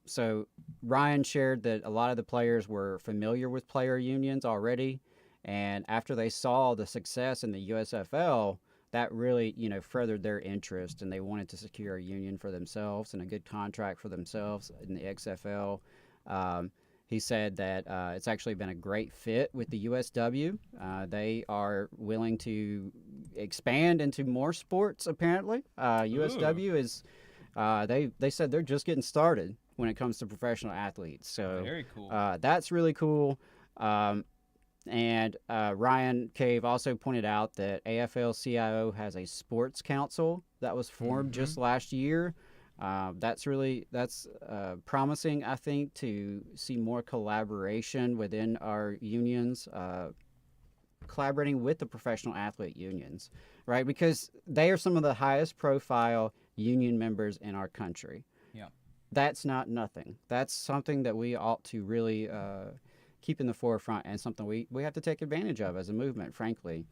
So Ryan shared that a lot of the players were familiar with player unions already, and after they saw the success in the USFL, that really, furthered their interest, and they wanted to secure a union for themselves and a good contract for themselves in the XFL. He said that it's actually been a great fit with the USW. They are willing to expand into more sports, apparently. USW is, they said they're just getting started when it comes to professional athletes. So very cool. That's really cool. And Ryan Cave also pointed out that AFL-CIO has a sports council that was formed just last year. That's promising, I think, to see more collaboration within our unions, collaborating with the professional athlete unions, right? Because they are some of the highest profile union members in our country. Yeah. That's not nothing. That's something that we ought to really keep in the forefront, and something we have to take advantage of as a movement, frankly.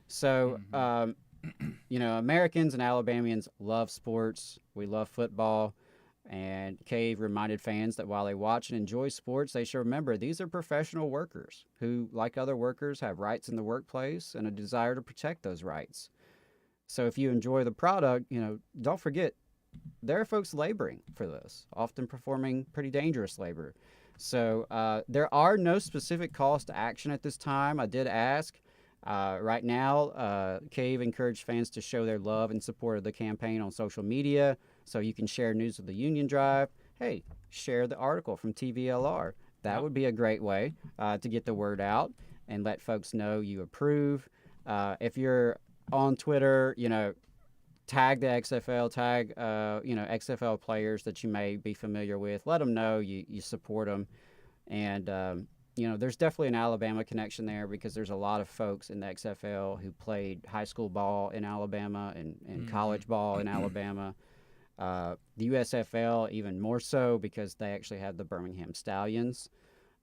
So, Americans and Alabamians love sports. We love football. And Cave reminded fans that while they watch and enjoy sports, they should remember these are professional workers who, like other workers, have rights in the workplace and a desire to protect those rights. So if you enjoy the product, don't forget, there are folks laboring for this, often performing pretty dangerous labor. So there are no specific calls to action at this time. I did ask. Right now, Cave encouraged fans to show their love and support of the campaign on social media, so you can share news of the union drive. Hey, share the article from TVLR. That would be a great way to get the word out and let folks know you approve. If you're on Twitter, tag the XFL, tag XFL players that you may be familiar with. Let them know you support them. And there's definitely an Alabama connection there, because there's a lot of folks in the XFL who played high school ball in Alabama and college ball in Alabama. The USFL even more so, because they actually have the Birmingham Stallions.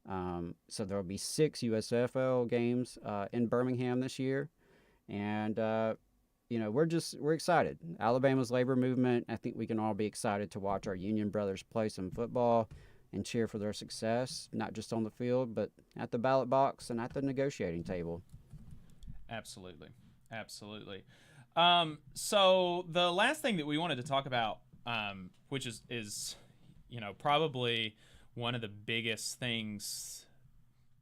So there will be 6 USFL games in Birmingham this year. And, we're excited. Alabama's labor movement, I think we can all be excited to watch our union brothers play some football. and cheer for their success, not just on the field, but at the ballot box and at the negotiating table. Absolutely. Absolutely. So the last thing that we wanted to talk about, which is, you know, probably one of the biggest things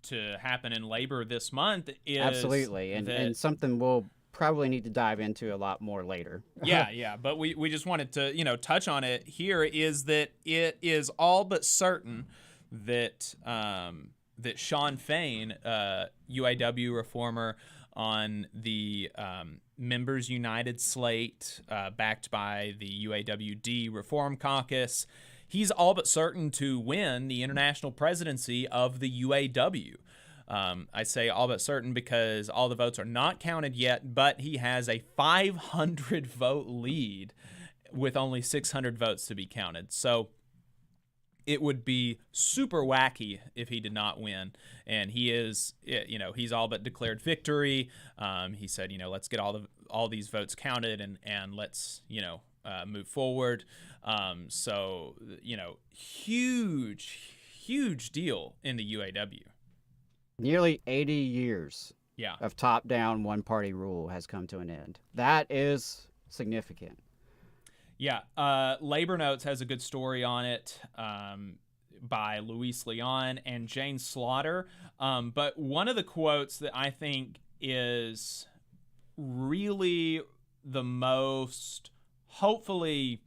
to happen in labor this month is absolutely, and something we'll probably need to dive into a lot more later. yeah, but we just wanted to, you know, touch on it here, is that it is all but certain that that Shawn Fain, UAW reformer on the Members United slate, backed by the UAWD Reform Caucus, he's all but certain to win the international presidency of the UAW. I say all but certain because all the votes are not counted yet, but he has a 500 vote lead with only 600 votes to be counted. So it would be super wacky if he did not win. And he is, you know, he's all but declared victory. He said, you know, let's get all these votes counted and let's, you know, move forward. So, you know, huge deal in the UAW. Nearly 80 years Yeah. of top-down one-party rule has come to an end. That is significant. Yeah. Labor Notes has a good story on it by Luis Leon and Jane Slaughter. But one of the quotes that I think is really the most, hopefully,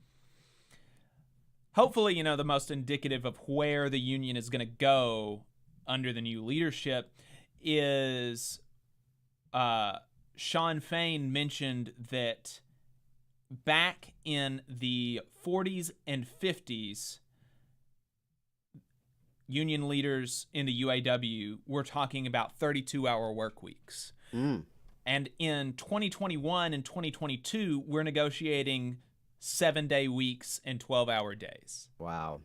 you know, the most indicative of where the union is going to go under the new leadership is Shawn Fain mentioned that back in the 40s and 50s, union leaders in the UAW were talking about 32-hour work weeks. And in 2021 and 2022, we're negotiating 7-day weeks and 12-hour days. Wow.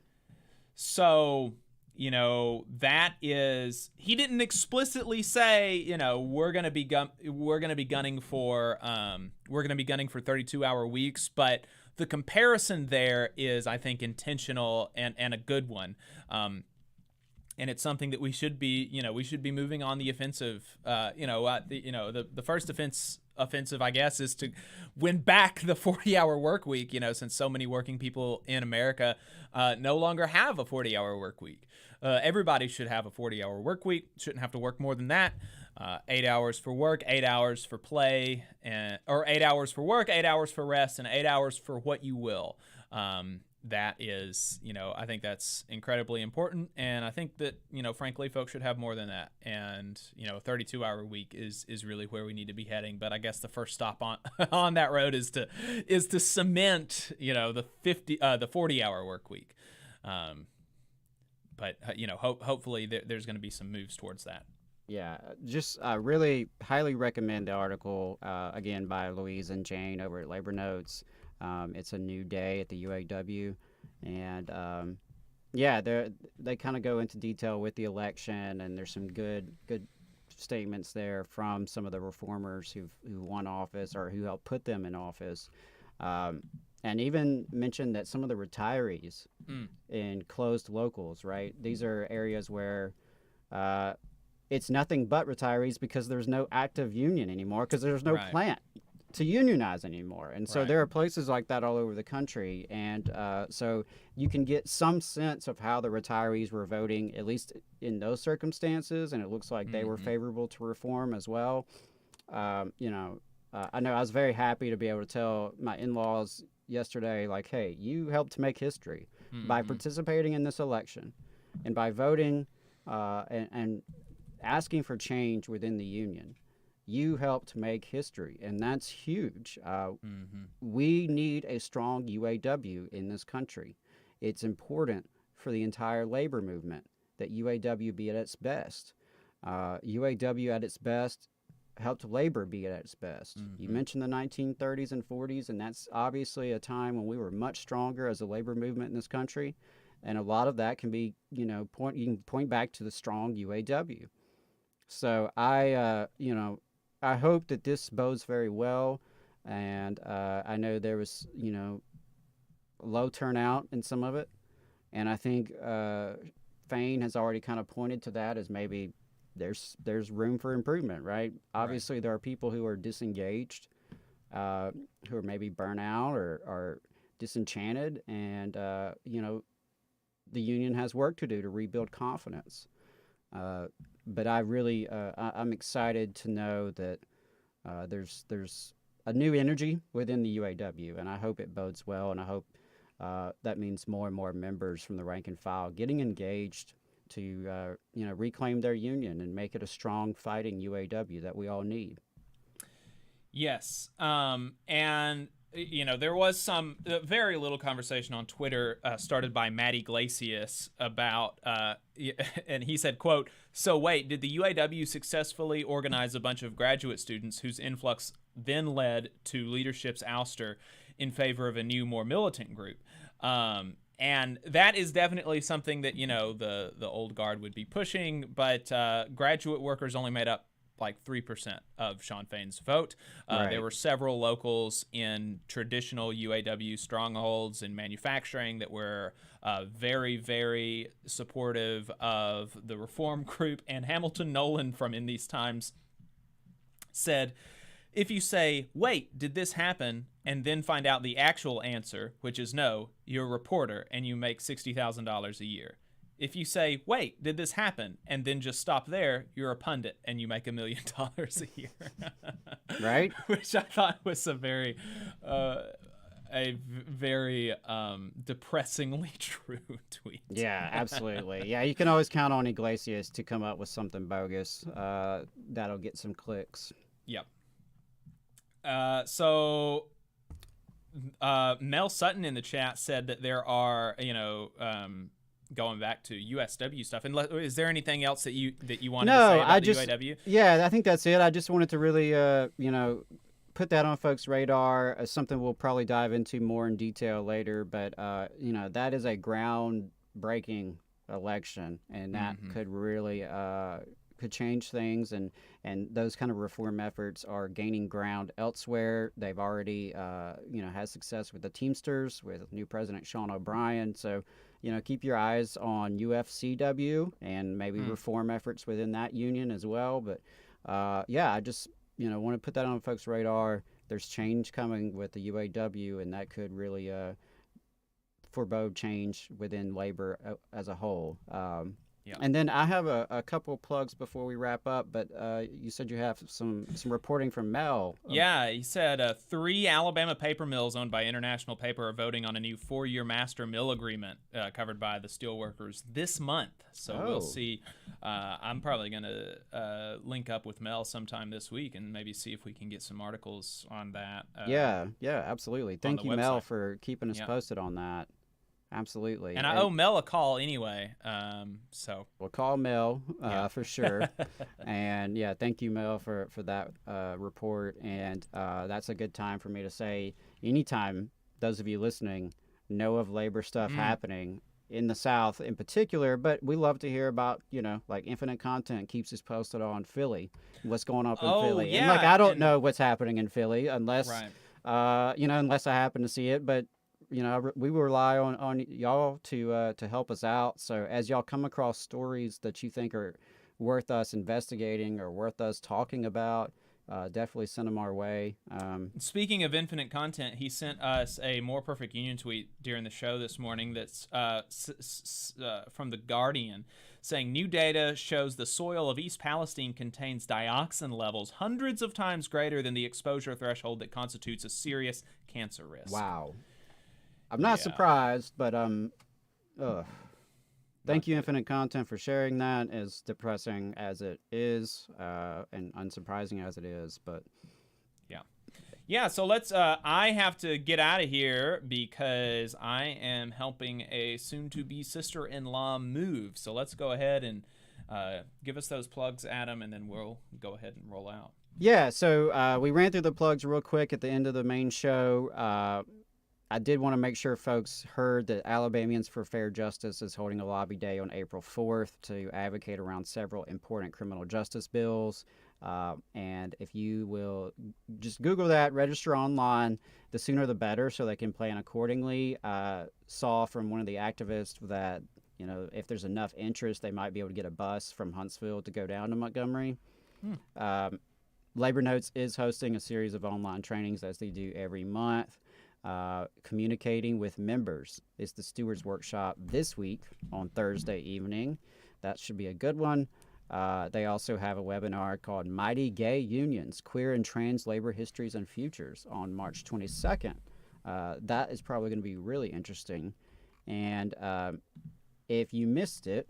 So, you know, that is, he didn't explicitly say, you know, we're going to be gunning for 32-hour weeks, but the comparison there is, I think, intentional and a good one. And it's something that we should be moving on the offensive. The first offensive, I guess, is to win back the 40-hour work week, you know, since so many working people in America no longer have a 40-hour work week. Everybody should have a 40-hour work week. Shouldn't have to work more than that. 8 hours for work, 8 hours for play, or 8 hours for work, 8 hours for rest, and 8 hours for what you will. That is, you know, I think that's incredibly important, and I think that, you know, frankly, folks should have more than that. And, you know, a 32-hour week is really where we need to be heading. But I guess the first stop on that road is to cement, you know, the 40-hour work week. But you know, hopefully there's going to be some moves towards that. Yeah, just really highly recommend the article, again, by Louise and Jane over at Labor Notes. It's a new day at the UAW, and yeah, they kind of go into detail with the election, and there's some good statements there from some of the reformers who won office or who helped put them in office, and even mentioned that some of the retirees in closed locals, right? These are areas where it's nothing but retirees because there's no active union anymore because there's no plant to unionize anymore. And so there are places like that all over the country. And so you can get some sense of how the retirees were voting, at least in those circumstances. And it looks like they were favorable to reform as well. I know I was very happy to be able to tell my in-laws yesterday, like, hey, you helped make history by participating in this election and by voting and asking for change within the union. You helped make history, and that's huge. We need a strong UAW in this country. It's important for the entire labor movement that UAW be at its best. UAW at its best helped labor be at its best. You mentioned the 1930s and 40s, and that's obviously a time when we were much stronger as a labor movement in this country. And a lot of that can be, you can point back to the strong UAW. So I hope that this bodes very well. And I know there was, low turnout in some of it. And I think Fain has already kind of pointed to that as maybe there's room for improvement, right? Obviously, there are people who are disengaged, who are maybe burnt out or disenchanted, and the union has work to do to rebuild confidence. But I really, I'm excited to know that there's a new energy within the UAW, and I hope it bodes well, and I hope that means more and more members from the rank and file getting engaged to reclaim their union and make it a strong fighting UAW that we all need. Yes, and there was some very little conversation on Twitter started by Matt Iglesias about, and he said, quote, "So wait, did the UAW successfully organize a bunch of graduate students whose influx then led to leadership's ouster in favor of a new, more militant group?" And that is definitely something that, the old guard would be pushing, but graduate workers only made up like 3% of Shawn Fain's vote. Right. There were several locals in traditional UAW strongholds in manufacturing that were very, very supportive of the reform group. And Hamilton Nolan from In These Times said, "If you say, 'Wait, did this happen?' and then find out the actual answer, which is no, you're a reporter and you make $60,000 a year. If you say, 'Wait, did this happen?' and then just stop there, you're a pundit and you make $1 million a year." Right? Which I thought was a very depressingly true tweet. Yeah, absolutely. Yeah, you can always count on Iglesias to come up with something bogus that'll get some clicks. Yep. So Mel Sutton in the chat said that there are, going back to USW stuff. And is there anything else that you wanted to say about the UAW? Yeah, I think that's it. I just wanted to really, put that on folks' radar as something we'll probably dive into more in detail later. But, that is a groundbreaking election, and that could really could change things. And those kind of reform efforts are gaining ground elsewhere. They've already, had success with the Teamsters, with new President Sean O'Brien. So, keep your eyes on UFCW and maybe reform efforts within that union as well. But, I just, want to put that on folks' radar. There's change coming with the UAW, and that could really forebode change within labor as a whole. And then I have a couple plugs before we wrap up, but you said you have some reporting from Mel. Yeah, he said 3 Alabama paper mills owned by International Paper are voting on a new 4-year master mill agreement covered by the steelworkers this month. So we'll see. I'm probably going to link up with Mel sometime this week and maybe see if we can get some articles on that. Yeah, absolutely. Thank you, Mel, for keeping us posted on that. Absolutely. And I owe Mel a call anyway, so. We'll call Mel for sure. And thank you, Mel, for that report. And that's a good time for me to say, anytime those of you listening know of labor stuff happening in the South in particular, but we love to hear about, like Infinite Content keeps us posted on Philly, what's going on in Philly. Yeah. And I don't know what's happening in Philly unless, unless I happen to see it, but we rely on y'all to help us out. So as y'all come across stories that you think are worth us investigating or worth us talking about, definitely send them our way. Speaking of Infinite Content, he sent us a More Perfect Union tweet during the show this morning that's from The Guardian, saying new data shows the soil of East Palestine contains dioxin levels hundreds of times greater than the exposure threshold that constitutes a serious cancer risk. Wow. I'm not surprised, but thank you, Infinite Content, for sharing that, as depressing as it is and unsurprising as it is. But so let's. I have to get out of here because I am helping a soon-to-be sister-in-law move. So let's go ahead and give us those plugs, Adam, and then we'll go ahead and roll out. Yeah. So we ran through the plugs real quick at the end of the main show. I did want to make sure folks heard that Alabamians for Fair Justice is holding a lobby day on April 4th to advocate around several important criminal justice bills. And if you will just Google that, register online, the sooner the better, so they can plan accordingly. Saw from one of the activists that, if there's enough interest, they might be able to get a bus from Huntsville to go down to Montgomery. Labor Notes is hosting a series of online trainings, as they do every month. Communicating with members is the Stewards Workshop this week on Thursday evening. That should be a good one. They also have a webinar called Mighty Gay Unions, Queer and Trans Labor Histories and Futures on March 22nd. That is probably going to be really interesting. And if you missed it,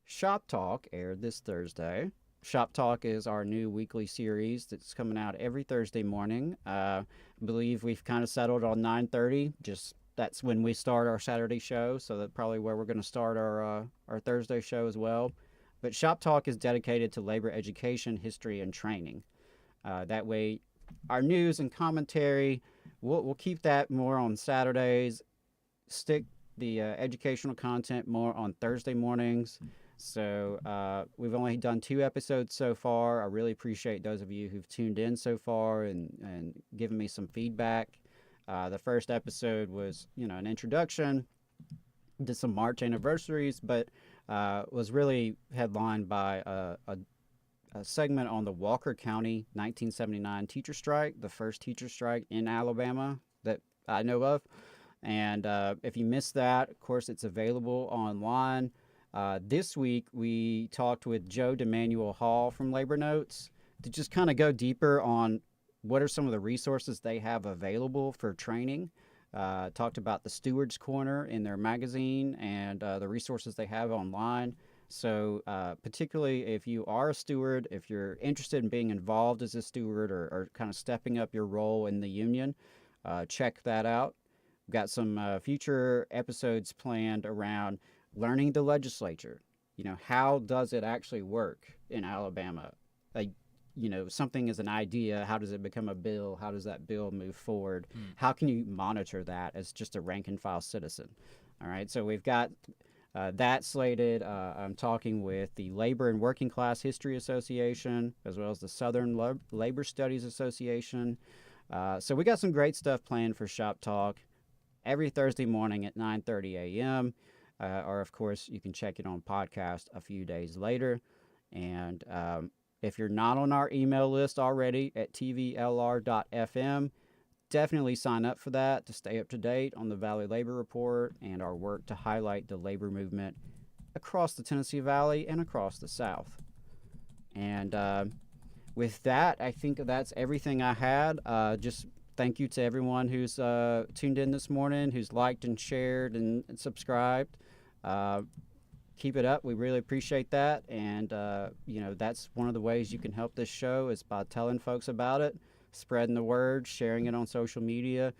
Shop Talk aired this Thursday. Shop Talk is our new weekly series that's coming out every Thursday morning. I believe we've kind of settled on 9:30. That's when we start our Saturday show, so that's probably where we're going to start our Thursday show as well. But Shop Talk is dedicated to labor education, history, and training. That way, our news and commentary, we'll keep that more on Saturdays. Stick the educational content more on Thursday mornings. So we've only done 2 episodes so far. I really appreciate those of you who've tuned in so far and given me some feedback. The first episode was, an introduction, did some March anniversaries, but was really headlined by a segment on the Walker County 1979 teacher strike, the first teacher strike in Alabama that I know of. And if you missed that, of course, it's available online. This week, we talked with Joe DeManuel Hall from Labor Notes to just kind of go deeper on what are some of the resources they have available for training. Talked about the Stewards Corner in their magazine and the resources they have online. So particularly if you are a steward, if you're interested in being involved as a steward or kind of stepping up your role in the union, check that out. We've got some future episodes planned around learning the legislature. How does it actually work in Alabama? Something is an idea. How does it become a bill? How does that bill move forward? How can you monitor that as just a rank and file citizen? All right, so we've got that slated. I'm talking with the Labor and Working Class History Association, as well as the Southern Labor Studies Association. So we got some great stuff planned for Shop Talk every Thursday morning at 9:30 a.m. Or, of course, you can check it on podcast a few days later. And if you're not on our email list already at tvlr.fm, definitely sign up for that to stay up to date on the Valley Labor Report and our work to highlight the labor movement across the Tennessee Valley and across the South. And with that, I think that's everything I had. Just thank you to everyone who's tuned in this morning, who's liked and shared and subscribed. Keep it up. We really appreciate that. And, that's one of the ways you can help this show is by telling folks about it, spreading the word, sharing it on social media.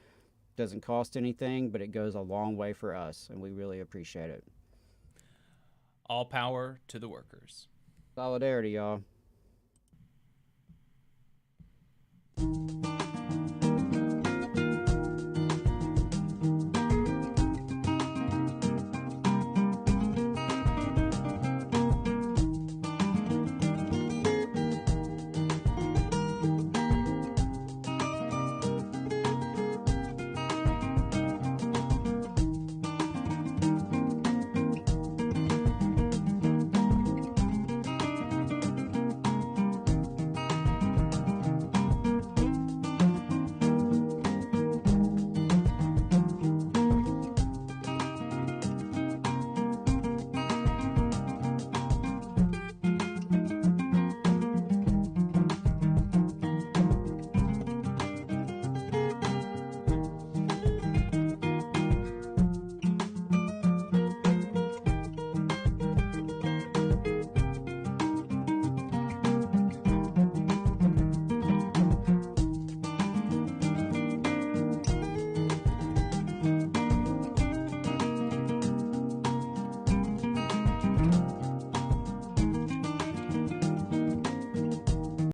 Doesn't cost anything, but it goes a long way for us, and we really appreciate it. All power to the workers. Solidarity, y'all.